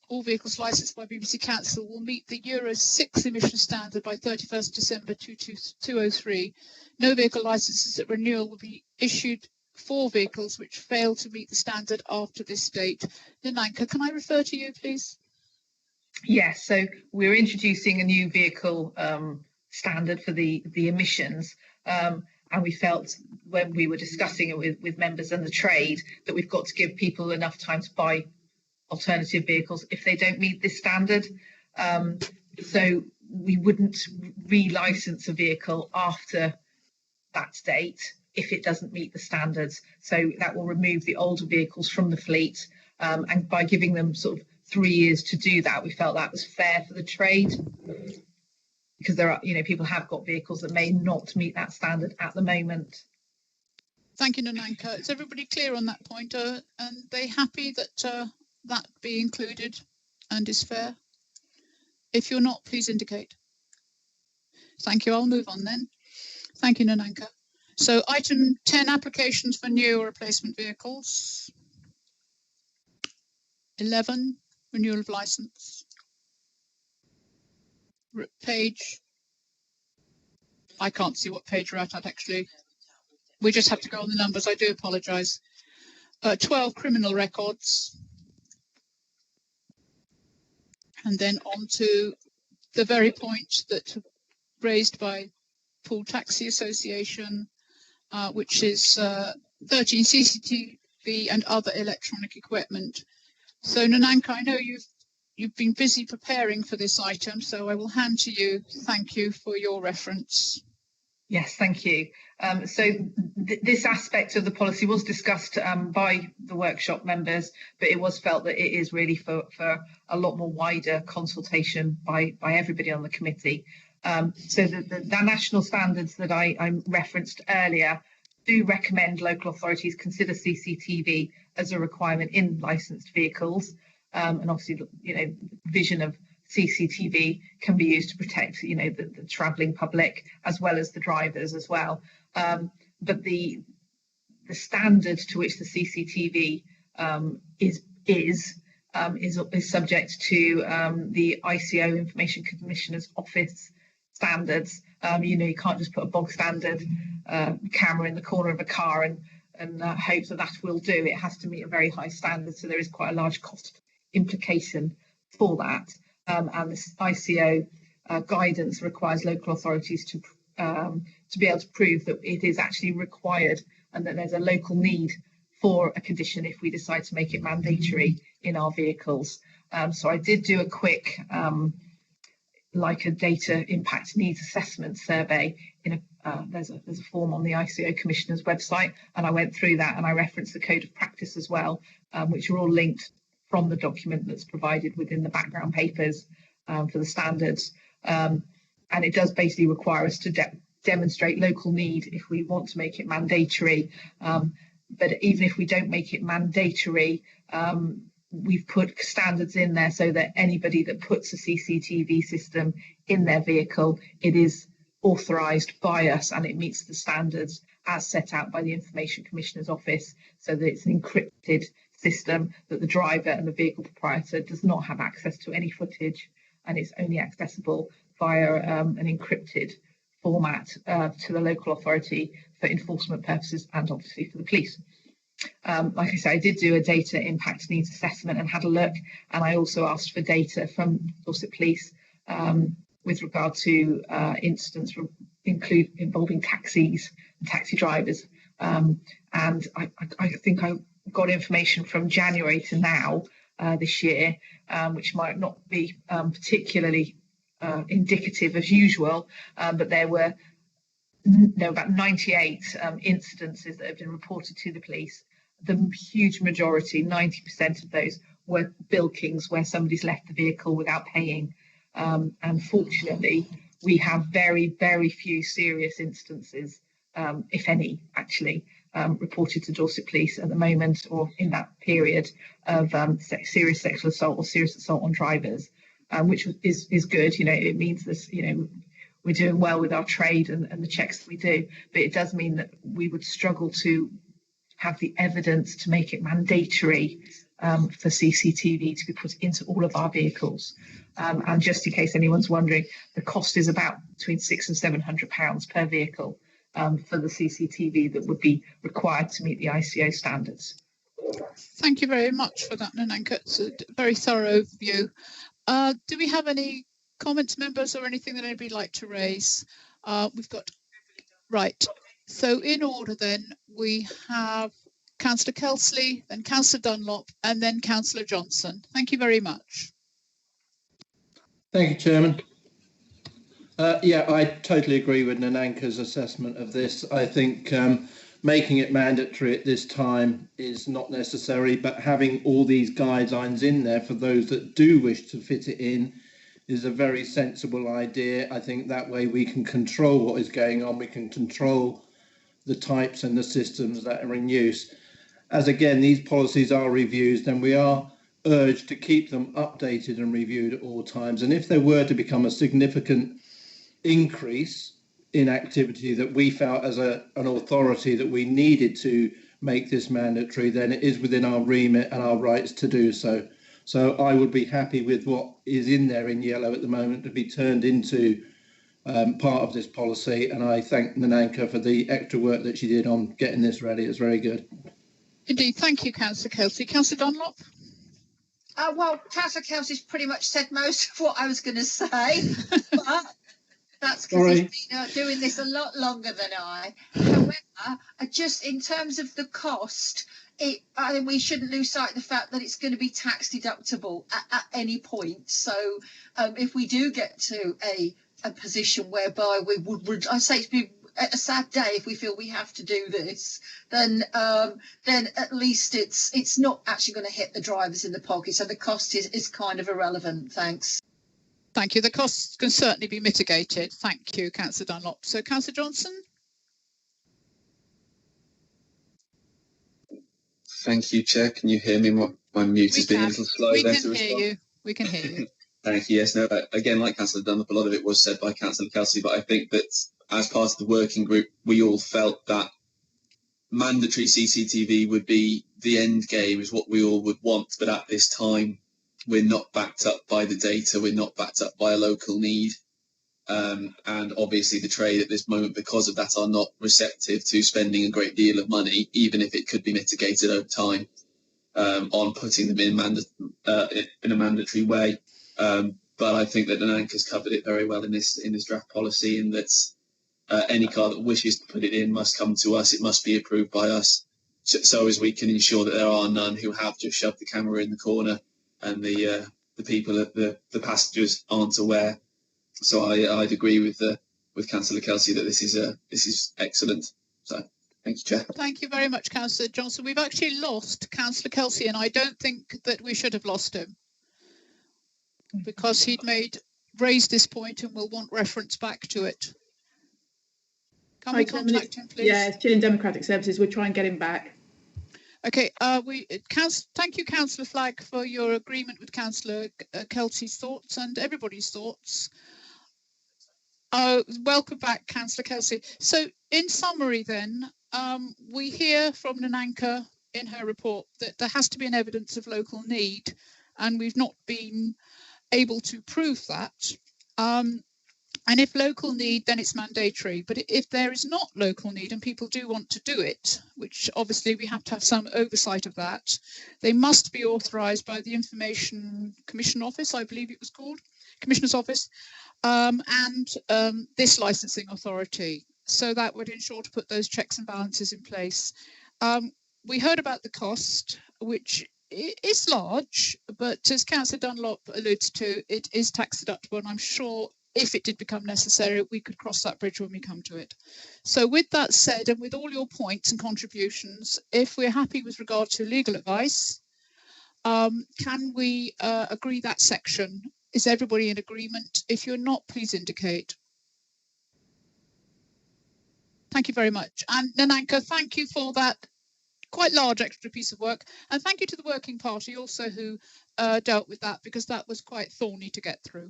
All vehicles licensed by BBC Council will meet the Euro 6 emission standard by 31st December 2003. No vehicle licenses at renewal will be issued for vehicles which fail to meet the standard after this date. Nananka, can I refer to you, please? Yes, so we're introducing a new vehicle standard for the emissions, and we felt when we were discussing it with members and the trade that we've got to give people enough time to buy alternative vehicles if they don't meet this standard. So we wouldn't relicense a vehicle after that date if it doesn't meet the standards. So that will remove the older vehicles from the fleet, and by giving them sort of 3 years to do that, we felt that was fair for the trade, because there are, people have got vehicles that may not meet that standard at the moment. Thank you, Nananka. Is everybody clear on that point? And they happy that that be included and is fair? If you're not, please indicate. Thank you. I'll move on then. Thank you, Nananka. So item 10, applications for new or replacement vehicles. 11, renewal of license. Page, I can't see what page we're at actually. We just have to go on the numbers. I do apologise. 12, criminal records. And then on to the very point that raised by Pool Taxi Association, which is 13, CCTV and other electronic equipment. So Nananka, I know you've been busy preparing for this item, so I will hand to you. Thank you for your reference. Yes, thank you. So this aspect of the policy was discussed by the workshop members, but it was felt that it is really for a lot more wider consultation by everybody on the committee. So the national standards that I referenced earlier do recommend local authorities consider CCTV as a requirement in licensed vehicles, and obviously, vision of CCTV can be used to protect, the travelling public as well as the drivers as well. But the standard to which the CCTV is subject to the ICO Information Commissioner's Office standards. You can't just put a bog standard camera in the corner of a car and hope that will do. It has to meet a very high standard, so there is quite a large cost implication for that. And this ICO guidance requires local authorities to be able to prove that it is actually required and that there's a local need for a condition if we decide to make it mandatory in our vehicles. So I did do a quick a data impact needs assessment survey in there's a form on the ICO Commissioner's website, and I went through that and I referenced the Code of Practice as well, which are all linked from the document that's provided within the background papers for the standards. And it does basically require us to demonstrate local need if we want to make it mandatory. But even if we don't make it mandatory, we've put standards in there so that anybody that puts a CCTV system in their vehicle, it is authorised by us and it meets the standards as set out by the Information Commissioner's Office, so that it's an encrypted system, that the driver and the vehicle proprietor does not have access to any footage, and it's only accessible via an encrypted format to the local authority for enforcement purposes and obviously for the police. Like I said, I did do a data impact needs assessment and had a look, and I also asked for data from Dorset Police with regard to incidents involving taxis and taxi drivers. And I think I got information from January to now this year, which might not be particularly indicative as usual, but there were about 98 incidences that have been reported to the police. The huge majority, 90% of those, were bilkings where somebody's left the vehicle without paying. And fortunately, we have very, very few serious instances, if any, actually, reported to Dorset Police at the moment or in that period of serious sexual assault or serious assault on drivers, which is good. You know, it means this, you know, we're doing well with our trade and the checks that we do, but it does mean that we would struggle to have the evidence to make it mandatory for CCTV to be put into all of our vehicles. And just in case anyone's wondering, the cost is about between £600 and £700 per vehicle for the CCTV that would be required to meet the ICO standards. Thank you very much for that, Nananka. It's a very thorough overview. Do we have any comments, members, or anything that anybody would like to raise? We've got, right. So in order then, we have Councillor Kelsley, then Councillor Dunlop, and then Councillor Johnson. Thank you very much. Thank you, Chairman. Yeah, I totally agree with Nananka's assessment of this. I think making it mandatory at this time is not necessary, but having all these guidelines in there for those that do wish to fit it in is a very sensible idea. I think that way we can control what is going on. We can control the types and the systems that are in use. As again, these policies are reviewed, and we are urged to keep them updated and reviewed at all times. And if there were to become a significant increase in activity that we felt as an authority that we needed to make this mandatory, then it is within our remit and our rights to do so. So I would be happy with what is in there in yellow at the moment to be turned into part of this policy. And I thank Nananka for the extra work that she did on getting this ready. It's very good. Indeed. Thank you, Councillor Kelsey. Councillor Dunlop? Well, Councillor Kelsey's pretty much said most of what I was going to say, but that's because he's been doing this a lot longer than I. However, just in terms of the cost, I think we shouldn't lose sight of the fact that it's going to be tax deductible at any point. So if we do get to a position whereby we would, I say, it'd be a sad day if we feel we have to do this, then at least it's not actually going to hit the drivers in the pocket. So the cost is kind of irrelevant. Thanks. Thank you. The costs can certainly be mitigated. Thank you, Councillor Dunlop. So, Councillor Johnson? Thank you, Chair. Can you hear me? My mute has been a little slow. We can hear you. We can hear you. Thank you. Yes, no, again, like Councillor Dunlop, a lot of it was said by Councillor Kelsey, but I think that as part of the working group, we all felt that mandatory CCTV would be the end game, is what we all would want. But at this time, we're not backed up by the data. We're not backed up by a local need. And obviously the trade at this moment, because of that, are not receptive to spending a great deal of money, even if it could be mitigated over time, on putting them in a mandatory way. But I think that Nananka's covered it very well in this draft policy, in that any car that wishes to put it in must come to us. It must be approved by us, so as we can ensure that there are none who have just shoved the camera in the corner and the people, the passengers, aren't aware. So I'd agree with the Councillor Kelsey that this is excellent. So thank you, Chair. Thank you very much, Councillor Johnson. We've actually lost Councillor Kelsey, and I don't think that we should have lost him because he'd raised this point and will want reference back to it. Can we contact him, please? Yeah, it's Chilean Democratic Services. We'll try and get him back. Okay. Thank you, Councillor Flagg, for your agreement with Councillor Kelsey's thoughts and everybody's thoughts. Welcome back, Councillor Kelsey. So, in summary, then, we hear from Nananka in her report that there has to be an evidence of local need, and we've not been able to prove that. And if local need, then it's mandatory. But if there is not local need and people do want to do it, which obviously we have to have some oversight of that, they must be authorised by the Information Commission Office, I believe it was called, Commissioner's Office, and this licensing authority. So that would ensure to put those checks and balances in place. We heard about the cost, which is large, but as Councillor Dunlop alludes to, it is tax deductible, and I'm sure if it did become necessary, we could cross that bridge when we come to it. So with that said, and with all your points and contributions, if we're happy with regard to legal advice, can we agree that section? Is everybody in agreement? If you're not, please indicate. Thank you very much. And Nananka, thank you for that quite large extra piece of work. And thank you to the Working Party also who dealt with that, because that was quite thorny to get through.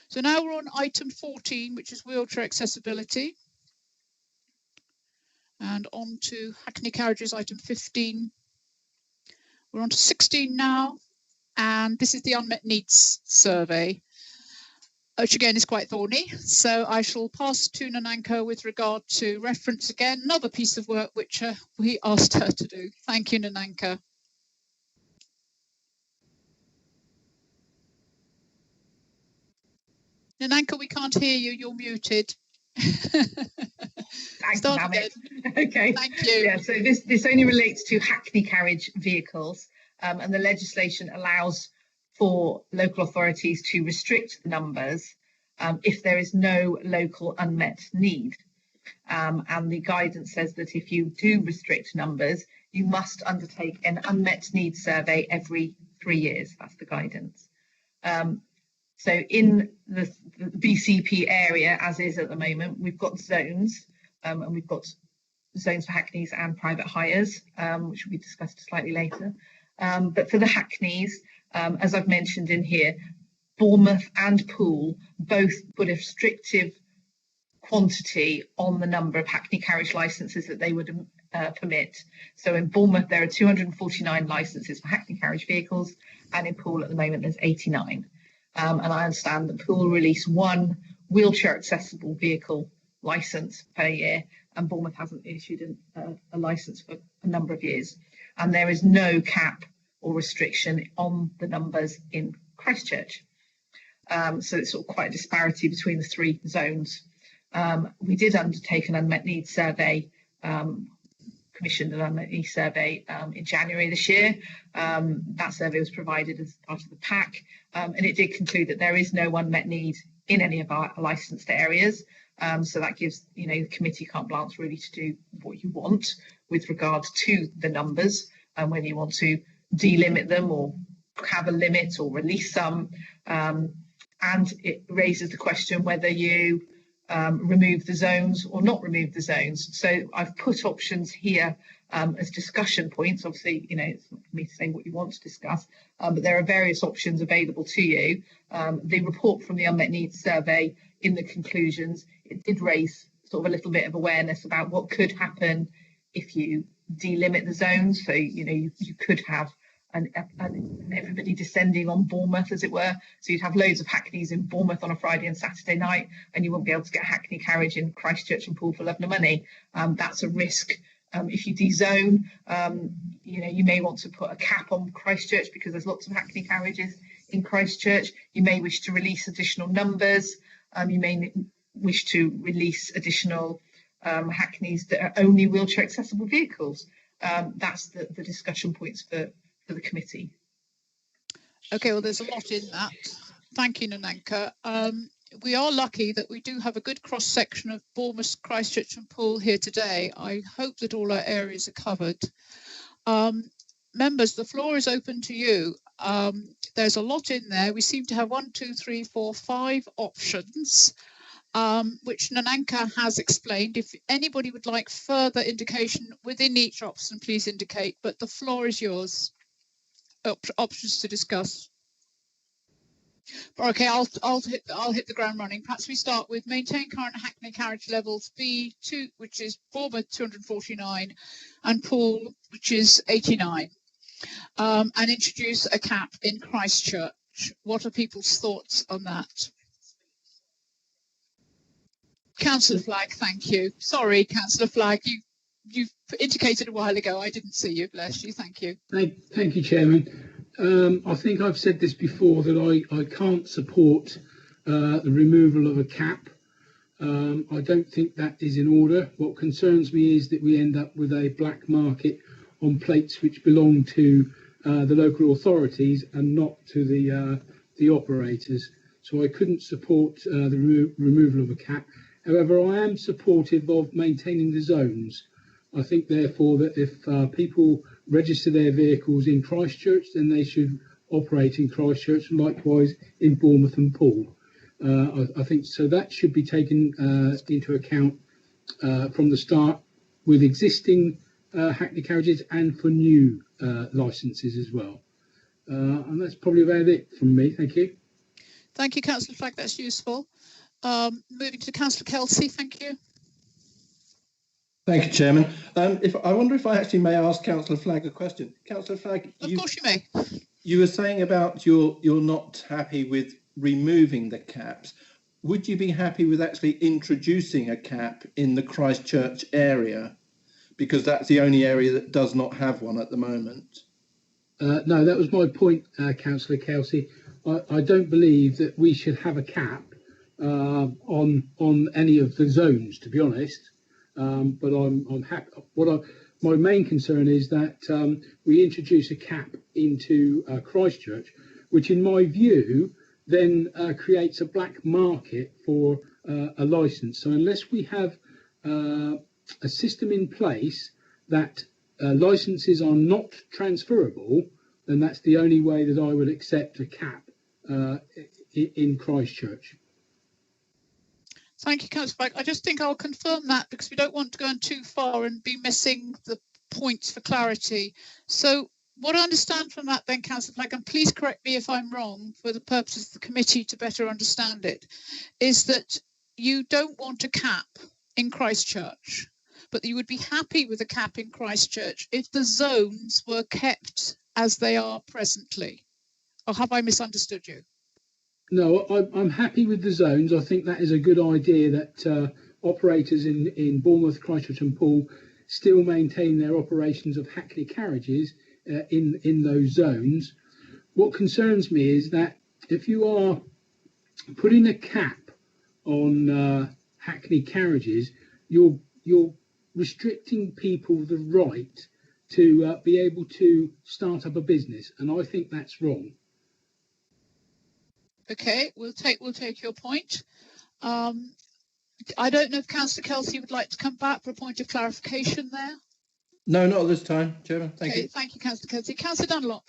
So now we're on item 14, which is wheelchair accessibility. And on to Hackney carriages, item 15. We're on to 16 now. And this is the unmet needs survey, which again is quite thorny. So I shall pass to Nananka with regard to reference again, another piece of work which we asked her to do. Thank you, Nananka. Nananka, we can't hear you. You're muted. Start again. Okay. Thank you. Yeah. So this only relates to Hackney carriage vehicles, and the legislation allows for local authorities to restrict the numbers if there is no local unmet need. And the guidance says that if you do restrict numbers, you must undertake an unmet needs survey every 3 years. That's the guidance. So in the BCP area, as is at the moment, we've got zones, and we've got zones for Hackneys and private hires, which will be discussed slightly later. But for the Hackneys, as I've mentioned in here, Bournemouth and Poole both put a restrictive quantity on the number of Hackney carriage licences that they would permit. So in Bournemouth, there are 249 licences for Hackney carriage vehicles, and in Poole at the moment, there's 89. And I understand that Poole release one wheelchair accessible vehicle licence per year, and Bournemouth hasn't issued a licence for a number of years. And there is no cap or restriction on the numbers in Christchurch. So it's sort of quite a disparity between the three zones. We did undertake an unmet needs survey, commissioned an unmet needs survey in January this year. That survey was provided as part of the pack, and it did conclude that there is no unmet need in any of our licensed areas. So that gives the committee carte blanche really to do what you want with regard to the numbers, and whether you want to delimit them or have a limit or release some. And it raises the question whether you remove the zones or not remove the zones. So I've put options here as discussion points. Obviously, it's not for me to say what you want to discuss, but there are various options available to you. The report from the Unmet Needs Survey, in the conclusions, it did raise sort of a little bit of awareness about what could happen if you delimit the zones. So, you could have everybody descending on Bournemouth, as it were. So you'd have loads of Hackneys in Bournemouth on a Friday and Saturday night, and you won't be able to get a Hackney carriage in Christchurch and Poole for love nor money. That's a risk. If you dezone, you may want to put a cap on Christchurch because there's lots of Hackney carriages in Christchurch. You may wish to release additional numbers. You may wish to release additional Hackneys that are only wheelchair accessible vehicles. That's the discussion points for the committee. Okay, well, there's a lot in that. Thank you, Nananka. we are lucky that we do have a good cross section of Bournemouth, Christchurch and Poole here today. I hope that all our areas are covered. Members, the floor is open to you. There's a lot in there. We seem to have 1, 2, 3, 4, 5 options, which Nananka has explained. If anybody would like further indication within each option, please indicate, but the floor is yours. Options to discuss. Okay, I'll hit the ground running. Perhaps we start with maintain current Hackney carriage levels B2, which is Bournemouth 249, and Poole, which is 89, and introduce a cap in Christchurch. What are people's thoughts on that? Councillor Flagg, thank you. Sorry, Councillor Flagg, you've indicated a while ago. I didn't see you. Bless you. Thank you. Thank you, Chairman. I think I've said this before that I can't support the removal of a cap. I don't think that is in order. What concerns me is that we end up with a black market on plates which belong to the local authorities and not to the operators. So I couldn't support the removal of a cap. However, I am supportive of maintaining the zones. I think, therefore, that if people register their vehicles in Christchurch, then they should operate in Christchurch, and likewise in Bournemouth and Poole. I think so. That should be taken into account from the start with existing Hackney carriages and for new licences as well. And that's probably about it from me. Thank you. Thank you, Councillor Flagg. That's useful. Moving to Councillor Kelsey. Thank you. Thank you, Chairman. I wonder if I actually may ask Councillor Flagg a question. Councillor Flagg, of course you may. You were saying about you're not happy with removing the caps. Would you be happy with actually introducing a cap in the Christchurch area? Because that's the only area that does not have one at the moment. No, that was my point, Councillor Kelsey. I don't believe that we should have a cap on any of the zones, to be honest. But I'm happy. My main concern is that we introduce a cap into Christchurch, which, in my view, then creates a black market for a licence. So unless we have a system in place that licences are not transferable, then that's the only way that I would accept a cap in Christchurch. Thank you, Councillor Flagg. I just think I'll confirm that because we don't want to go on too far and be missing the points for clarity. So what I understand from that then, Councillor Flagg, and please correct me if I'm wrong for the purposes of the committee to better understand it, is that you don't want a cap in Christchurch, but you would be happy with a cap in Christchurch if the zones were kept as they are presently. Or have I misunderstood you? No, I'm happy with the zones. I think that is a good idea that operators in Bournemouth, Christchurch and Poole still maintain their operations of Hackney carriages in those zones. What concerns me is that if you are putting a cap on Hackney carriages, you're restricting people the right to be able to start up a business, and I think that's wrong. Okay, we'll take your point. I don't know if Councillor Kelsey would like to come back for a point of clarification there. No, not at this time, Chairman. Thank you. Thank you, Councillor Kelsey. Councillor Dunlop.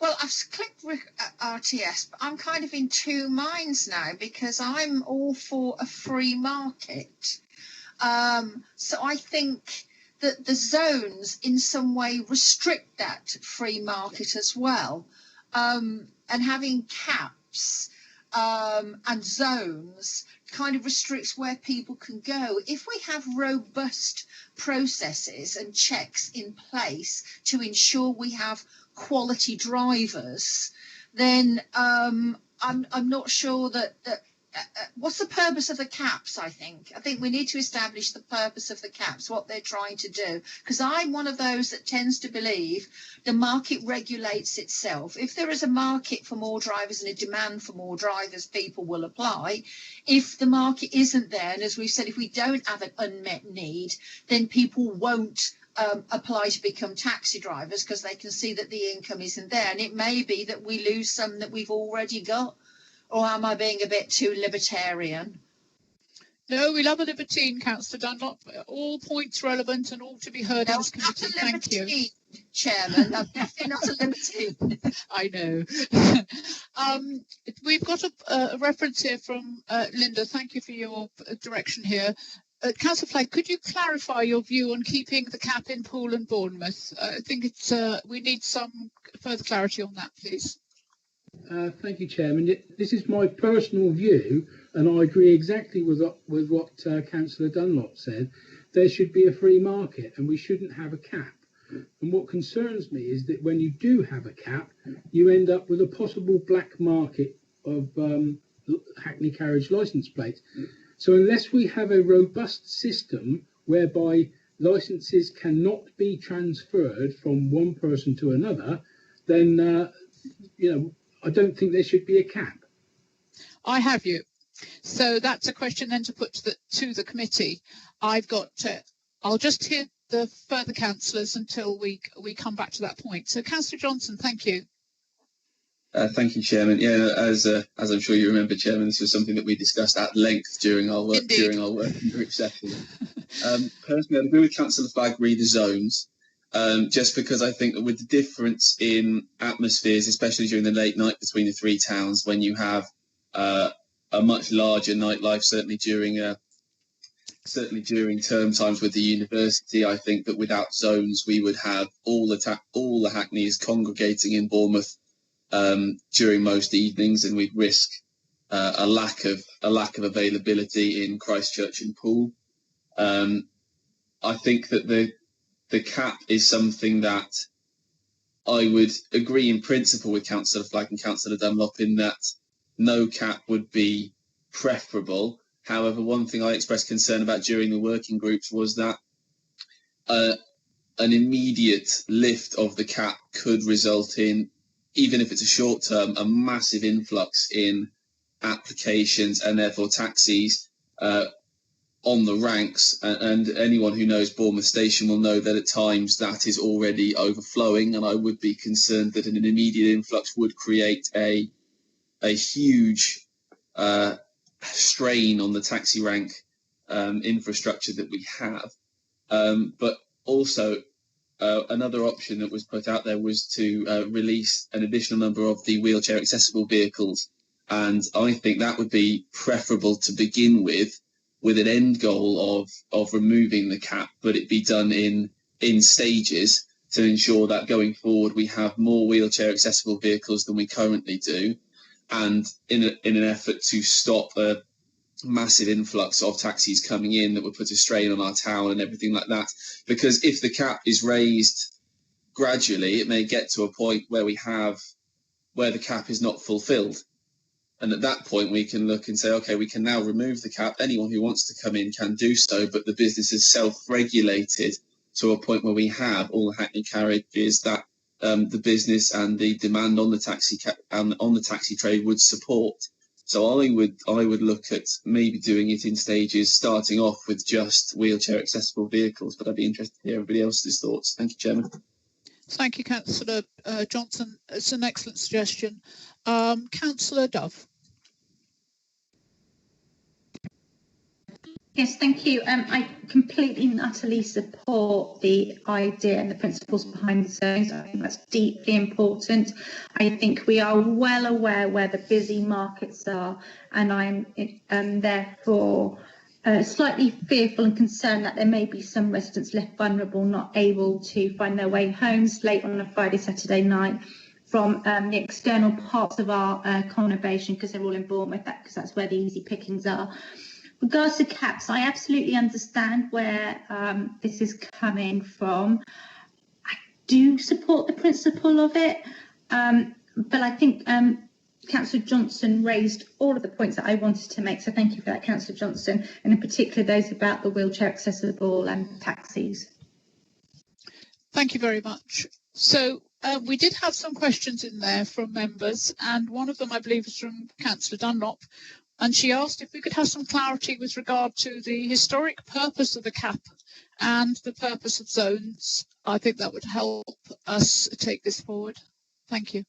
Well, I've clicked RTS, but I'm kind of in two minds now because I'm all for a free market. So I think that the zones in some way restrict that free market as well. And having caps and zones kind of restricts where people can go. If we have robust processes and checks in place to ensure we have quality drivers, then I'm not sure that what's the purpose of the caps. I think we need to establish the purpose of the caps, what they're trying to do, because I'm one of those that tends to believe the market regulates itself. If there is a market for more drivers and a demand for more drivers, people will apply. If the market isn't there, and as we've said, if we don't have an unmet need, then people won't apply to become taxi drivers because they can see that the income isn't there. And it may be that we lose some that we've already got. Or am I being a bit too libertarian? No, we love a libertine, Councillor Dunlop. All points relevant and all to be heard in this committee. Thank you. Chairman, I'm definitely not a libertine. I know. We've got a reference here from Linda. Thank you for your direction here. Councillor Flagg, could you clarify your view on keeping the cap in Poole and Bournemouth? I think it's we need some further clarity on that, please. Thank you, Chairman. This is my personal view, and I agree exactly with what Councillor Dunlop said. There should be a free market, and we shouldn't have a cap. And what concerns me is that when you do have a cap, you end up with a possible black market of Hackney carriage licence plates. So unless we have a robust system whereby licences cannot be transferred from one person to another, then I don't think there should be a cap. I have you. So that's a question then to put to the committee. I've got. I'll just hear the further councillors until we come back to that point. So, Councillor Johnson, thank you. Thank you, Chairman. Yeah, as I'm sure you remember, Chairman, this was something that we discussed at length during our working group session. Personally, I agree with Councillor Flagg re the zones, just because I think that with the difference in atmospheres, especially during the late night between the three towns, when you have a much larger nightlife, certainly during term times with the university, I think that without zones, we would have all the Hackneys congregating in Bournemouth during most evenings, and we'd risk a lack of availability in Christchurch and Poole. I think that the cap is something that I would agree in principle with Councillor Flagg and Councillor Dunlop in that no cap would be preferable. However, one thing I expressed concern about during the working groups was that an immediate lift of the cap could result in, even if it's a short term, a massive influx in applications and therefore taxis on the ranks. And anyone who knows Bournemouth Station will know that at times that is already overflowing, and I would be concerned that an immediate influx would create a huge strain on the taxi rank infrastructure that we have. But also another option that was put out there was to release an additional number of the wheelchair accessible vehicles, and I think that would be preferable to begin with an end goal of removing the cap, but it be done in stages to ensure that going forward we have more wheelchair accessible vehicles than we currently do, and in an effort to stop a massive influx of taxis coming in that would put a strain on our town and everything like that. Because if the cap is raised gradually, it may get to a point where where the cap is not fulfilled. And at that point, we can look and say, okay, we can now remove the cap. Anyone who wants to come in can do so, but the business is self-regulated to a point where we have all the Hackney carriages that the business and the demand on the taxi trade would support. So I would look at maybe doing it in stages, starting off with just wheelchair accessible vehicles. But I'd be interested to hear everybody else's thoughts. Thank you, Chairman. Thank you, Councillor Johnson. It's an excellent suggestion. Councillor Dove. Yes, thank you. I completely and utterly support the idea and the principles behind the zones. I think that's deeply important. I think we are well aware where the busy markets are, and I'm therefore slightly fearful and concerned that there may be some residents left vulnerable, not able to find their way homes late on a Friday, Saturday night from the external parts of our conurbation, because they're all in Bournemouth, because that's where the easy pickings are. Regards to caps, I absolutely understand where this is coming from. I do support the principle of it, but I think Councillor Johnson raised all of the points that I wanted to make, so thank you for that, Councillor Johnson, and in particular those about the wheelchair accessible and taxis. Thank you very much. So we did have some questions in there from members, and one of them I believe is from Councillor Dunlop, And she asked if we could have some clarity with regard to the historic purpose of the CAP and the purpose of zones. I think that would help us take this forward. Thank you.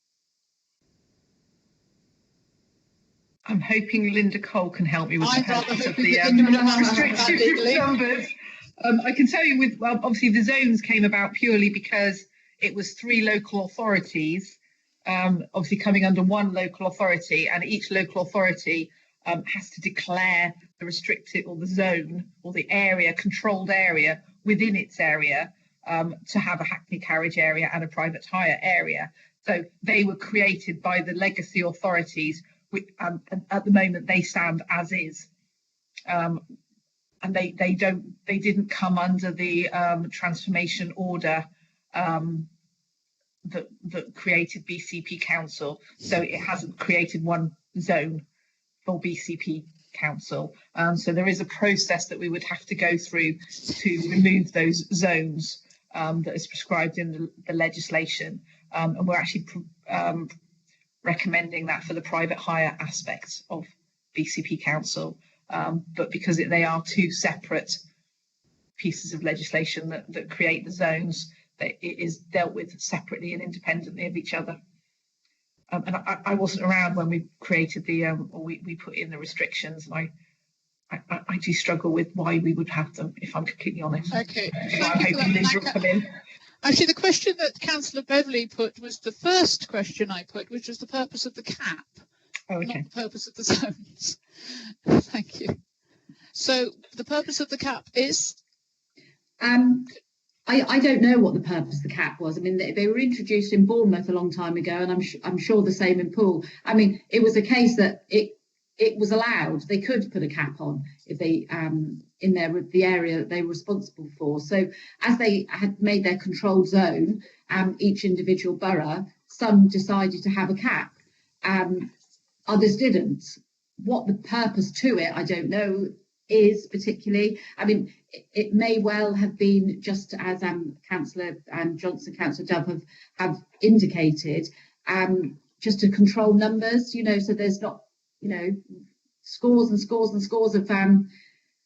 I'm hoping Linda Cole can help me with the I'd rather purpose of hope the Linda would answer that restricted legally. numbers. I can tell you with, well, obviously the zones came about purely because it was 3 local authorities, obviously coming under one local authority, and each local authority has to declare the restricted or the zone or the area, controlled area within its area to have a hackney carriage area and a private hire area. So they were created by the legacy authorities, which, at the moment they stand as is. And they didn't come under the transformation order that created BCP Council. So it hasn't created one zone for BCP Council. So there is a process that we would have to go through to remove those zones that is prescribed in the legislation. And we're actually recommending that for the private hire aspects of BCP Council. But because they are 2 separate pieces of legislation that create the zones, that it is dealt with separately and independently of each other. And I wasn't around when we created the, or we put in the restrictions, and I do struggle with why we would have them, if I'm completely honest. Okay. So I'm hoping Linda will come in. Actually, the question that Councillor Beverley put was the first question I put, which was the purpose of the CAP, not the purpose of the zones. Thank you. So the purpose of the CAP is? I don't know what the purpose of the CAP was. I mean, they were introduced in Bournemouth a long time ago, and I'm sure the same in Poole. I mean, it was a case that it was allowed. They could put a cap on if they in the area that they were responsible for. So as they had made their controlled zone, each individual borough, some decided to have a cap, others didn't. What the purpose to it, I don't know, is particularly. I mean, it may well have been just as Councillor Johnson, Councillor Dove have indicated, just to control numbers, so there's not, scores and scores and scores of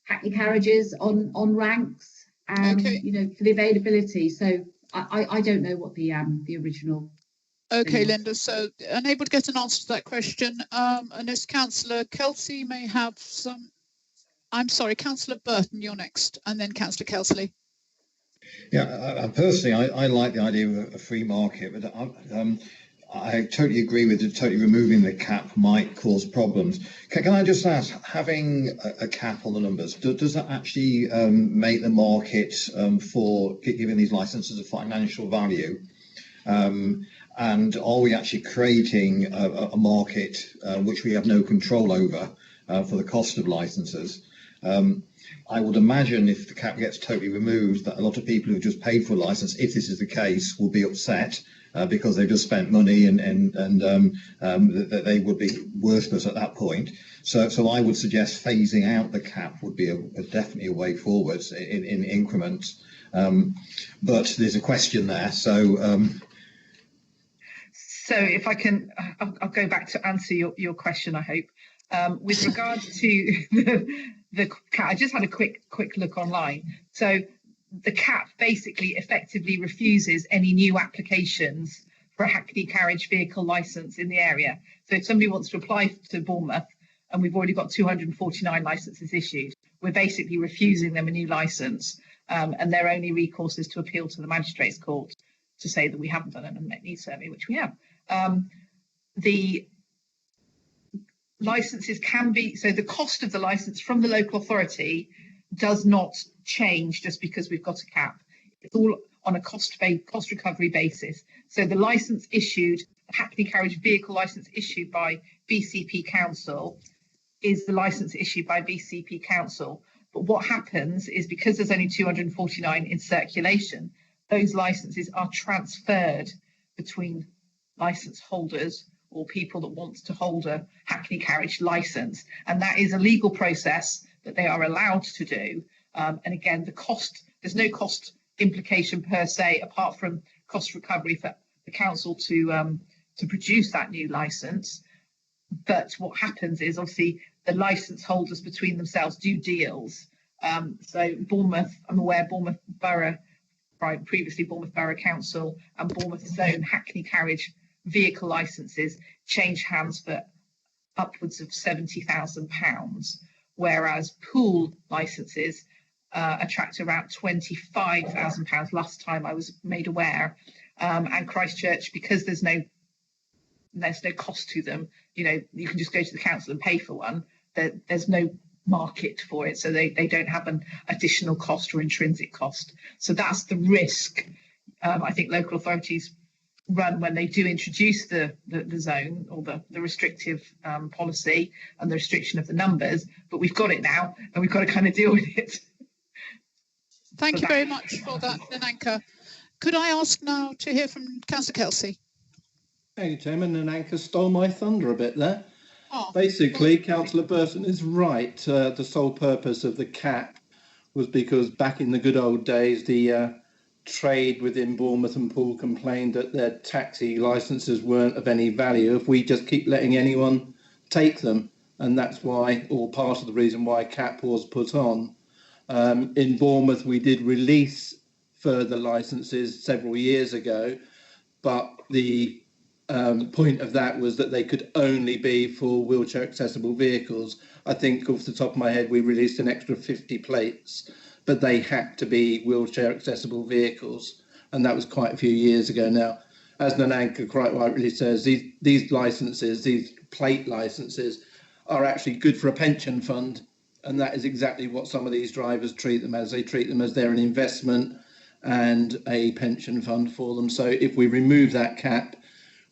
hackney carriages on ranks, for the availability. So I don't know what the original. Okay, Linda, so unable to get an answer to that question, unless Councillor Kelsey may have some. I'm sorry, Councillor Burton, you're next, and then Councillor Kelsley. Yeah, personally, I like the idea of a free market, but I totally agree with it. Totally removing the cap might cause problems. Can I just ask, having a cap on the numbers, does that actually make the market for giving these licenses a financial value? And are we actually creating a market which we have no control over for the cost of licenses? I would imagine if the cap gets totally removed, that a lot of people who've just paid for a license, if this is the case, will be upset because they've just spent money and that they would be worthless at that point. So I would suggest phasing out the cap would be definitely a way forward in increments. But there's a question there. So if I can, I'll go back to answer your question, I hope. With regard to the cap, I just had a quick look online. So the cap basically effectively refuses any new applications for a hackney carriage vehicle licence in the area. So if somebody wants to apply to Bournemouth, and we've already got 249 licences issued, we're basically refusing them a new licence, and their only recourse is to appeal to the Magistrates' Court to say that we haven't done an unmet needs survey, which we have. The licenses can be, so the cost of the licence from the local authority does not change just because we've got a cap. It's all on a cost recovery basis. So the licence issued, the hackney carriage vehicle licence issued by BCP Council is the licence issued by BCP Council. But what happens is, because there's only 249 in circulation, those licences are transferred between licence holders or people that want to hold a hackney carriage licence. And that is a legal process that they are allowed to do. And again, the cost, there's no cost implication per se, apart from cost recovery for the council to produce that new licence. But what happens is, obviously, the licence holders between themselves do deals. So Bournemouth, I'm aware Bournemouth Borough, previously Bournemouth Borough Council and Bournemouth Zone Hackney Carriage vehicle licences change hands for upwards of £70,000, whereas pool licences attract around £25,000 last time I was made aware. And Christchurch, because there's no cost to them, you can just go to the council and pay for one. There's no market for it, so they don't have an additional cost or intrinsic cost. So that's the risk I think local authorities run when they do introduce the zone or the restrictive policy and the restriction of the numbers. But we've got it now, and we've got to kind of deal with it. Thank you very much for that, Nananka. Could I ask now to hear from Councillor Kelsey? Thank you, Chairman. Nananka stole my thunder a bit there. Oh, Basically, Councillor Burton is right. The sole purpose of the cap was because back in the good old days, the trade within Bournemouth and Poole complained that their taxi licences weren't of any value if we just keep letting anyone take them. And that's why, or part of the reason why cap was put on. In Bournemouth, we did release further licences several years ago, but the point of that was that they could only be for wheelchair accessible vehicles. I think off the top of my head, we released an extra 50 plates, but they had to be wheelchair accessible vehicles. And that was quite a few years ago now. As Nananka quite rightly says, these licenses, these plate licenses, are actually good for a pension fund. And that is exactly what some of these drivers treat them as. They treat them as they're an investment and a pension fund for them. So if we remove that cap,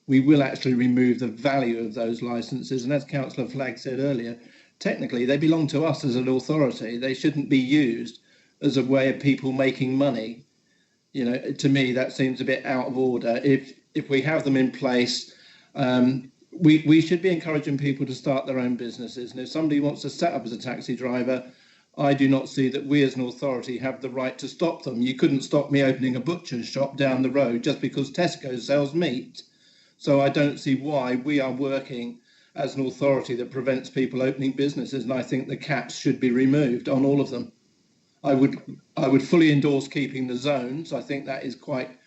we will actually remove the value of those licences. And as Councillor Flagg said earlier, technically they belong to us as an authority. They shouldn't be used as a way of people making money. To me, that seems a bit out of order. If we have them in place, we should be encouraging people to start their own businesses. And if somebody wants to set up as a taxi driver, I do not see that we as an authority have the right to stop them. You couldn't stop me opening a butcher's shop down the road just because Tesco sells meat. So I don't see why we are working as an authority that prevents people opening businesses, and I think the caps should be removed on all of them. I would fully endorse keeping the zones. I think that is quite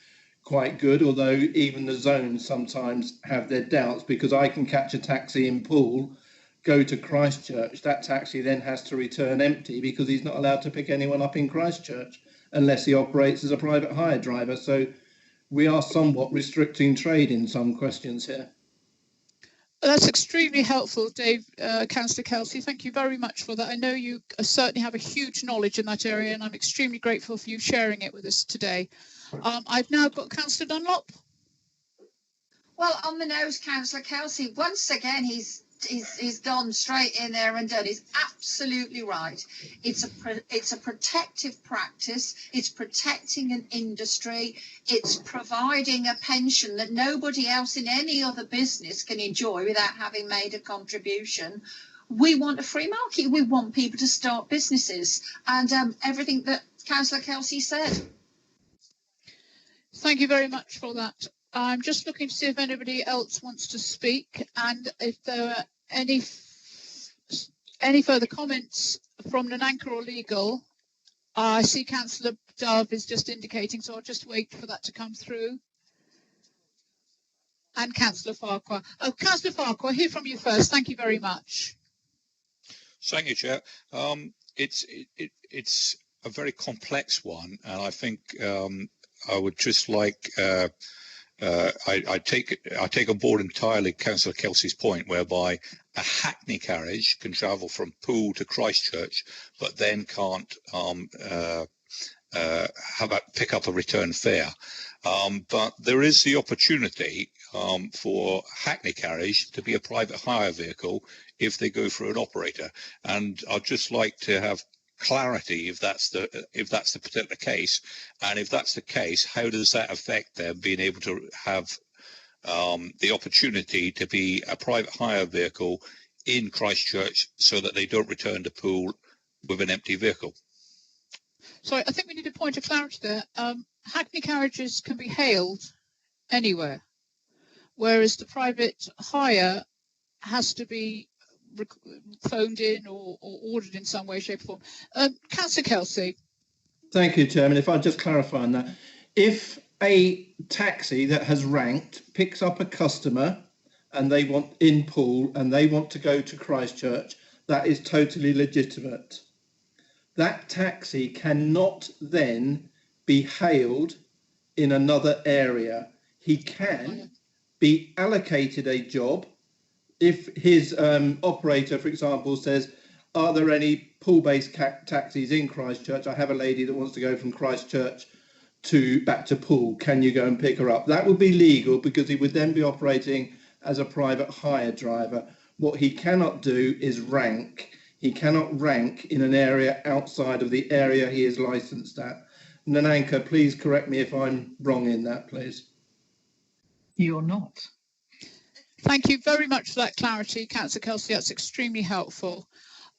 good, although even the zones sometimes have their doubts, because I can catch a taxi in Poole, go to Christchurch. That taxi then has to return empty because he's not allowed to pick anyone up in Christchurch unless he operates as a private hire driver. So we are somewhat restricting trade in some questions here. That's extremely helpful, Dave. Councillor Kelsey, thank you very much for that. I know you certainly have a huge knowledge in that area, and I'm extremely grateful for you sharing it with us today. I've now got Councillor Dunlop. Well, on the nose, Councillor Kelsey, once again, he's gone straight in there and done. He's absolutely right. It's a protective practice. It's protecting an industry. It's providing a pension that nobody else in any other business can enjoy without having made a contribution. We want a free market. We want people to start businesses, and everything that Councillor Kelsey said. Thank you very much for that. I'm just looking to see if anybody else wants to speak, and if there are any further comments from Nananka or legal. I see Councillor Dove is just indicating, so I'll just wait for that to come through. And Councillor Farquhar. Oh, Councillor Farquhar, hear from you first. Thank you very much. Thank you, Chair. It's a very complex one, and I think I would just like I take on board entirely Councillor Kelsey's point, whereby a Hackney carriage can travel from Poole to Christchurch, but then can't pick up a return fare. But there is the opportunity for Hackney carriage to be a private hire vehicle if they go through an operator, and I'd just like to have clarity if that's the particular case, and if that's the case, how does that affect them being able to have the opportunity to be a private hire vehicle in Christchurch so that they don't return to Poole with an empty vehicle? Sorry, I think we need a point of clarity there. Hackney carriages can be hailed anywhere, whereas the private hire has to be phoned in or ordered in some way, shape, or form. Councillor Kelsey. Thank you, Chairman. If I just clarify on that, if a taxi that has ranked picks up a customer and they want in Poole and they want to go to Christchurch, that is totally legitimate. That taxi cannot then be hailed in another area. He can be allocated a job if his operator, for example, says, are there any Poole-based taxis in Christchurch? I have a lady that wants to go from Christchurch back to Poole. Can you go and pick her up? That would be legal because he would then be operating as a private hire driver. What he cannot do is rank. He cannot rank in an area outside of the area he is licensed at. Nananka, please correct me if I'm wrong in that, please. You're not. Thank you very much for that clarity, Councillor Kelsey. That's extremely helpful.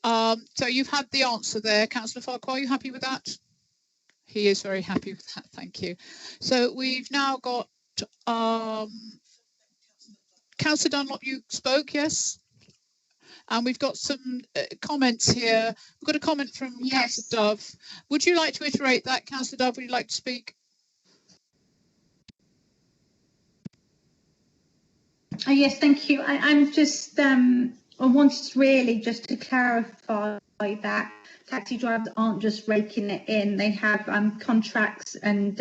So you've had the answer there. Councillor Farquhar, are you happy with that? He is very happy with that. Thank you. So we've now got Councillor Dunlop, you spoke, yes? And we've got some comments here. We've got a comment from Councillor Dove. Would you like to iterate that, Councillor Dove? Would you like to speak? Oh, yes, thank you. I'm just, I wanted really just to clarify that taxi drivers aren't just raking it in. They have contracts and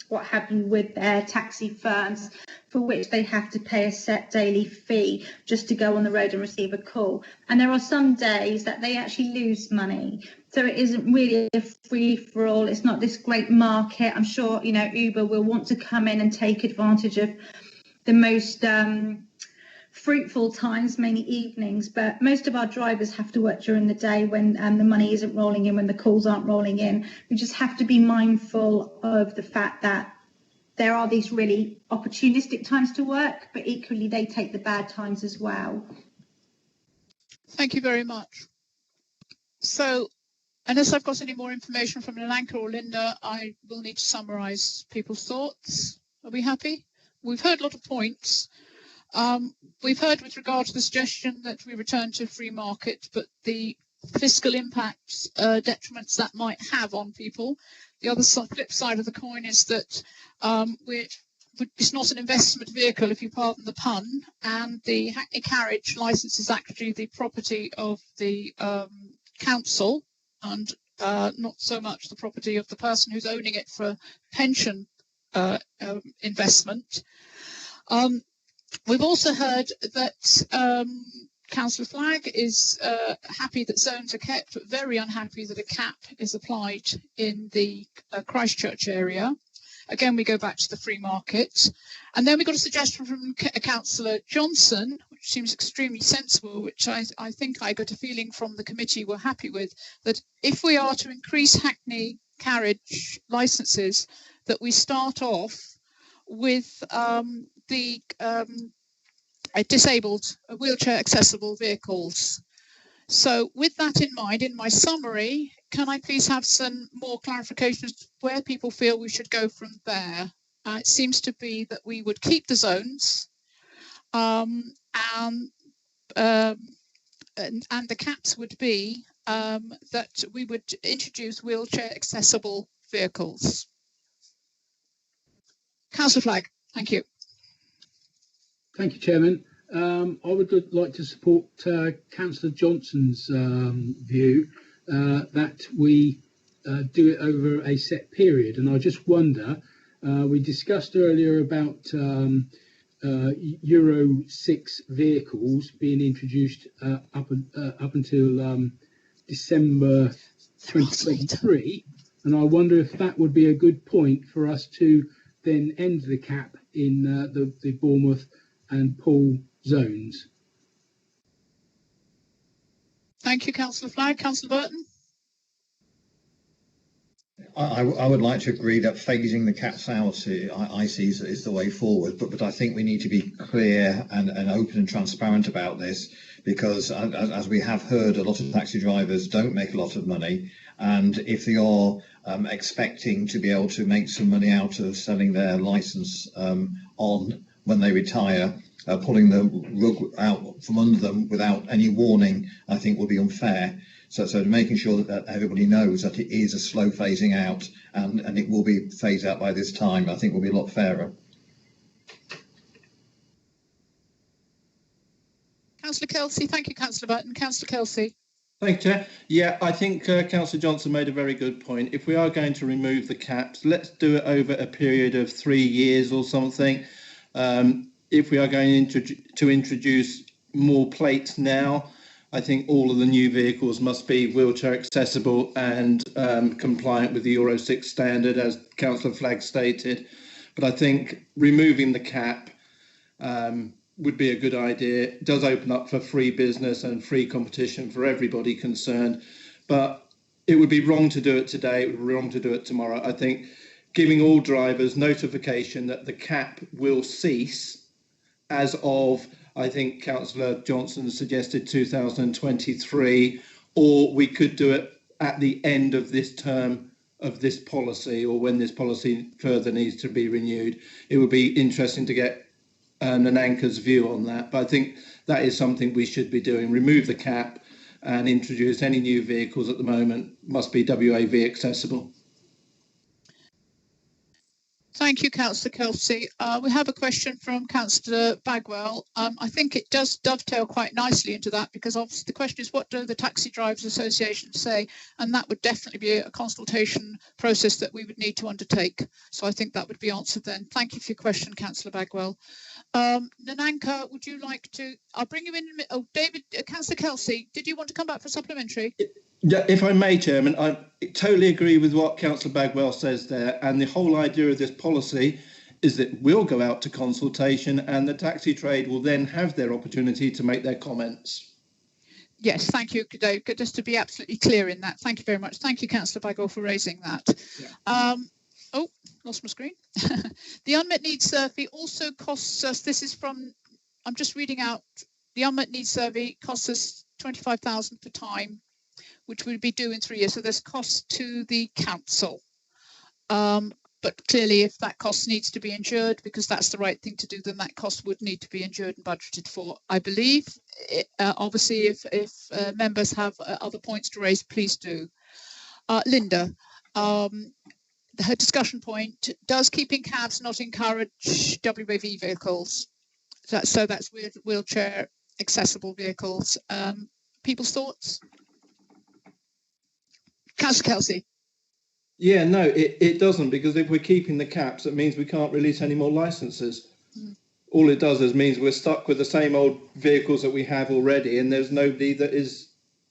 what have you with their taxi firms for which they have to pay a set daily fee just to go on the road and receive a call. And there are some days that they actually lose money. So it isn't really a free-for-all. It's not this great market. I'm sure, you know, Uber will want to come in and take advantage of the most fruitful times, mainly evenings, but most of our drivers have to work during the day when the money isn't rolling in, when the calls aren't rolling in. We just have to be mindful of the fact that there are these really opportunistic times to work, but equally they take the bad times as well. Thank you very much. So, unless I've got any more information from Nananka or Linda, I will need to summarise people's thoughts. Are we happy? We've heard a lot of points. We've heard with regard to the suggestion that we return to free market, but the fiscal impacts, detriments that might have on people. The other flip side of the coin is that it's not an investment vehicle, if you pardon the pun, and the Hackney Carriage licence is actually the property of the council and not so much the property of the person who's owning it for pension investment. We've also heard that Councillor Flagg is happy that zones are kept, but very unhappy that a cap is applied in the Christchurch area. Again, we go back to the free market. And then we got a suggestion from Councillor Johnson, which seems extremely sensible, which I think I got a feeling from the committee we're happy with, that if we are to increase Hackney Carriage licences, that we start off with the disabled wheelchair accessible vehicles. So with that in mind, in my summary, can I please have some more clarification as to where people feel we should go from there? It seems to be that we would keep the zones and the caps would be that we would introduce wheelchair accessible vehicles. Councillor Flagg, thank you. Thank you, Chairman. I would like to support Councillor Johnson's view that we do it over a set period. And I just wonder, we discussed earlier about Euro 6 vehicles being introduced up until December 2023. And I wonder if that would be a good point for us to then end the cap in the Bournemouth and Poole zones. Thank you, Councillor Flagg. Councillor Burton? I would like to agree that phasing the caps out, I see is the way forward, but I think we need to be clear and open and transparent about this, because as we have heard, a lot of taxi drivers don't make a lot of money, and if they are expecting to be able to make some money out of selling their licence on when they retire, pulling the rug out from under them without any warning, I think, will be unfair. So making sure that everybody knows that it is a slow phasing out, and it will be phased out by this time, I think will be a lot fairer. Councillor Kelsey, thank you, Councillor Burton. Councillor Kelsey. Thank you, Chair. Yeah, I think Councillor Johnson made a very good point. If we are going to remove the caps, let's do it over a period of 3 years or something. If we are going to introduce more plates now, I think all of the new vehicles must be wheelchair accessible and compliant with the Euro 6 standard, as Councillor Flagg stated. But I think removing the cap would be a good idea. It does open up for free business and free competition for everybody concerned. But it would be wrong to do it today, it would be wrong to do it tomorrow. I think giving all drivers notification that the cap will cease as of, I think Councillor Johnson suggested 2023, or we could do it at the end of this term of this policy, or when this policy further needs to be renewed. It would be interesting to get an anchor's view on that, but I think that is something we should be doing. Remove the cap and introduce any new vehicles at the moment must be WAV accessible. Thank you, Councillor Kelsey. We have a question from Councillor Bagwell. I think it does dovetail quite nicely into that, because obviously the question is, what do the Taxi Drivers Association say? And that would definitely be a consultation process that we would need to undertake. So I think that would be answered then. Thank you for your question, Councillor Bagwell. Nananka, would you like to? I'll bring you in. Oh, David, Councillor Kelsey, did you want to come back for supplementary? Yeah, if I may, Chairman, I totally agree with what Councillor Bagwell says there, and the whole idea of this policy is that we'll go out to consultation and the taxi trade will then have their opportunity to make their comments. Yes, thank you, Dave. Just to be absolutely clear in that. Thank you very much. Thank you, Councillor Bagwell, for raising that. Yeah. Oh, lost my screen. The unmet needs survey also costs us, this is from, I'm just reading out, the unmet needs survey costs us 25,000 per time, which would be due in 3 years. So there's cost to the council. But clearly, if that cost needs to be insured, because that's the right thing to do, then that cost would need to be insured and budgeted for, I believe. Obviously, if members have other points to raise, please do. Linda, her discussion point, does keeping cabs not encourage WAV vehicles? So that's wheelchair accessible vehicles. People's thoughts? Councillor Kelsey. Yeah, no, it doesn't, because if we're keeping the caps, it means we can't release any more licenses. All it does is means we're stuck with the same old vehicles that we have already, and there's nobody that is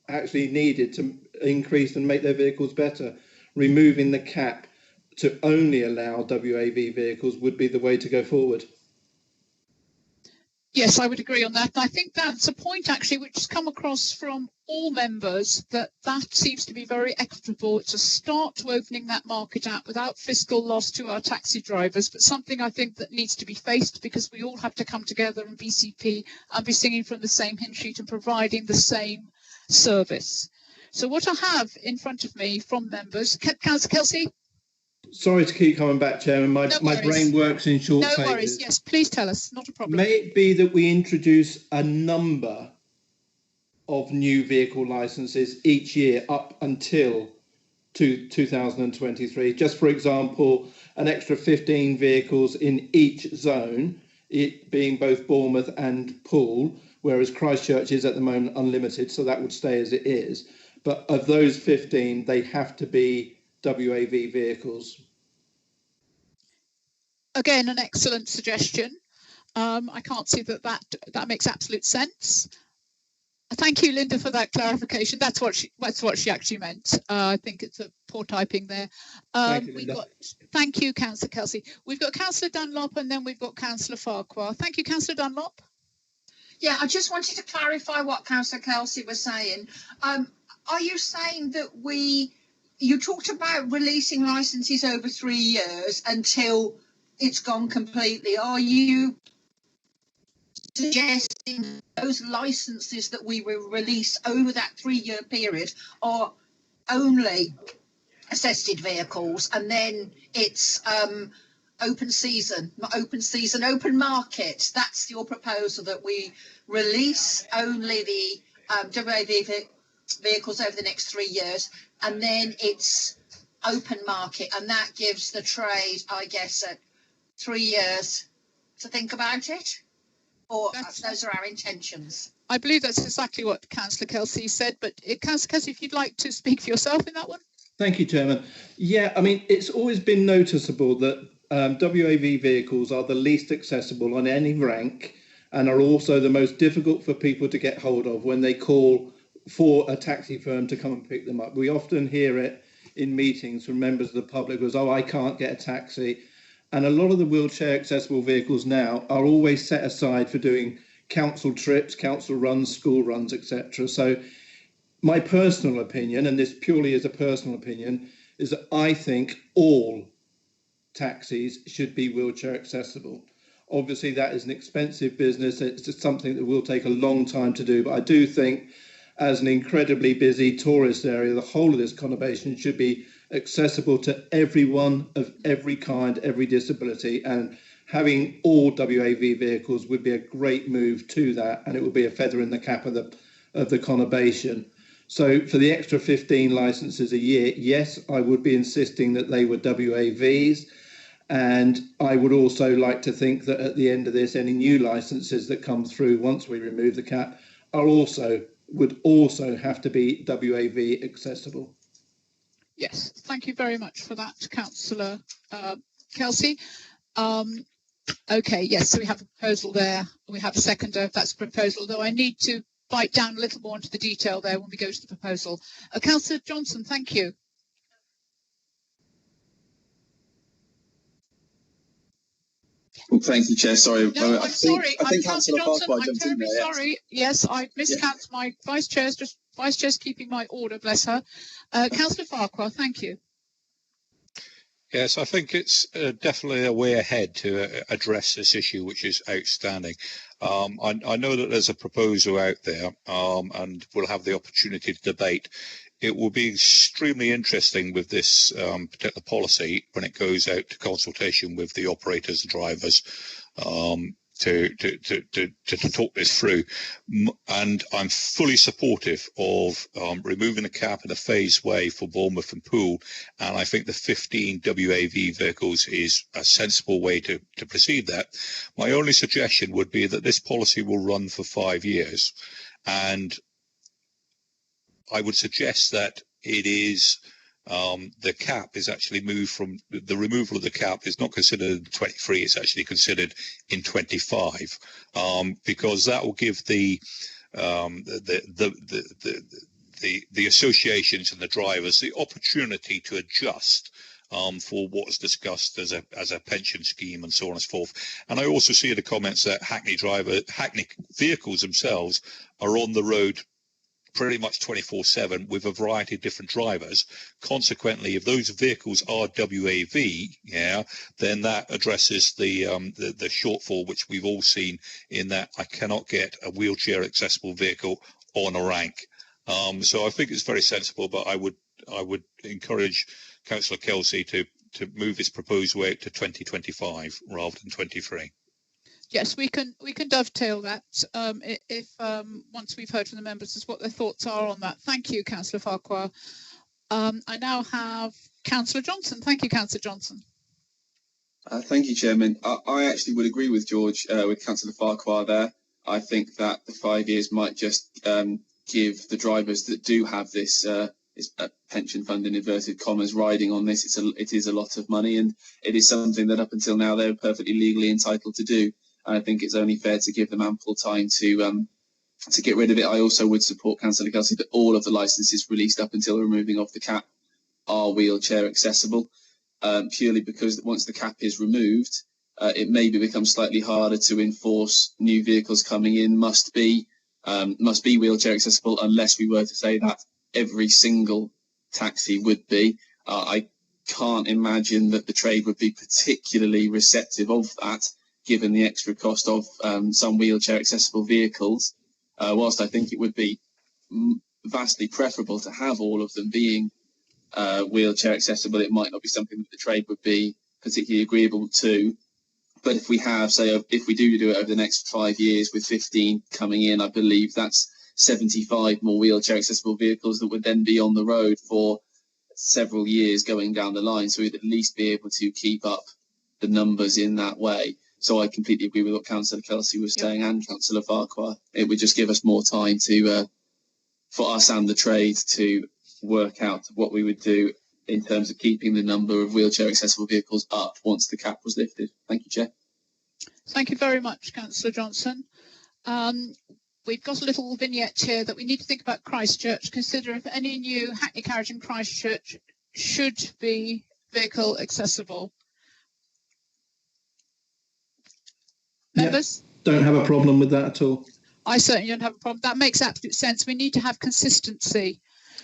actually needed to increase and make their vehicles better. Removing the cap to only allow WAV vehicles would be the way to go forward. Yes, I would agree on that. And I think that's a point actually which has come across from all members, that seems to be very equitable. It's a start to opening that market out without fiscal loss to our taxi drivers, but something I think that needs to be faced, because we all have to come together in BCP and be singing from the same hymn sheet and providing the same service. So what I have in front of me from members, Councillor Kelsey? Sorry to keep coming back, Chairman. My brain works in short phases. No worries. Yes, please tell us. Not a problem. May it be that we introduce a number of new vehicle licenses each year up until 2023? Just for example, an extra 15 vehicles in each zone, it being both Bournemouth and Poole, whereas Christchurch is at the moment unlimited, so that would stay as it is. But of those 15, they have to be WAV vehicles. Again, an excellent suggestion. I can't see that makes absolute sense. Thank you, Linda, for that clarification. That's what she actually meant. I think it's a poor typing there. Thank you, Councillor Kelsey. We've got Councillor Dunlop, and then we've got Councillor Farquhar. Thank you, Councillor Dunlop. Yeah, I just wanted to clarify what Councillor Kelsey was saying. Are you saying that you talked about releasing licenses over 3 years until it's gone completely? Are you suggesting those licenses that we will release over that 3-year period are only assisted vehicles, and then it's open season, not open season, open market. That's your proposal, that we release only the WAV vehicles over the next 3 years, and then it's open market, and that gives the trade, I guess, 3 years to think about it. Or those are our intentions. I believe that's exactly what Councillor Kelsey said, but Councillor Kelsey, if you'd like to speak for yourself in that one. Thank you, Chairman. Yeah, I mean, it's always been noticeable that WAV vehicles are the least accessible on any rank and are also the most difficult for people to get hold of when they call for a taxi firm to come and pick them up. We often hear it in meetings from members of the public as, oh, I can't get a taxi. And a lot of the wheelchair accessible vehicles now are always set aside for doing council trips, council runs, school runs, etc. So my personal opinion, and this purely is a personal opinion, is that I think all taxis should be wheelchair accessible. Obviously, that is an expensive business. It's just something that will take a long time to do. But I do think as an incredibly busy tourist area, the whole of this conurbation should be accessible to everyone of every kind, every disability, and having all WAV vehicles would be a great move to that, and it would be a feather in the cap of the conurbation. So for the extra 15 licenses a year, yes, I would be insisting that they were WAVs, and I would also like to think that at the end of this, any new licenses that come through once we remove the cap would also have to be WAV accessible. Yes, thank you very much for that, Councillor Kelsey. Okay, yes, so we have a proposal there. We have a seconder if that's a proposal, though I need to bite down a little more into the detail there when we go to the proposal. Councillor Johnson, thank you. Well, thank you, Chair. Sorry. No, I'm sorry. I think Councillor Johnson, I'm terribly there, sorry. Yes, I miscount my Vice Chair's keeping my order, bless her. Councillor Farquhar, thank you. Yes, I think it's definitely a way ahead to address this issue, which is outstanding. I know that there's a proposal out there, and we'll have the opportunity to debate. It will be extremely interesting with this particular policy when it goes out to consultation with the operators and drivers to talk this through. And I'm fully supportive of removing the cap in a phased way for Bournemouth and Poole. And I think the 15 WAV vehicles is a sensible way to proceed that. My only suggestion would be that this policy will run for 5 years. And I would suggest that it is the cap is actually moved from the removal of the cap is not considered in 23. It's actually considered in 25, because that will give the associations and the drivers the opportunity to adjust for what's discussed as a pension scheme and so on and so forth. And I also see the comments that Hackney vehicles themselves are on the road pretty much 24/7 with a variety of different drivers. Consequently, if those vehicles are WAV, then that addresses the shortfall which we've all seen in that I cannot get a wheelchair accessible vehicle on a rank. So I think it's very sensible, but I would encourage Councillor Kelsey to move his proposal out to 2025 rather than 23. Yes, we can dovetail that if once we've heard from the members as what their thoughts are on that. Thank you, Councillor Farquhar. I now have Councillor Johnson. Thank you, Councillor Johnson. Thank you, Chairman. I actually would agree with George, with Councillor Farquhar there. I think that the 5 years might just give the drivers that do have this pension fund in inverted commas riding on this. It is a lot of money, and it is something that up until now they're perfectly legally entitled to do. And I think it's only fair to give them ample time to get rid of it. I also would support Councillor Kelsey that all of the licences released up until the removing of the cap are wheelchair accessible, purely because once the cap is removed, it maybe becomes slightly harder to enforce new vehicles coming in must be wheelchair accessible, unless we were to say that every single taxi would be. I can't imagine that the trade would be particularly receptive of that, given the extra cost of some wheelchair accessible vehicles. Whilst I think it would be vastly preferable to have all of them being wheelchair accessible, it might not be something that the trade would be particularly agreeable to. But if we have, say, if we do it over the next 5 years with 15 coming in, I believe that's 75 more wheelchair accessible vehicles that would then be on the road for several years going down the line. So we'd at least be able to keep up the numbers in that way. So I completely agree with what Councillor Kelsey was saying and Councillor Farquhar. It would just give us more time to, for us and the trade to work out what we would do in terms of keeping the number of wheelchair accessible vehicles up once the cap was lifted. Thank you, Chair. Thank you very much, Councillor Johnson. We've got a little vignette here that we need to think about Christchurch. Consider if any new Hackney carriage in Christchurch should be vehicle accessible. Members? Don't have a problem with that at all. I certainly don't have a problem. That makes absolute sense. We need to have consistency.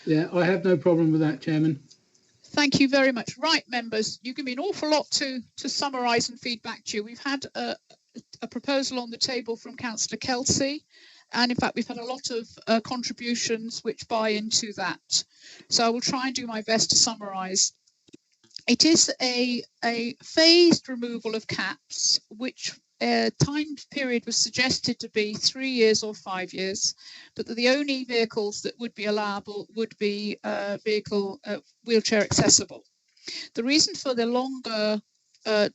Yeah, I have no problem with that, Chairman. Thank you very much. Right, members, you give me an awful lot to summarise and feed back to you. We've had a proposal on the table from Councillor Kelsey, and in fact, we've had a lot of contributions which buy into that. So I will try and do my best to summarise. It is a phased removal of caps, which time period was suggested to be 3 years or 5 years, but that the only vehicles that would be allowable would be wheelchair accessible. The reason for the longer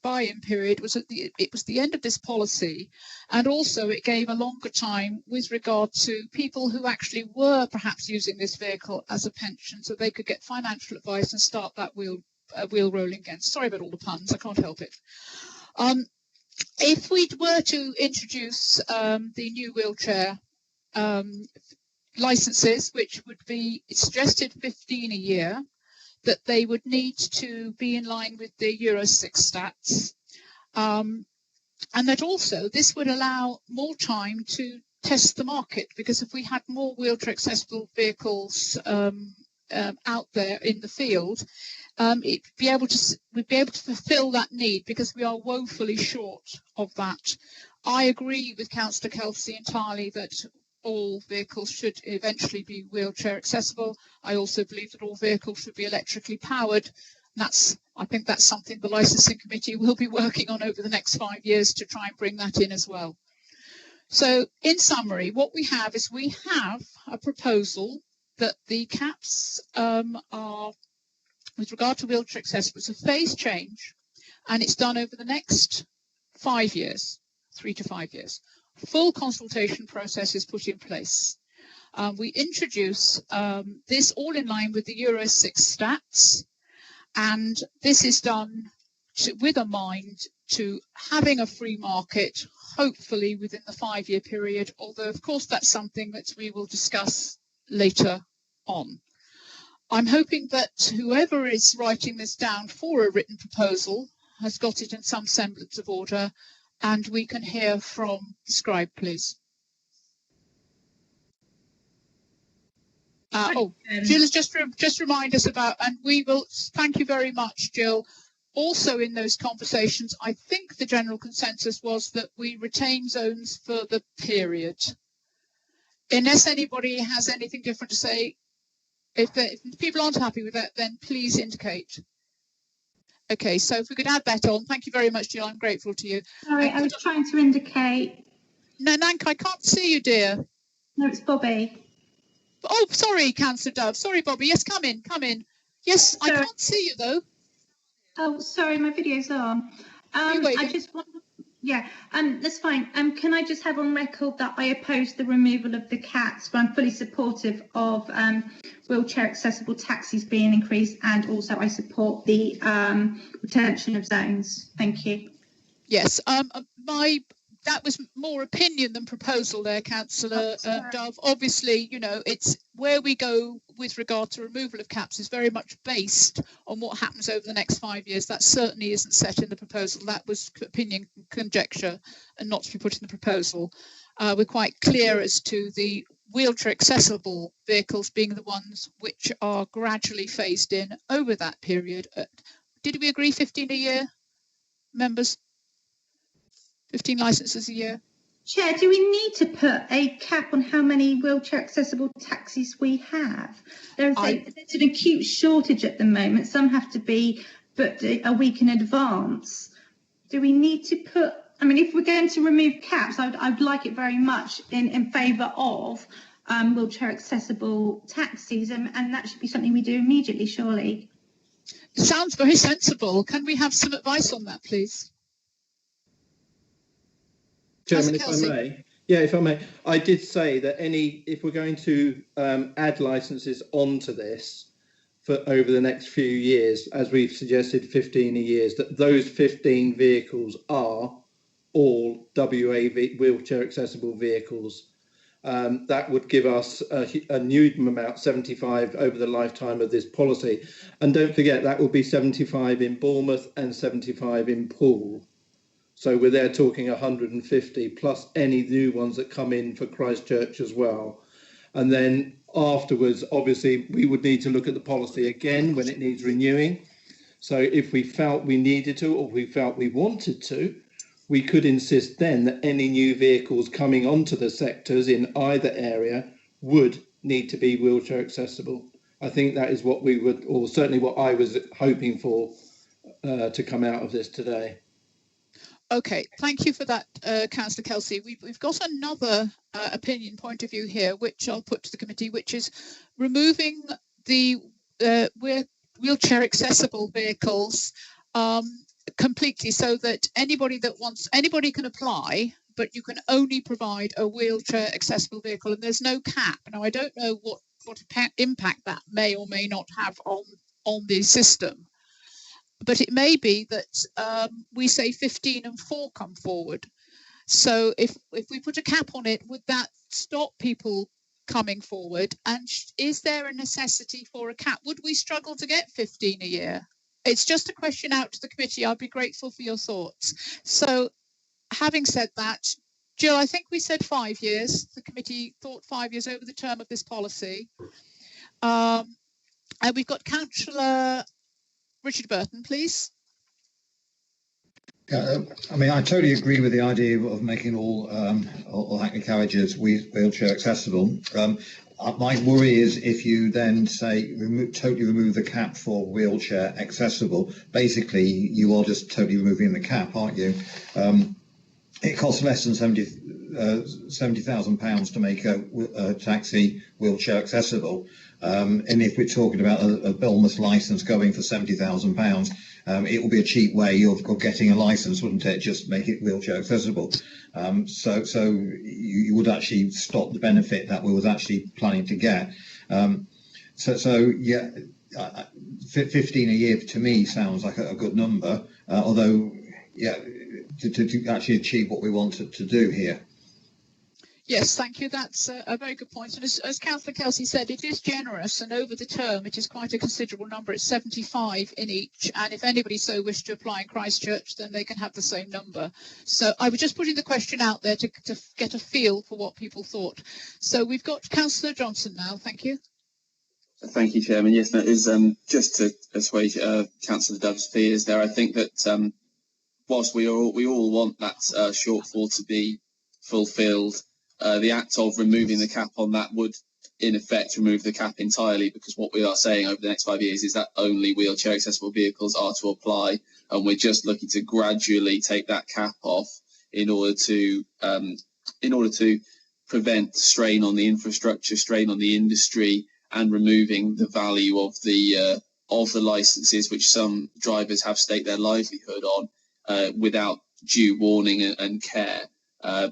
buy-in period was that it was the end of this policy, and also it gave a longer time with regard to people who actually were perhaps using this vehicle as a pension, so they could get financial advice and start that wheel rolling again. Sorry about all the puns, I can't help it. If we were to introduce the new wheelchair licenses, which would be suggested 15 a year, that they would need to be in line with the Euro 6 stats, and that also this would allow more time to test the market, because if we had more wheelchair accessible vehicles out there in the field, we'd be able to fulfil that need, because we are woefully short of that. I agree with Councillor Kelsey entirely that all vehicles should eventually be wheelchair accessible. I also believe that all vehicles should be electrically powered. I think that's something the Licensing Committee will be working on over the next 5 years to try and bring that in as well. So in summary, what we have is we have a proposal that the caps are, with regard to wheelchair accessible, it's a phase change, and it's done over the next 5 years, 3 to 5 years. Full consultation process is put in place. We introduce this all in line with the Euro 6 stats, and this is done with a mind to having a free market, hopefully within the 5 year period, although of course that's something that we will discuss later on. I'm hoping that whoever is writing this down for a written proposal has got it in some semblance of order, and we can hear from the scribe, please. Jill has just remind us about, and we will, thank you very much, Jill. Also in those conversations, I think the general consensus was that we retain zones for the period. Unless anybody has anything different to say, if people aren't happy with that, then please indicate. Okay, so if we could add that on. Thank you very much, Jill. I'm grateful to you. Sorry, I was trying to indicate. No, Nank, I can't see you, dear. No, it's Bobby. Oh, sorry, Councillor Dove. Sorry, Bobby. Yes, come in. Yes, sorry. I can't see you, though. Oh, sorry, my video's on. I just want. Yeah, that's fine. Can I just have on record that I oppose the removal of the caps, but I'm fully supportive of wheelchair accessible taxis being increased, and also I support the retention of zones. Thank you. Yes, that was more opinion than proposal there, Councillor Dove. Obviously, you know, it's where we go with regard to removal of caps is very much based on what happens over the next 5 years. That certainly isn't set in the proposal. That was opinion conjecture and not to be put in the proposal. We're quite clear as to the wheelchair accessible vehicles being the ones which are gradually phased in over that period. Did we agree 15 a year, members? 15 licenses a year. Chair, do we need to put a cap on how many wheelchair accessible taxis we have? There's an acute shortage at the moment. Some have to be but a week in advance. Do we need to put, I mean, if we're going to remove caps, I'd like it very much in favour of wheelchair accessible taxis, and that should be something we do immediately, surely. Sounds very sensible. Can we have some advice on that, please? Chairman, if I may. Yeah, if I may. I did say that if we're going to add licences onto this for over the next few years, as we've suggested 15 years, that those 15 vehicles are all wheelchair accessible vehicles. That would give us a new amount, 75 over the lifetime of this policy. And don't forget, that will be 75 in Bournemouth and 75 in Poole. So we're there talking 150 plus any new ones that come in for Christchurch as well. And then afterwards, obviously, we would need to look at the policy again when it needs renewing. So if we felt we needed to, or we felt we wanted to, we could insist then that any new vehicles coming onto the sectors in either area would need to be wheelchair accessible. I think that is what we would, or certainly what I was hoping for to come out of this today. Okay, thank you for that, Councillor Kelsey. We've got another opinion point of view here, which I'll put to the committee, which is removing the wheelchair accessible vehicles completely, so that anybody can apply, but you can only provide a wheelchair accessible vehicle, and there's no cap. Now, I don't know what impact that may or may not have on the system, but it may be that we say 15 and 4 come forward. So if we put a cap on it, would that stop people coming forward? And is there a necessity for a cap? Would we struggle to get 15 a year? It's just a question out to the committee. I'd be grateful for your thoughts. So having said that, Jill, I think we said 5 years. The committee thought 5 years over the term of this policy. And we've got Councillor Richard Burton, please. I mean, I totally agree with the idea of making all Hackney carriages wheelchair accessible. My worry is if you then say totally remove the cap for wheelchair accessible, basically you are just totally removing the cap, aren't you? It costs less than £70,000 to make a taxi wheelchair accessible. And if we're talking about a Bournemouth licence going for £70,000, it will be a cheap way of getting a licence, wouldn't it? Just make it wheelchair accessible. So you would actually stop the benefit that we was actually planning to get. So yeah, 15 a year to me sounds like a good number, although yeah, to actually achieve what we wanted to do here. Yes, thank you. That's a very good point. And as Councillor Kelsey said, it is generous, and over the term, it is quite a considerable number. It's 75 in each. And if anybody so wished to apply in Christchurch, then they can have the same number. So I was just putting the question out there to get a feel for what people thought. So we've got Councillor Johnson now. Thank you. Thank you, Chairman. Yes, that is just to assuage Councillor Dove's fears there. I think that whilst we all want that shortfall to be fulfilled, the act of removing the cap on that would, in effect, remove the cap entirely, because what we are saying over the next 5 years is that only wheelchair accessible vehicles are to apply, and we're just looking to gradually take that cap off in order to prevent strain on the infrastructure, strain on the industry, and removing the value of the licences which some drivers have staked their livelihood on without due warning and care.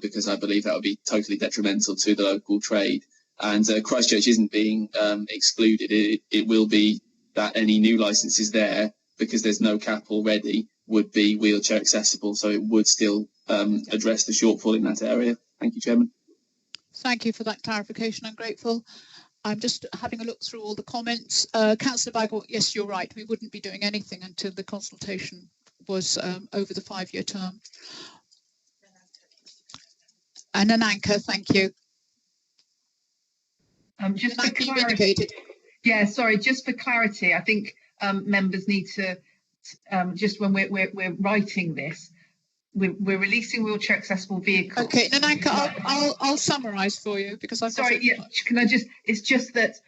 Because I believe that would be totally detrimental to the local trade. And Christchurch isn't being excluded. It will be that any new licences there, because there's no cap already, would be wheelchair accessible. So it would still address the shortfall in that area. Thank you, Chairman. Thank you for that clarification. I'm grateful. I'm just having a look through all the comments. Councillor Bagwell, yes, you're right. We wouldn't be doing anything until the consultation was over the 5-year term. And an anchor, thank you. Just for clarity, yeah, sorry, just for clarity, I think members need to just when we're writing this, we're releasing wheelchair accessible vehicles. Okay, Nananka, I'll summarise for you because I've sorry. Yeah, can I just? It's just that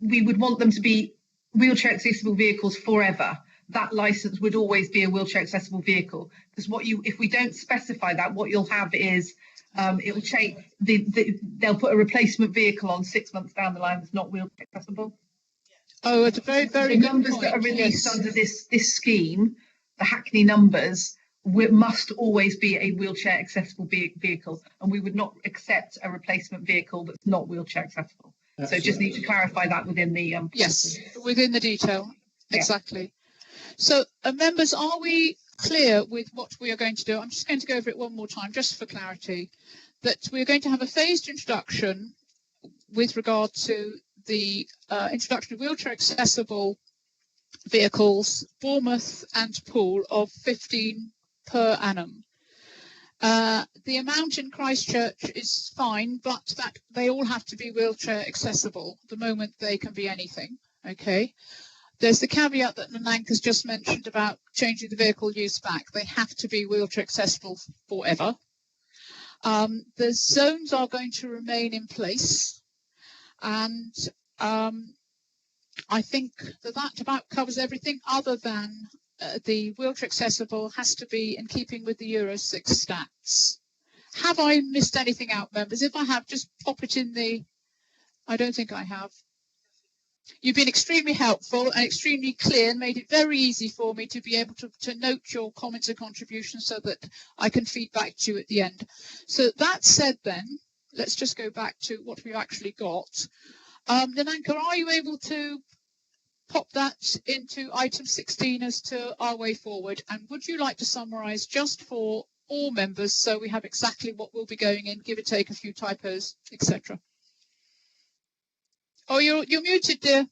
we would want them to be wheelchair accessible vehicles forever. that license would always be a wheelchair accessible vehicle. Because if we don't specify that, what you'll have is it will change. They'll put a replacement vehicle on 6 months down the line that's not wheelchair accessible. Oh, it's a very, very the good numbers point. that are released Yes. under this scheme, the Hackney numbers, must always be a wheelchair accessible vehicle, and we would not accept a replacement vehicle that's not wheelchair accessible. So just need to clarify that within the Yes, within the detail. Yeah. Exactly. So, members, are we clear with what we are going to do? I'm just going to go over it one more time, just for clarity, that we're going to have a phased introduction with regard to the introduction of wheelchair accessible vehicles, Bournemouth and Poole, of 15 per annum. The amount in Christchurch is fine, but that they all have to be wheelchair accessible. At the moment, they can be anything. Okay. There's the caveat that Nanank has just mentioned about changing the vehicle use back. They have to be wheelchair accessible forever. The zones are going to remain in place, and I think that about covers everything, other than the wheelchair accessible has to be in keeping with the Euro 6 stats. Have I missed anything out, members? If I have, just pop it in the... I don't think I have. You've been extremely helpful and extremely clear, and made it very easy for me to be able to note your comments and contributions so that I can feed back to you at the end. So that said then, let's just go back to what we've actually got. Nananka, are you able to pop that into item 16 as to our way forward? And would you like to summarise just for all members so we have exactly what will be going in, give or take a few typos, etc.? Oh, you're muted, dear.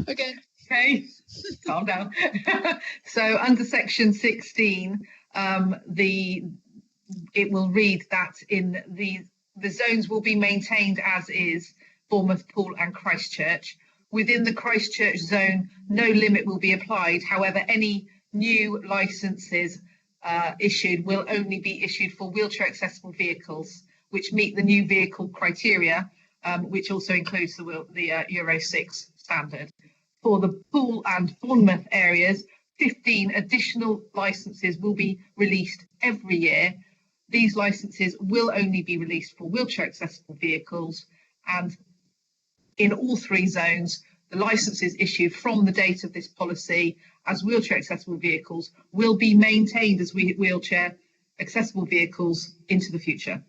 Again. Okay, calm down. So under section 16, it will read that in the zones will be maintained as is, Bournemouth, Poole and Christchurch. Within the Christchurch zone, no limit will be applied. However, any new licences issued will only be issued for wheelchair accessible vehicles, which meet the new vehicle criteria, which also includes the Euro 6 standard. For the Poole and Bournemouth areas, 15 additional licences will be released every year. These licences will only be released for wheelchair accessible vehicles, and in all three zones, the licences issued from the date of this policy as wheelchair accessible vehicles will be maintained as wheelchair accessible vehicles into the future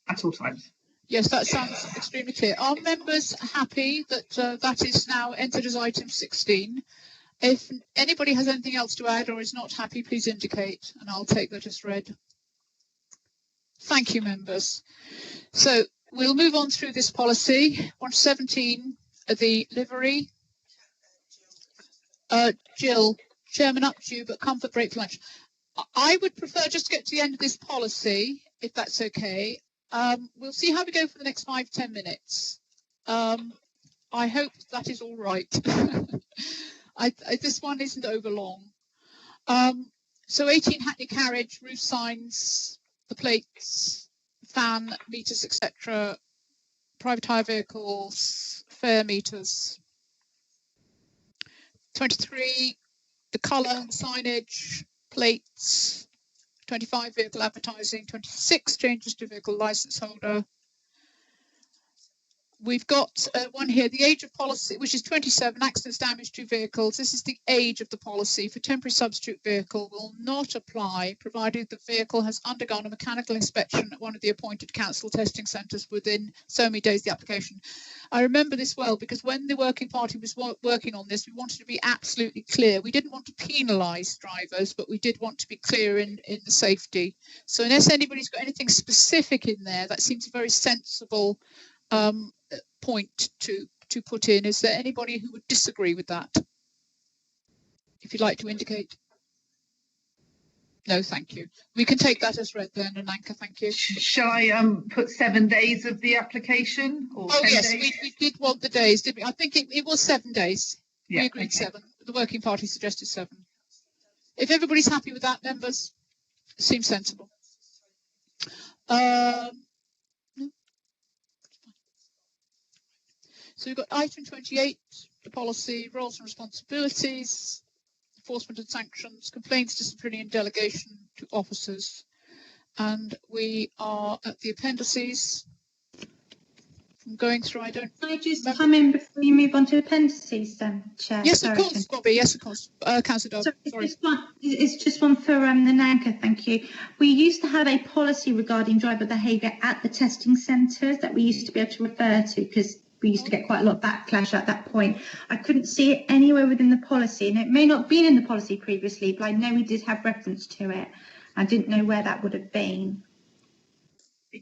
at all times. Yes, that sounds extremely clear. Are members happy that that is now entered as item 16? If anybody has anything else to add or is not happy, please indicate, and I'll take that as read. Thank you, members. So we'll move on through this policy. 117, the livery. Jill, Chairman, up to you, but comfort break for lunch. I would prefer just to get to the end of this policy, if that's okay. We'll see how we go for the next 5-10 minutes. I hope that is all right. This one isn't over long. So 18 Hackney carriage, roof signs, the plates, fan meters, etc. Private hire vehicles, fare meters. 23, the colour, signage, plates. 25, vehicle advertising. 26, changes to vehicle licence holder. We've got one here, the age of policy, which is 27, accidents, damage to vehicles. This is the age of the policy for temporary substitute vehicle will not apply, provided the vehicle has undergone a mechanical inspection at one of the appointed council testing centres within so many days of the application. I remember this well because when the working party was working on this, we wanted to be absolutely clear. We didn't want to penalise drivers, but we did want to be clear in the safety. So unless anybody's got anything specific in there, that seems a very sensible point to put in. Is there anybody who would disagree with that? If you'd like to indicate. No, thank you. We can take that as read then, Ananka, thank you. Shall I put 7 days of the application? Or oh 10 yes, days? we did want the days, did we? I think it was 7 days. Yeah, we agreed okay. 7. The working party suggested 7. If everybody's happy with that, members, it seems sensible. So we've got item 28, the policy, roles and responsibilities, enforcement and sanctions, complaints, disciplinary and delegation to officers. And we are at the appendices. I'm going through, I don't... Can I just come in before you move on to appendices, Chair? Yes, Sorry, of course, Bobby, yes, of course. Councillor Dove, sorry. It's just one for the NANCA, thank you. We used to have a policy regarding driver behaviour at the testing centres that we used to be able to refer to, because we used to get quite a lot of backlash at that point. I couldn't see it anywhere within the policy, and it may not have been in the policy previously, but I know we did have reference to it. I didn't know where that would have been.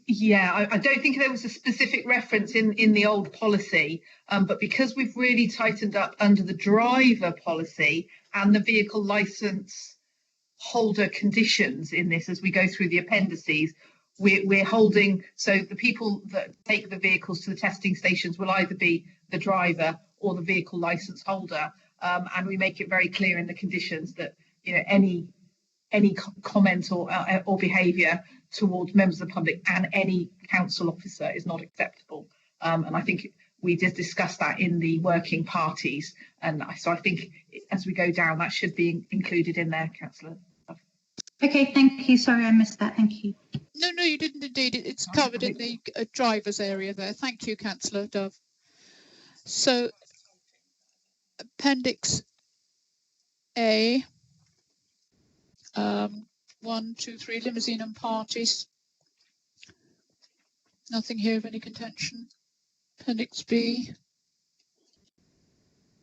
Yeah, I don't think there was a specific reference in the old policy, but because we've really tightened up under the driver policy and the vehicle licence holder conditions in this as we go through the appendices, we're holding, so the people that take the vehicles to the testing stations will either be the driver or the vehicle licence holder, and we make it very clear in the conditions that, you know, any comment or behaviour towards members of the public and any council officer is not acceptable. And I think we did discuss that in the working parties. And so I think as we go down, that should be included in there, Councillor. Okay, thank you. Sorry, I missed that. Thank you. No, you didn't indeed. It's covered in the drivers area there. Thank you, Councillor Dove. So, Appendix A. 1, 2, 3, limousine and parties. Nothing here of any contention. Appendix B.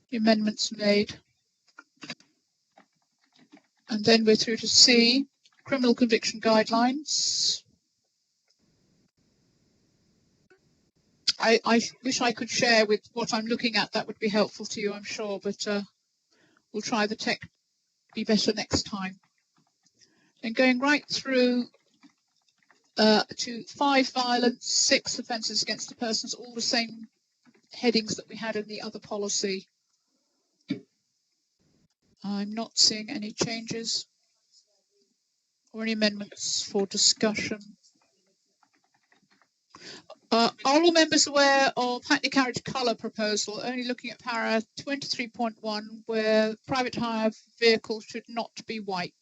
The amendments made. And then we're through to C, criminal conviction guidelines. I wish I could share with what I'm looking at. That would be helpful to you, I'm sure, but we'll try the tech be better next time. And going right through to 5 violence, 6 offences against the persons, all the same headings that we had in the other policy. I'm not seeing any changes or any amendments for discussion. Are all members aware of Hackney Carriage colour proposal, only looking at para 23.1, where private hire vehicles should not be white?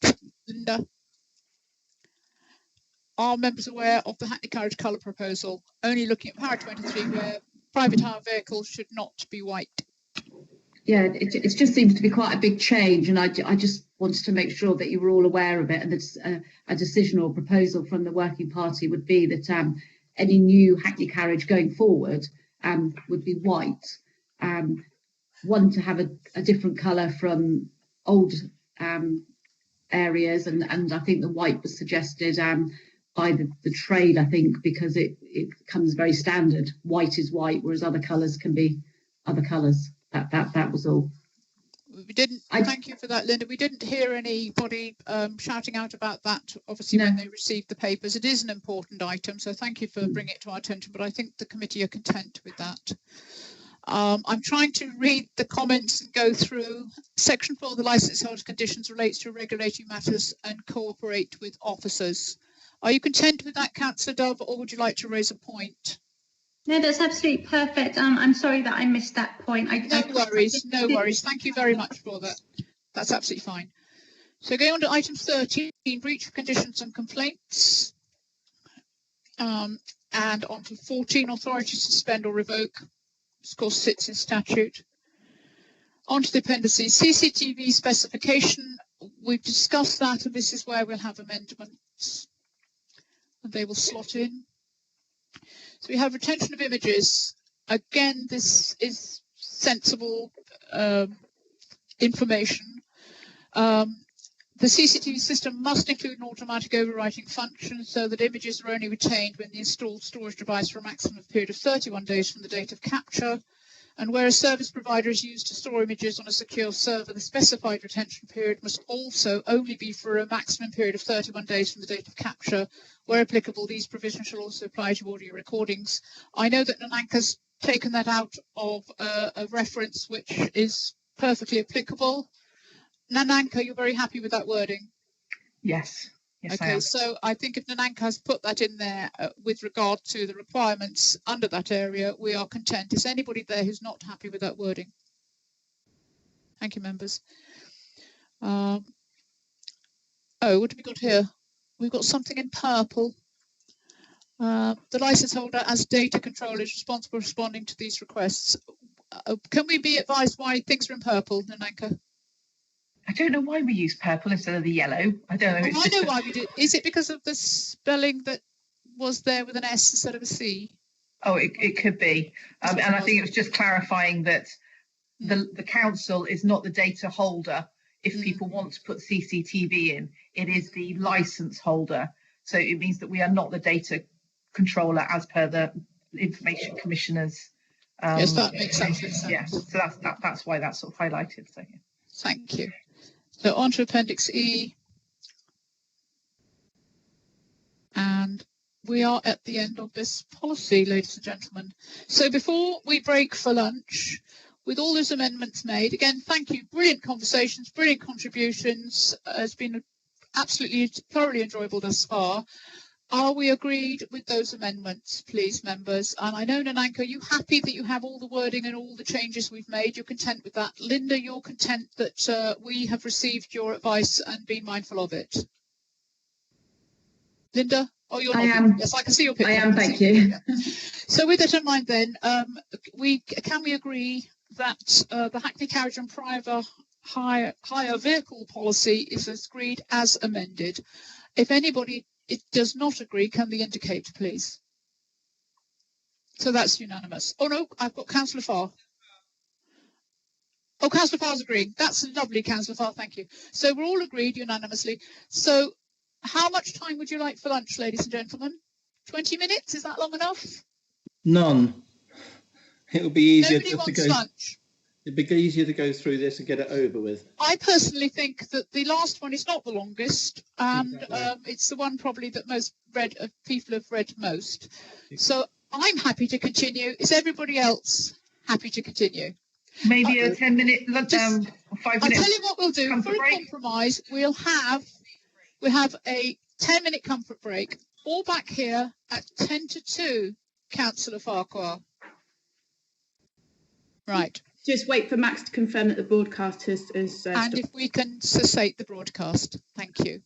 Linda? Are members aware of the Hackney Carriage colour proposal, only looking at para 23, where private hire vehicles should not be white? Yeah, it just seems to be quite a big change, and I just wanted to make sure that you were all aware of it, and that a decision or proposal from the working party would be that any new Hackney Carriage going forward would be white. One, to have a different colour from old areas, and I think the white was suggested by the trade, I think, because it becomes very standard. White is white, whereas other colours can be other colours. That was all. We didn't. Thank you for that, Linda. We didn't hear anybody shouting out about that. Obviously, when they received the papers, it is an important item. So thank you for bringing it to our attention. But I think the committee are content with that. I'm trying to read the comments and go through. Section 4 of the licence holder conditions relates to regulatory matters and cooperate with officers. Are you content with that, Councillor Dove, or would you like to raise a point? No, that's absolutely perfect. I'm sorry that I missed that point. No worries. Thank you very much for that. That's absolutely fine. So going on to item 13, breach of conditions and complaints. And on to 14, authority to suspend or revoke. Of course, sits in statute. On to the appendices, CCTV specification. We've discussed that, and this is where we'll have amendments. And they will slot in. So we have retention of images. Again, this is sensible information. The CCTV system must include an automatic overwriting function so that images are only retained when the installed storage device for a maximum period of 31 days from the date of capture. And where a service provider is used to store images on a secure server, the specified retention period must also only be for a maximum period of 31 days from the date of capture. Where applicable, these provisions shall also apply to audio recordings. I know that Nananka's taken that out of a reference which is perfectly applicable. Nananka, you're very happy with that wording? Yes. Yes, okay, so I think if Nananka has put that in there with regard to the requirements under that area, we are content. Is anybody there who's not happy with that wording? Thank you, members. Oh, what have we got here? We've got something in purple. The licence holder as data controller is responsible for responding to these requests. Can we be advised why things are in purple, Nananka? I don't know why we use purple instead of the yellow. I don't know. I know why we do. Is it because of the spelling that was there with an S instead of a C? Oh, it could be. And I think it was just clarifying that the council is not the data holder. If people want to put CCTV in, it is the licence holder. So it means that we are not the data controller as per the Information Commissioner's. Yes, that makes absolute sense. Yeah, so that's why that's sort of highlighted. So yeah. Thank you. So on to Appendix E. And we are at the end of this policy, ladies and gentlemen. So before we break for lunch, with all those amendments made, again, thank you. Brilliant conversations, brilliant contributions. It's been absolutely thoroughly enjoyable thus far. Are we agreed with those amendments, please, members? And I know, Nananka, are you happy that you have all the wording and all the changes we've made? You're content with that? Linda, you're content that we have received your advice and been mindful of it? Linda? Oh, you're not. I am. Yes, I can see your picture. I am, thank you. So with that in mind then, can we agree that the Hackney Carriage and Private Hire Vehicle Policy is agreed as amended? If anybody does not agree, can they indicate, please? So that's unanimous. Oh no, I've got Councillor Farr. Oh, Councillor Farr's agreeing. That's lovely, Councillor Farr, thank you. So we're all agreed unanimously. So how much time would you like for lunch, ladies and gentlemen? 20 minutes? Is that long enough? None. It would be easier Nobody just to wants go. Lunch. It'd be easier to go through this and get it over with. I personally think that the last one is not the longest, and it's the one probably that most people have read most. So I'm happy to continue. Is everybody else happy to continue? Maybe a 10-minute, 5 minutes. I'll tell you what we'll do. For a compromise, we'll have a 10-minute comfort break. All back here at 10 to 2, Councillor Farquhar. Right. Just wait for Max to confirm that the broadcast is and if we can cessate the broadcast. Thank you.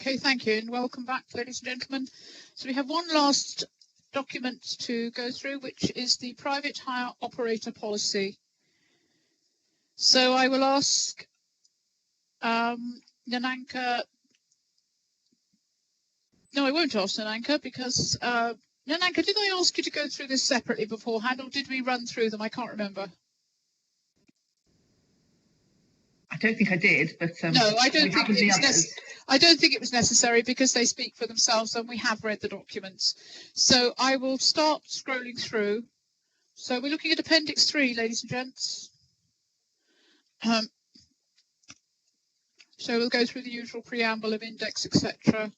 Okay, thank you, and welcome back, ladies and gentlemen. So we have one last document to go through, which is the private hire operator policy. So I will ask Nananka. No, I won't ask Nananka because Nananka, did I ask you to go through this separately beforehand, or did we run through them? I can't remember. I don't think I did, but no, I don't think it was others. I don't think it was necessary because they speak for themselves and we have read the documents. So I will start scrolling through. So we're looking at Appendix 3, ladies and gents. So we'll go through the usual preamble of index, etc.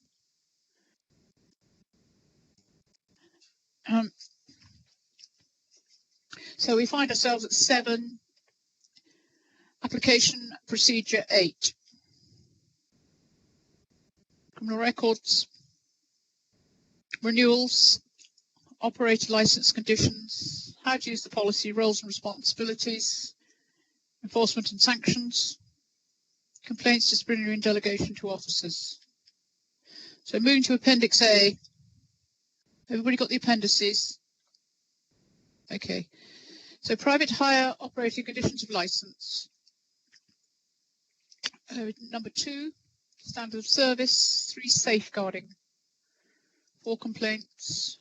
So we find ourselves at 7, application procedure 8. Criminal records, renewals, operator license conditions, how to use the policy, roles and responsibilities, enforcement and sanctions, complaints, disciplinary and delegation to officers. So moving to Appendix A. Everybody got the appendices? Okay. So private hire operating conditions of license. Number 2, standard of service. 3, safeguarding. 4, complaints.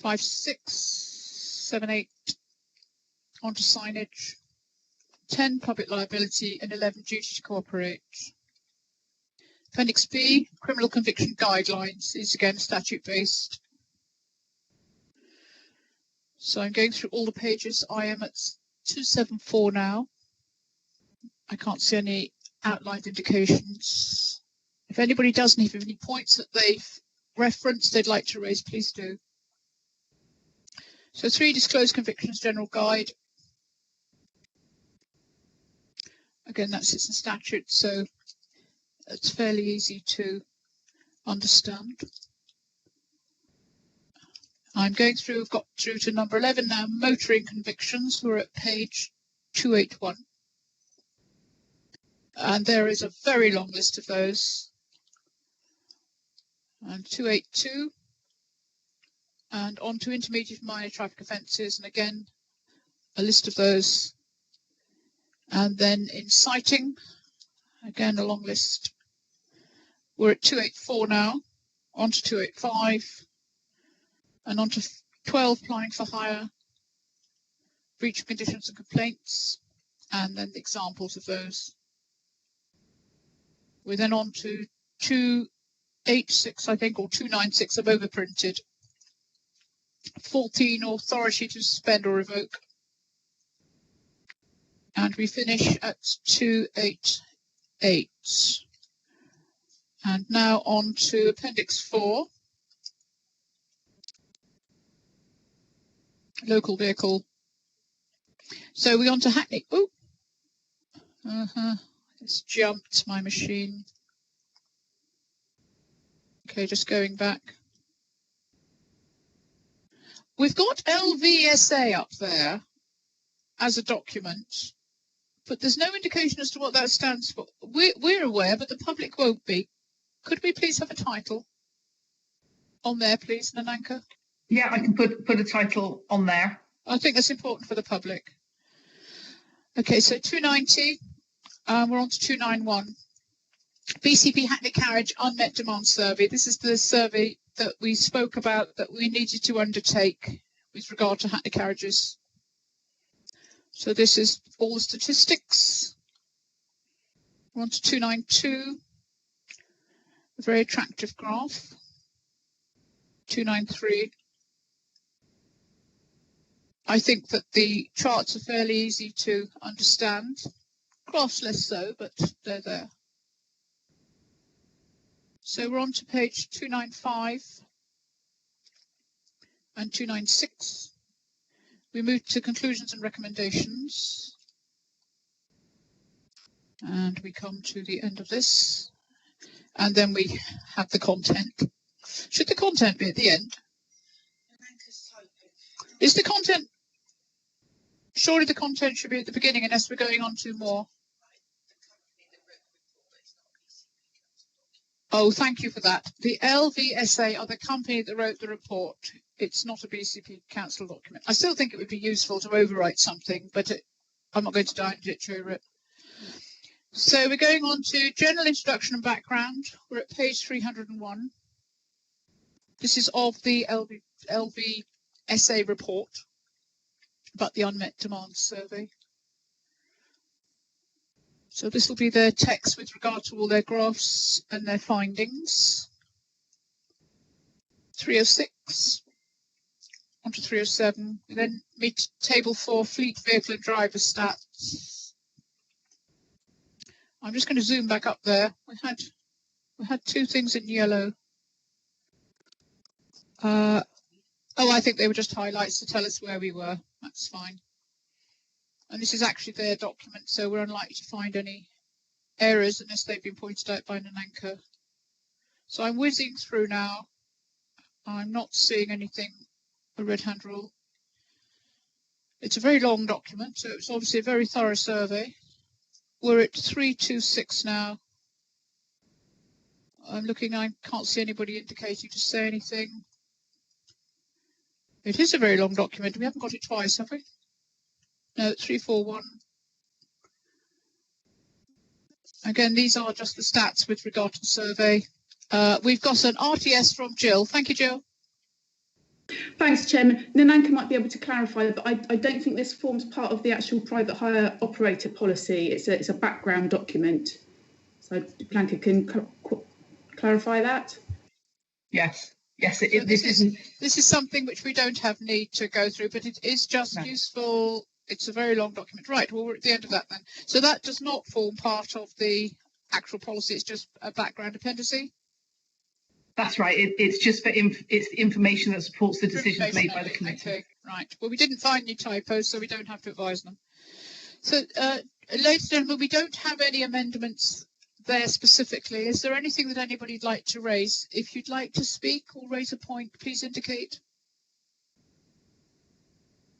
5, 6, 7, 8, onto signage. 10, public liability, and 11, duty to cooperate. Appendix B, criminal conviction guidelines, is again statute-based. So I'm going through all the pages. I am at 274 now. I can't see any outlined indications. If anybody does have any points that they've referenced they'd like to raise, please do. So 3, disclosed convictions general guide. Again, that sits in statute, so it's fairly easy to understand. I'm going through, I've got through to number 11 now, motoring convictions. We're at page 281. And there is a very long list of those. And 282. And on to intermediate minor traffic offences. And again, a list of those. And then inciting, again, a long list. We're at 284 now. On to 285. And on to 12, applying for hire, breach of conditions and complaints, and then the examples of those. We're then on to 286, I think, or 296, I've overprinted. 14, authority to suspend or revoke. And we finish at 288. And now on to Appendix 4. Local vehicle. So we're on to Hackney. Oh, it's jumped my machine. Okay, just going back. We've got LVSA up there as a document, but there's no indication as to what that stands for. We're aware, but the public won't be. Could we please have a title on there, please, Nananka? Yeah, I can put a title on there. I think that's important for the public. Okay, so 290, we're on to 291. BCP Hackney Carriage Unmet Demand Survey. This is the survey that we spoke about that we needed to undertake with regard to Hackney carriages. So this is all the statistics. We're on to 292. A very attractive graph. 293. I think that the charts are fairly easy to understand. Graphs less so, but they're there. So we're on to page 295 and 296. We move to conclusions and recommendations. And we come to the end of this. And then we have the content. Should the content be at the end? Is the content... Surely the content should be at the beginning unless we're going on to more. Oh, thank you for that. The LVSA are the company that wrote the report. It's not a BCP Council document. I still think it would be useful to overwrite something, but I'm not going to ditch over it. So we're going on to general introduction and background. We're at page 301. This is of the LVSA report about the unmet demand survey. So this will be their text with regard to all their graphs and their findings. 306 onto 307. We then meet table 4, fleet vehicle and driver stats. I'm just going to zoom back up there. We had two things in yellow. Oh, I think they were just highlights to tell us where we were. That's fine. And this is actually their document, so we're unlikely to find any errors unless they've been pointed out by an anchor. So I'm whizzing through now. I'm not seeing anything, a red hand rule. It's a very long document, so it's obviously a very thorough survey. We're at 326 now. I'm looking, I can't see anybody indicating to say anything. It is a very long document. We haven't got it twice, have we? No, 341. Again, these are just the stats with regard to the survey. We've got an RTS from Jill. Thank you, Jill. Thanks, Chairman. Nananka might be able to clarify, but I don't think this forms part of the actual private hire operator policy. It's a background document. So Blanca can clarify that. Yes. Yes, this is something which we don't have need to go through, but it is just useful. It's a very long document. Right, well, we're at the end of that then. So that does not form part of the actual policy. It's just a background appendice. That's right. It's just for it's information that supports the decisions made by the committee. Okay, right. Well, we didn't find any typos, so we don't have to advise them. So, ladies and gentlemen, we don't have any amendments there specifically. Is there anything that anybody'd like to raise? If you'd like to speak or raise a point, please indicate.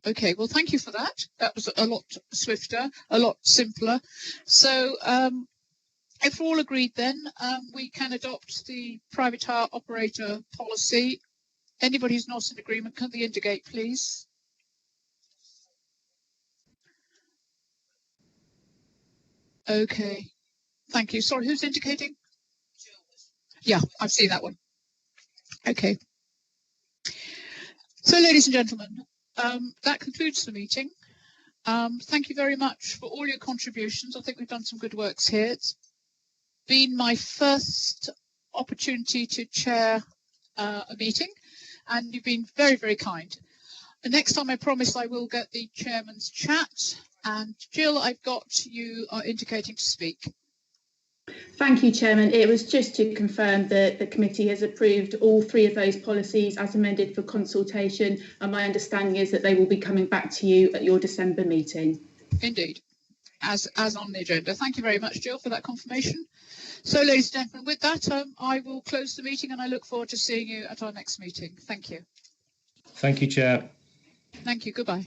Okay, well, thank you for that. That was a lot swifter, a lot simpler. So, if we're all agreed then, we can adopt the private hire operator policy. Anybody who's not in agreement, can they indicate, please? Okay, thank you. Sorry, who's indicating? Yeah, I've seen that one. Okay. So, ladies and gentlemen, that concludes the meeting. Thank you very much for all your contributions. I think we've done some good works here. It's been my first opportunity to chair a meeting, and you've been very, very kind. The next time I promise I will get the chairman's chat, and Jill, I've got you are indicating to speak. Thank you, Chairman. It was just to confirm that the committee has approved all three of those policies as amended for consultation, and my understanding is that they will be coming back to you at your December meeting. Indeed, as on the agenda. Thank you very much, Jill, for that confirmation. So, ladies and gentlemen, with that, I will close the meeting, and I look forward to seeing you at our next meeting. Thank you. Thank you, Chair. Thank you. Goodbye.